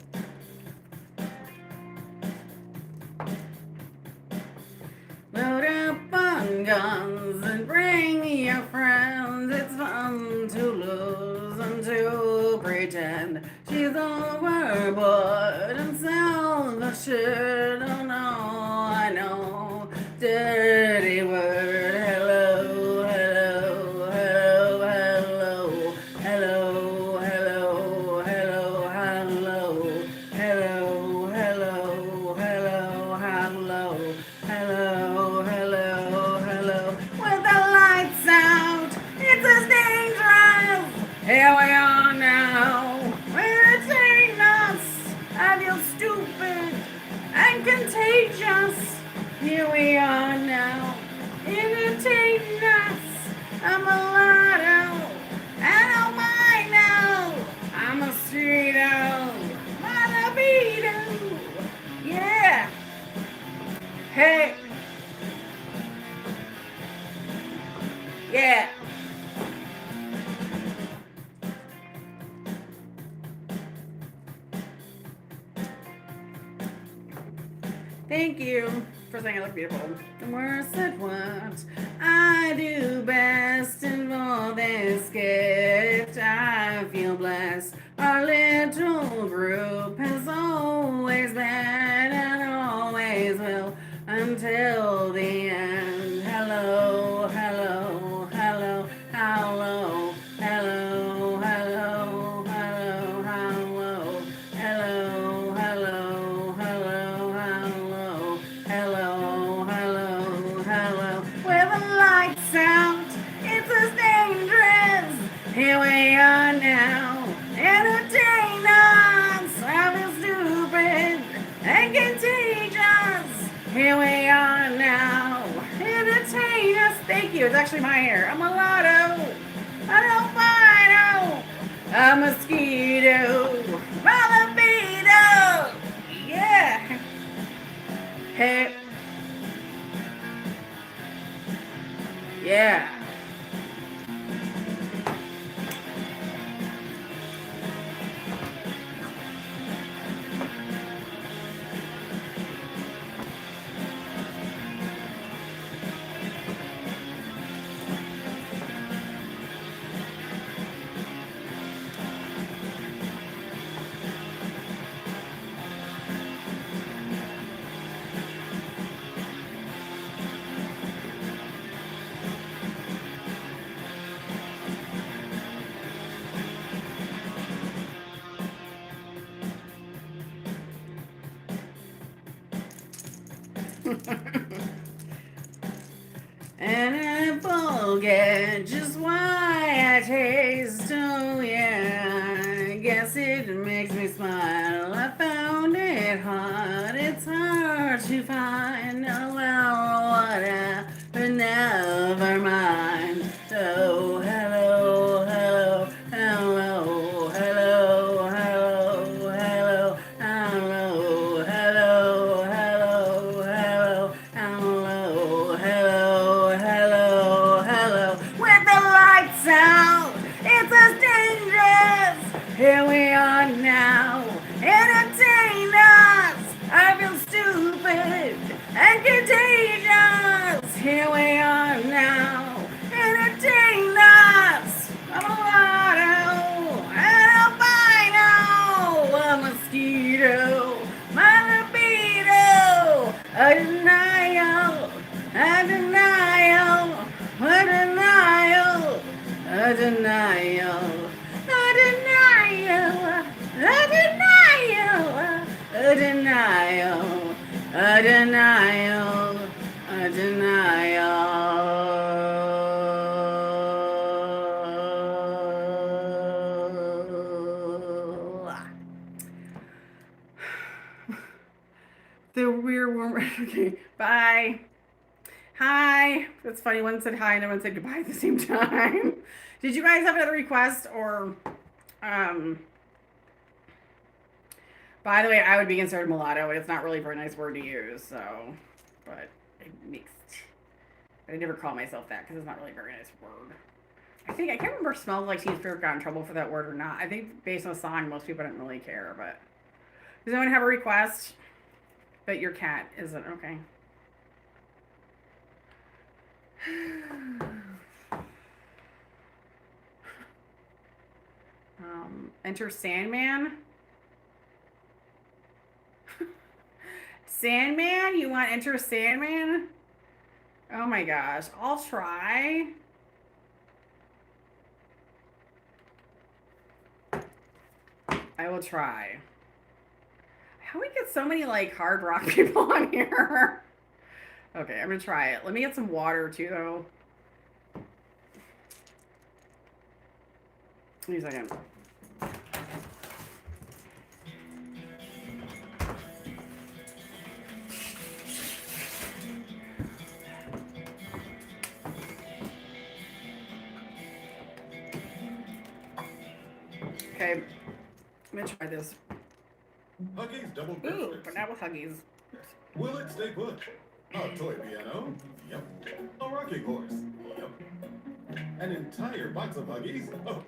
Load up on guns and bring your friends. It's fun to lose and to pretend she's overboard and sell the shit. Oh no, I know. Dirty word. Hello, hello, hello, hello, hello, hello, hello, hello, hello, hello, hello, hello. Hello, hello, hello. With the lights out, it's as dangerous. Here we are now. Entertain us. I feel stupid and contagious. Here we are now. Entertain us. I'm a lotto. I don't mind now. I'm a mosquito. Libido. Yeah. Hey. Yeah. Thank you for saying I look beautiful. The worst at what I do best and for this gift I feel blessed. Our little group has always been and always will until the end. Hello, hello, hello, hello, hello, hello, hello, hello, hello, hello, hello, hello, hello, hello. With the lights out, it's as dangerous. Here we are now. Entertain us. I feel stupid and contagious. Here we are now. Entertain us. Thank you. It's actually my hair. I'm a lotto. I don't find out. A mosquito. Libido. Yeah. Hey. Yeah. And I forget just why I taste. Oh yeah, I guess it makes me smile. I found it hard. It's hard to find. Oh well, whatever. Never mind. Oh hello, hello, hello, hello, hello, hello, hello, hello, hello, hello, hello, hello, hello, hello. With the lights out, it's as dangerous. Here we are now. Entertain us. I feel stupid and contagious. Here we are now. Entertain us. I'm a lotto and albino. A mosquito. denial, a denial, a denial, a denial, a denial, a denial. The weird one. Okay, bye. Hi. That's funny. One said hi and one said goodbye at the same time. Did you guys have another request or by the way, I would be considered mulatto, and it's not really a very nice word to use, so but it makes I never call myself that because it's not really a very nice word. I can't remember if Smells Like Teen Spirit got in trouble for that word or not. I think based on the song most people didn't really care, but does anyone have a request? But your cat isn't okay. Enter Sandman. Sandman? You want Enter Sandman? Oh my gosh. I'll try. I will try. How do we get so many like hard rock people on here? Okay, I'm gonna try it. Let me get some water too though. Give me a second. Okay, I'm gonna try this. Huggies double Ooh, breasted. but not with Huggies. Will it stay put? A toy piano? Yep. A rocking horse? Yep. An entire box of Huggies? Oh.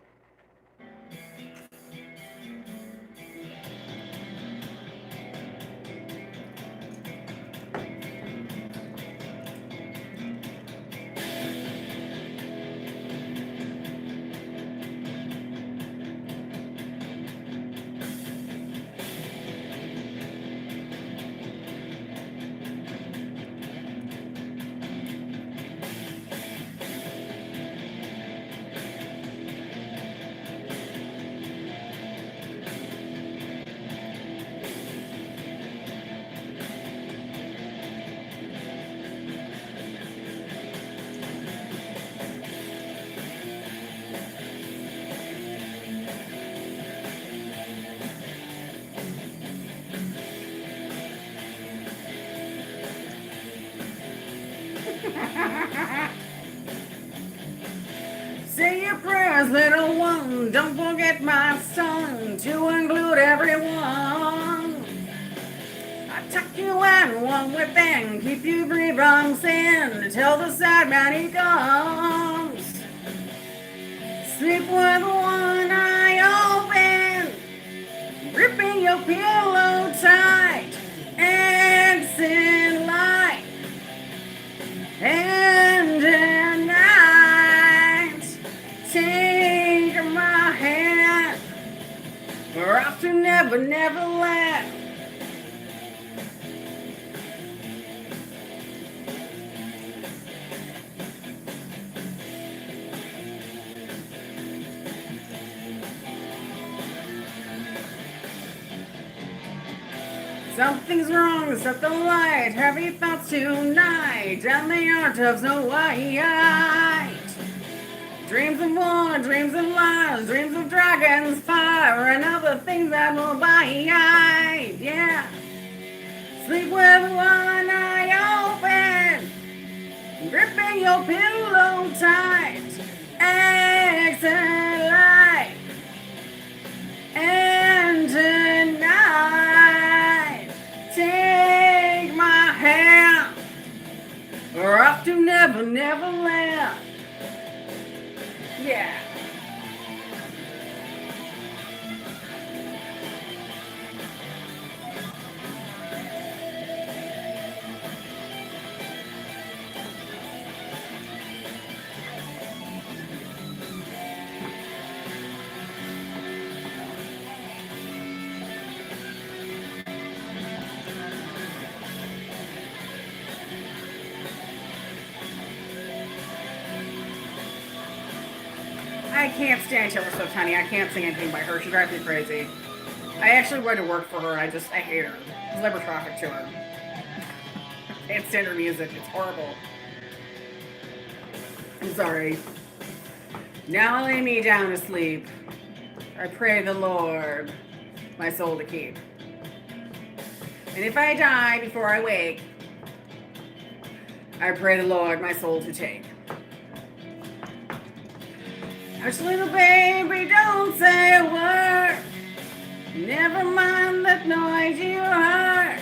Say your prayers, little one. Don't forget my song to include everyone. I tuck you in one within, keep you free from sin till the sad man he comes. Sleep with one eye open, gripping your pillow tight, exit light, and at night, take my hand, we're off to Never, Never Land. Something's wrong, set the light, heavy thoughts tonight, and the art of Snow White. Dreams of war, dreams of lies, dreams of dragons, fire, and other things that will bite, yeah. Sleep with one eye open, gripping your pillow tight, exit light, and tonight, take my hand, we're off to Never, Never Land. Yeah. I can't stand Taylor Swift, honey. I can't sing anything by her. She drives me crazy. I actually went to work for her. I hate her. There's labor traffic to her. I can't stand her music. It's horrible. I'm sorry. Now lay me down to sleep. I pray the Lord my soul to keep. And if I die before I wake, I pray the Lord my soul to take. Hush, little baby, don't say a word. Never mind that noise you heard.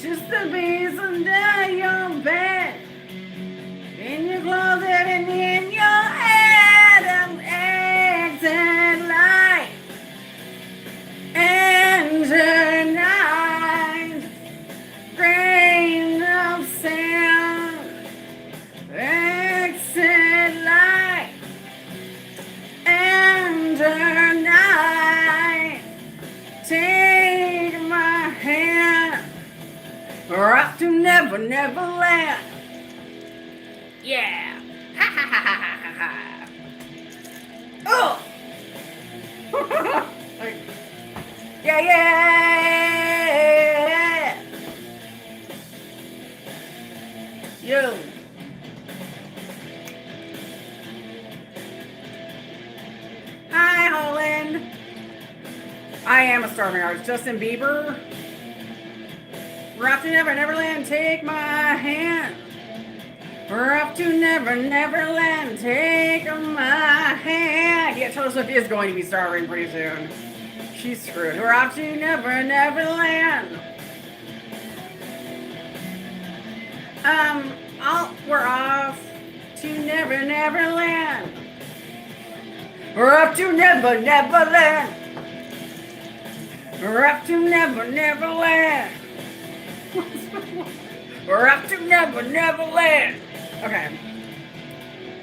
Just the bees under your bed, in your closet and in your head. An exit light enter night. Grain of sand. Exit light enter night. Take my hand. We're off to Never Land. Yeah. Ha ha ha ha ha ha. Oh. Yeah, yeah. You. Hi, Holland. I am a starving artist. Justin Bieber. We're off to Neverland, take my hand. We're off to Neverland, take my hand. Yeah, Taylor Swift is going to be starving pretty soon. She's screwed. We're off to Neverland. We're off to Neverland. We're off to Neverland. We're off to Neverland. We're up to Neverland. Okay.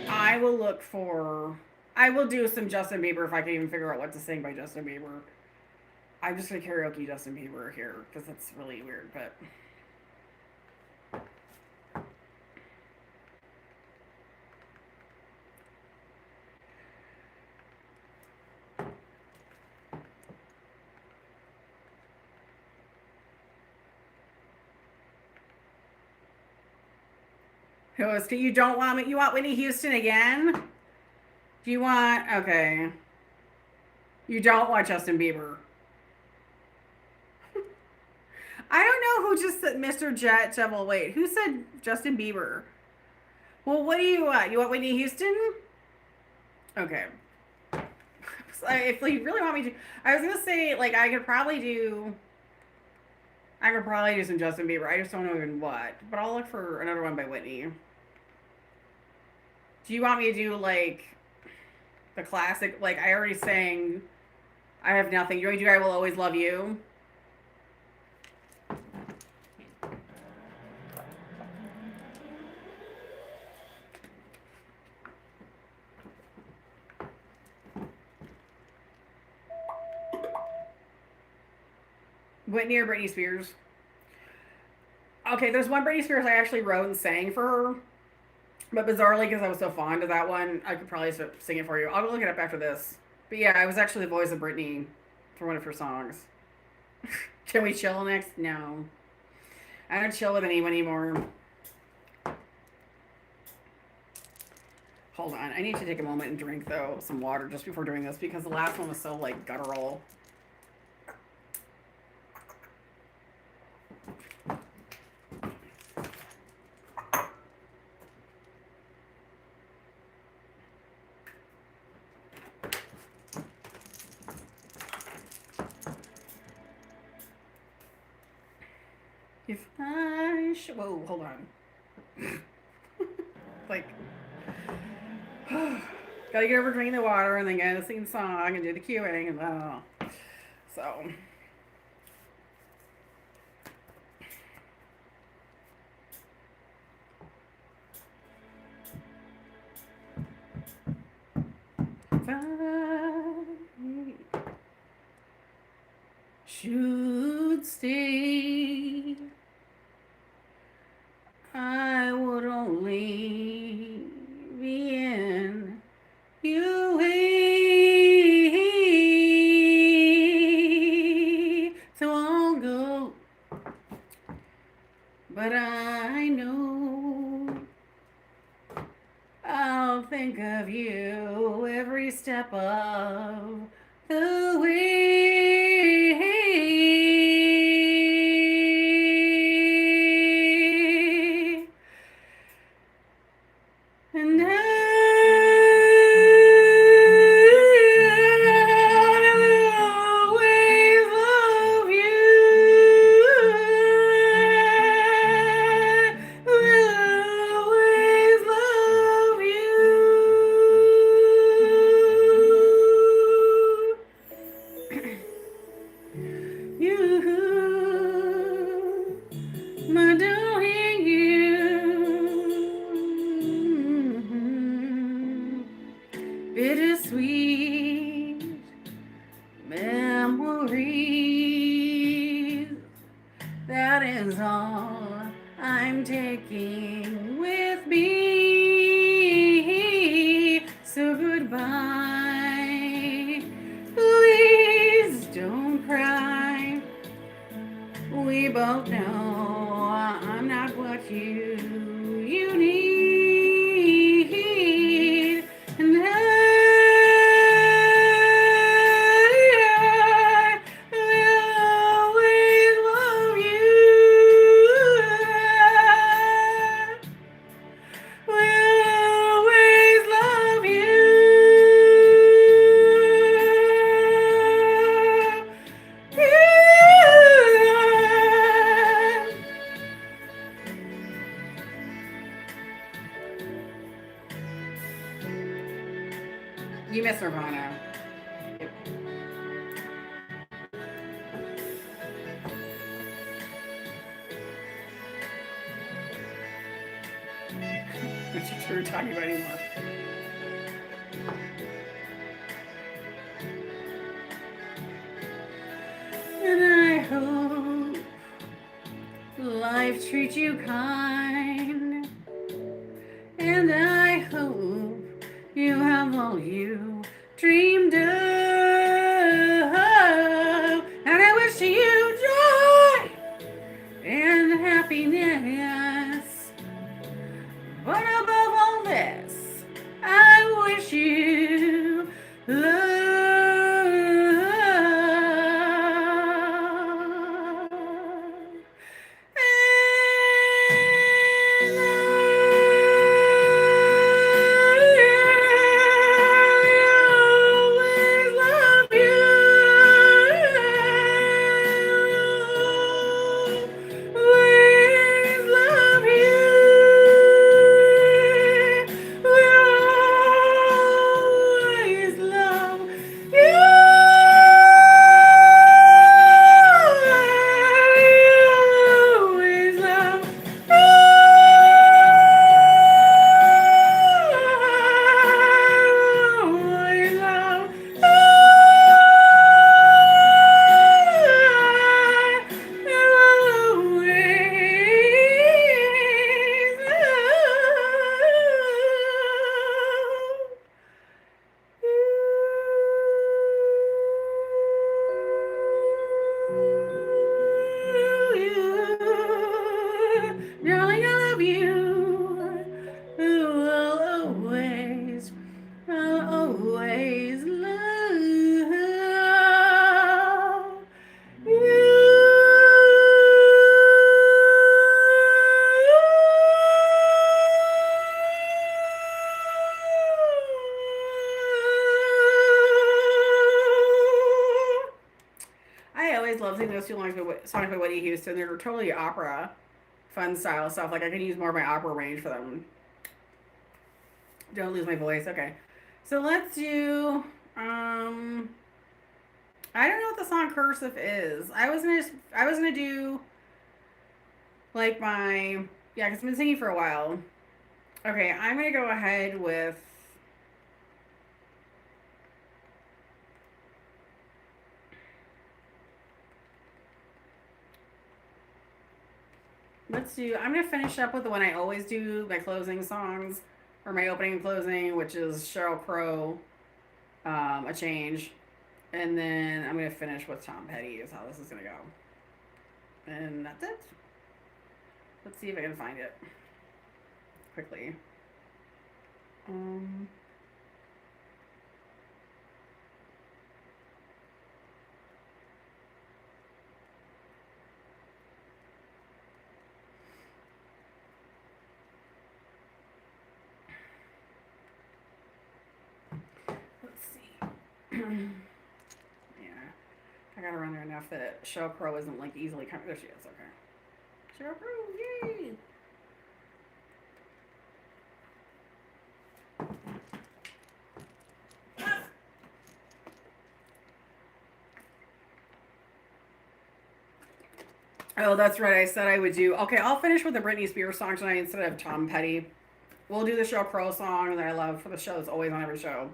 I will do some Justin Bieber if I can even figure out what to sing by Justin Bieber. I'm just gonna karaoke Justin Bieber here because that's really weird, but. You don't want me? You want Whitney Houston again? Do you want? Okay. You don't want Justin Bieber. I don't know who just said Mr. Jet Devil. Wait, who said Justin Bieber? Well, what do you want? You want Whitney Houston? Okay. If you really want me to, I was gonna say like I could probably do some Justin Bieber. I just don't know even what. But I'll look for another one by Whitney. Do you want me to do like the classic? Like I already sang I Have Nothing. You want me to do I Will Always Love You? Whitney or Britney Spears? Okay, there's one Britney Spears I actually wrote and sang for her. But bizarrely, because I was so fond of that one, I could probably sing it for you. I'll go look it up after this. But yeah, I was actually the voice of Britney for one of her songs. Can we chill next? No. I don't chill with anyone anymore. Hold on. I need to take a moment and drink, though, some water just before doing this because the last one was so, like, guttural. If I whoa, hold on. Like, gotta get over drinking the water and then gotta sing the song and do the queuing and so. If I should stay, I would only be in you love the way. And I always love you. Will always love you. You, my darling, you. Bittersweet memories. That is all I'm taking with me. So goodbye. Please don't cry. We both know I'm not what you need. And I will always love you. Will always love you. You miss Nirvana. Yep. What you were talking about anymore. And I hope life treats you kind. And I hope you have all you dreamed of. And I wish you joy and happiness. But above all this, I wish you love. Darling, I love you. I'll always love you. I always love singing those two songs by Whitney Houston. They're totally opera, fun style stuff. Like I could use more of my opera range for them. Don't lose my voice. Okay, so let's do. I don't know what the song "Cursive" is. I was gonna do like my because I've been singing for a while. Okay, I'm gonna go ahead with. I'm going to finish up with the one I always do, my closing songs, or my opening and closing, which is Sheryl Crow, A Change. And then I'm going to finish with Tom Petty is how this is going to go. And that's it. Let's see if I can find it quickly. I got her on there enough that Sheryl Crow isn't like easily coming. There she is. Okay. Sheryl Crow, yay! Oh, that's right. I said I would do. Okay, I'll finish with the Britney Spears song tonight instead of Tom Petty. We'll do the Sheryl Crow song that I love for the show. It's always on every show.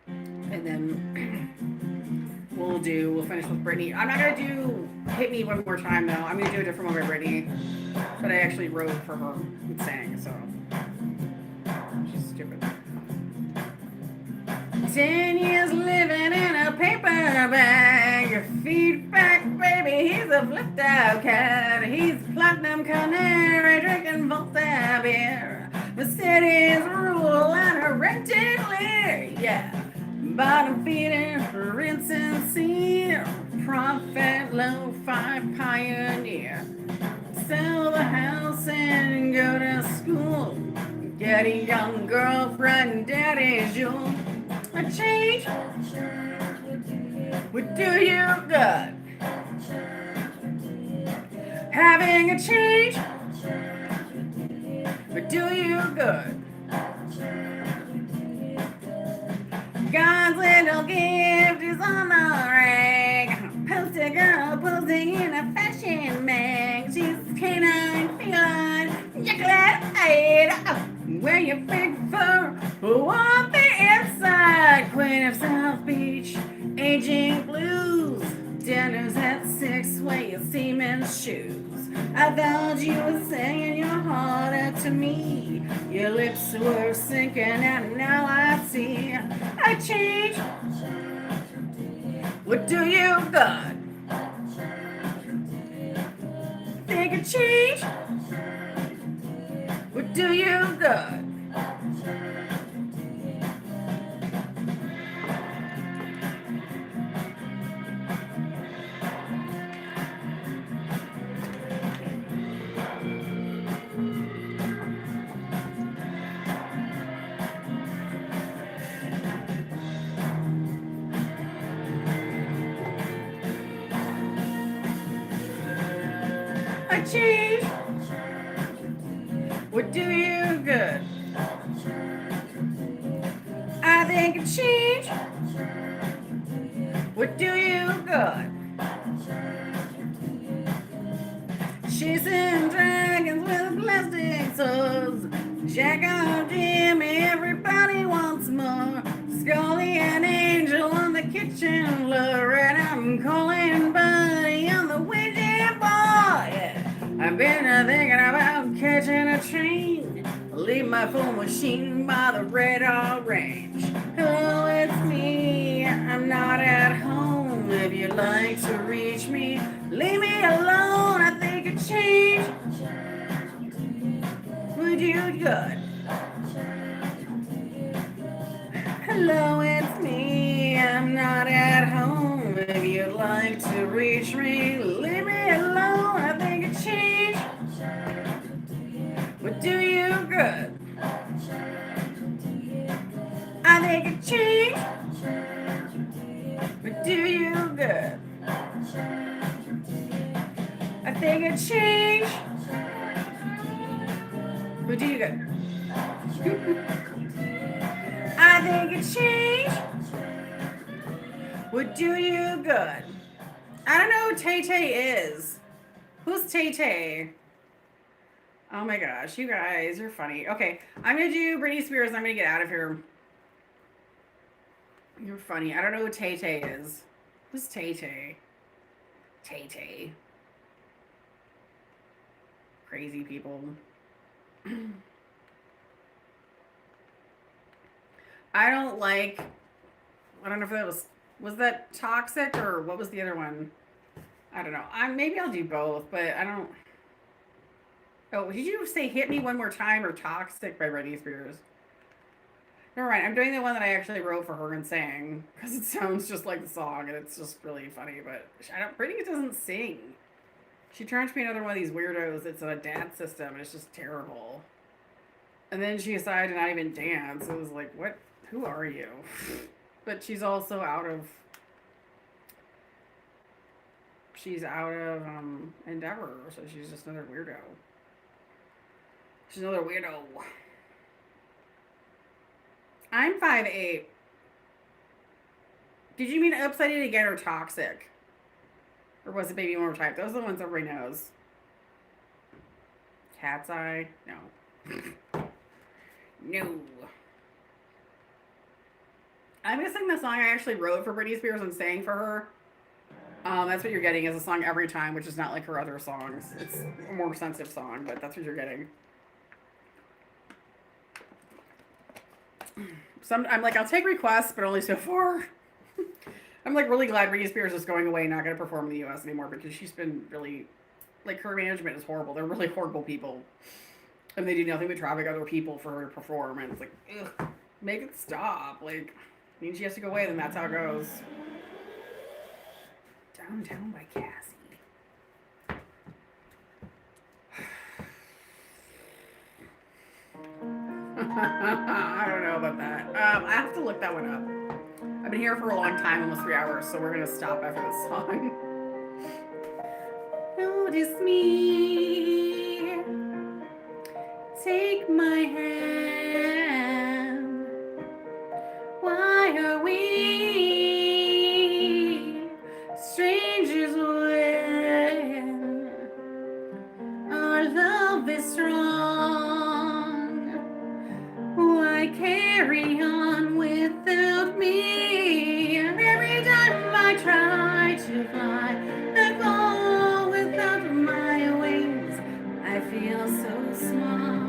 And then we'll finish with Britney. I'm not going to do Hit Me One More Time, though. I'm going to do a different one by Britney that I actually wrote for her and sang, so. She's stupid. 10 years living in a paper bag. Feedback, baby, he's a flipped out cat. He's platinum canary drinking Volta beer. The city's rule and a rented lair, yeah. Bottom feeding, rinse and seal. Prophet, lo-fi pioneer. Sell the house and go to school. Get a young girlfriend, daddy's jewel. A change would do you good. Having a change would do you good. God's little gift is on the rag. Poster girl posing in a fashion mag. She's canine, feline, chocolate-eyed. Wear your big fur on the inside. Queen of South Beach, aging blues. Dinners at 6, wear your Siemens shoes. I thought you were singing your heart out to me. Your lips were sinking and now I see. A change would do you good. Think a change would do you good. A change would do you good. I think a change would do you good. Chasing dragons with plastic swords. Jack on Jimmy, everybody wants more. Scully and Angel on the kitchen floor. And I'm calling Buddy on the Ouija board. Yeah. I've been thinking about catching a train. Leave my phone machine by the radar range. Hello, it's me. I'm not at home. If you'd like to reach me, leave me alone. I think a change would do good. Hello, it's me. I'm not at home. If you'd like to reach me, leave me alone. I think a change would do you good. I think a change would do you good. I think a change would do you good. I think a change would do you good. I don't know who Tay Tay is. Who's Tay Tay? Oh my gosh, you guys are funny. Okay, I'm gonna do Britney Spears and I'm gonna get out of here. You're funny. I don't know who Tay Tay is. Who's Tay Tay? Tay Tay. Crazy people. I don't know if that was that Toxic or what was the other one? I don't know. Maybe I'll do both, but I don't. Oh, did you say Hit Me One More Time or Toxic by Britney Spears? Never mind. I'm doing the one that I actually wrote for her and sang because it sounds just like the song and it's just really funny. But Britney doesn't sing. She turned to be another one of these weirdos that's in a dance system and it's just terrible. And then she decided to not even dance. It was like, what? Who are you? But she's also out of she's out of Endeavor, so she's just another weirdo. She's another weirdo. I'm 5'8". Did you mean Oops, I Did It Again or Toxic? Or was it Baby One More Time? Those are the ones everybody knows. Cat's Eye? No. No. I'm going to sing the song I actually wrote for Britney Spears and sang for her. That's what you're getting is a song every time, which is not like her other songs. It's a more sensitive song, but that's what you're getting. I'm like, I'll take requests, but only so far. I'm like really glad Britney Spears is going away and not going to perform in the U.S. anymore because she's been really, like her management is horrible. They're really horrible people. And they do nothing but traffic other people for her to perform. And it's like, ugh, make it stop. Like, means she has to go away, then that's how it goes. Downtown by Cassie. I don't know about that. I have to look that one up. I've been here for a long time, almost 3 hours, so we're gonna stop after this song. Notice me, take my hand. Why are we strangers when our love is strong? Why carry on without me? Every time I try to fly, I fall without my wings. I feel so small.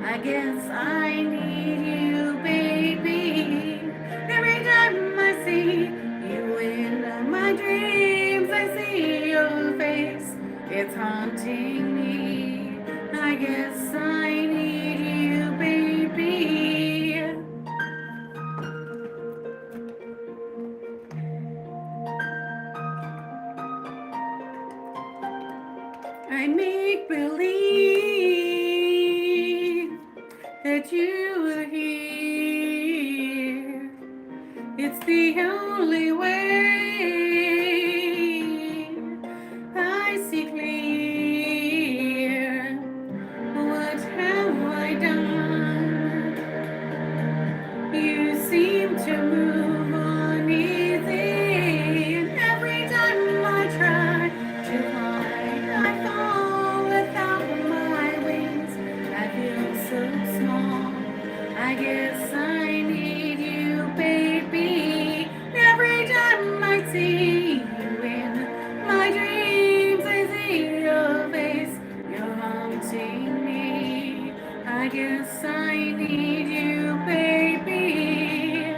I guess I need you, baby. Every time I see you in my dreams, I see your face. It's haunting me. I guess I need you, baby. I make believe that you are here. It's the only way I see clear. What have I done? You seem to move on easy, and every time I try to fly, I fall without my wings. I feel so small. I guess I need you, baby. Every time I see you in my dreams, I see your face. You're haunting me. I guess I need you, baby.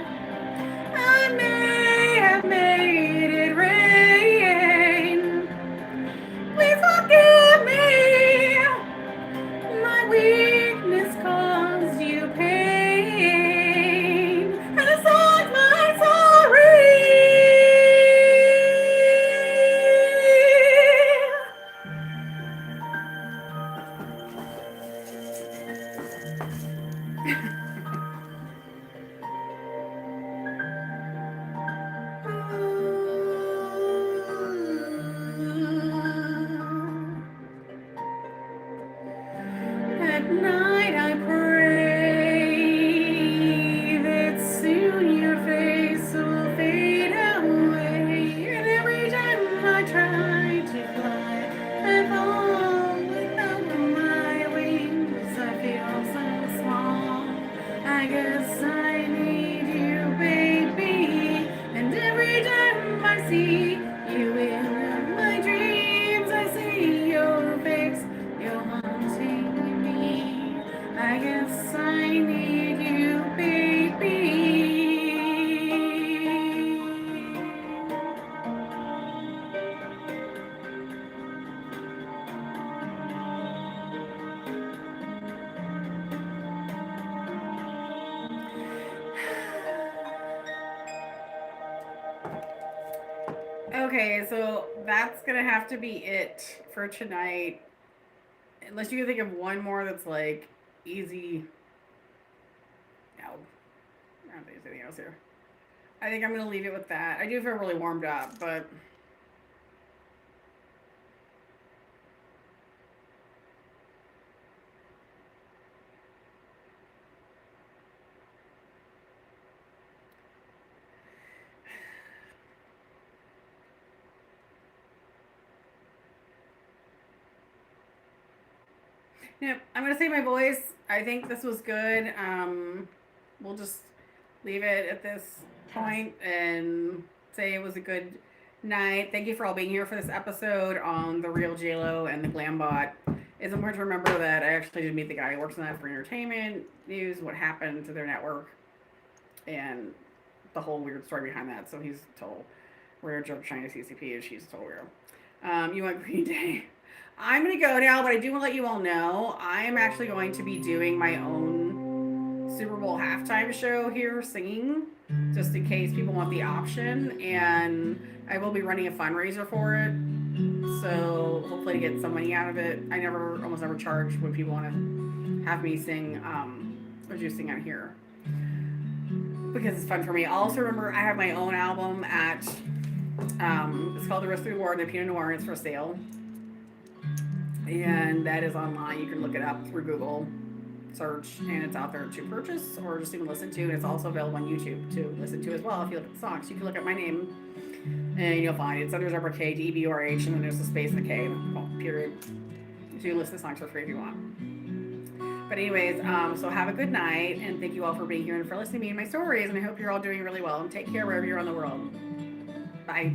I may have made it rain. Please forgive me. My weakness caused you pain. And the song's my sorry. At night I pray that soon your face will fade away. And every time I try to fly, I fall without my wings. I feel so small. I guess I need you, baby. And every time I see you in my dreams, I see your face. You're haunting me. I guess I need you, baby. Okay, so that's gonna have to be it for tonight. Unless you can think of one more that's like easy. No. I don't think there's anything else here. I think I'm gonna leave it with that. I do feel really warmed up, but Yep, I'm gonna say my voice. I think this was good. We'll just leave it at this point and say it was a good night. Thank you for all being here for this episode on the real JLo and the Glambot. It's important to remember that I actually did meet the guy who works on that for entertainment news, what happened to their network, and the whole weird story behind that. So he's total weird joke China CCP, and she's total weirdo. You want Green Day? I'm gonna go now, but I do want to let you all know I am actually going to be doing my own Super Bowl halftime show here, singing, just in case people want the option, and I will be running a fundraiser for it. So hopefully to get some money out of it. I almost never charge when people want to have me sing or do sing out here because it's fun for me. Also remember I have my own album at it's called The Risk Reward and the Pinot Noir. It's for sale. And that is online. You can look it up through Google search, and it's out there to purchase or just even listen to. And it's also available on YouTube to listen to as well. If you look at the songs, you can look at my name, and you'll find it. It's under Deborah K, DBRH, and then there's a space in the K, period. So you can listen to songs for free if you want. But anyways, so have a good night, and thank you all for being here and for listening to me and my stories. And I hope you're all doing really well. And take care wherever you're in the world. Bye.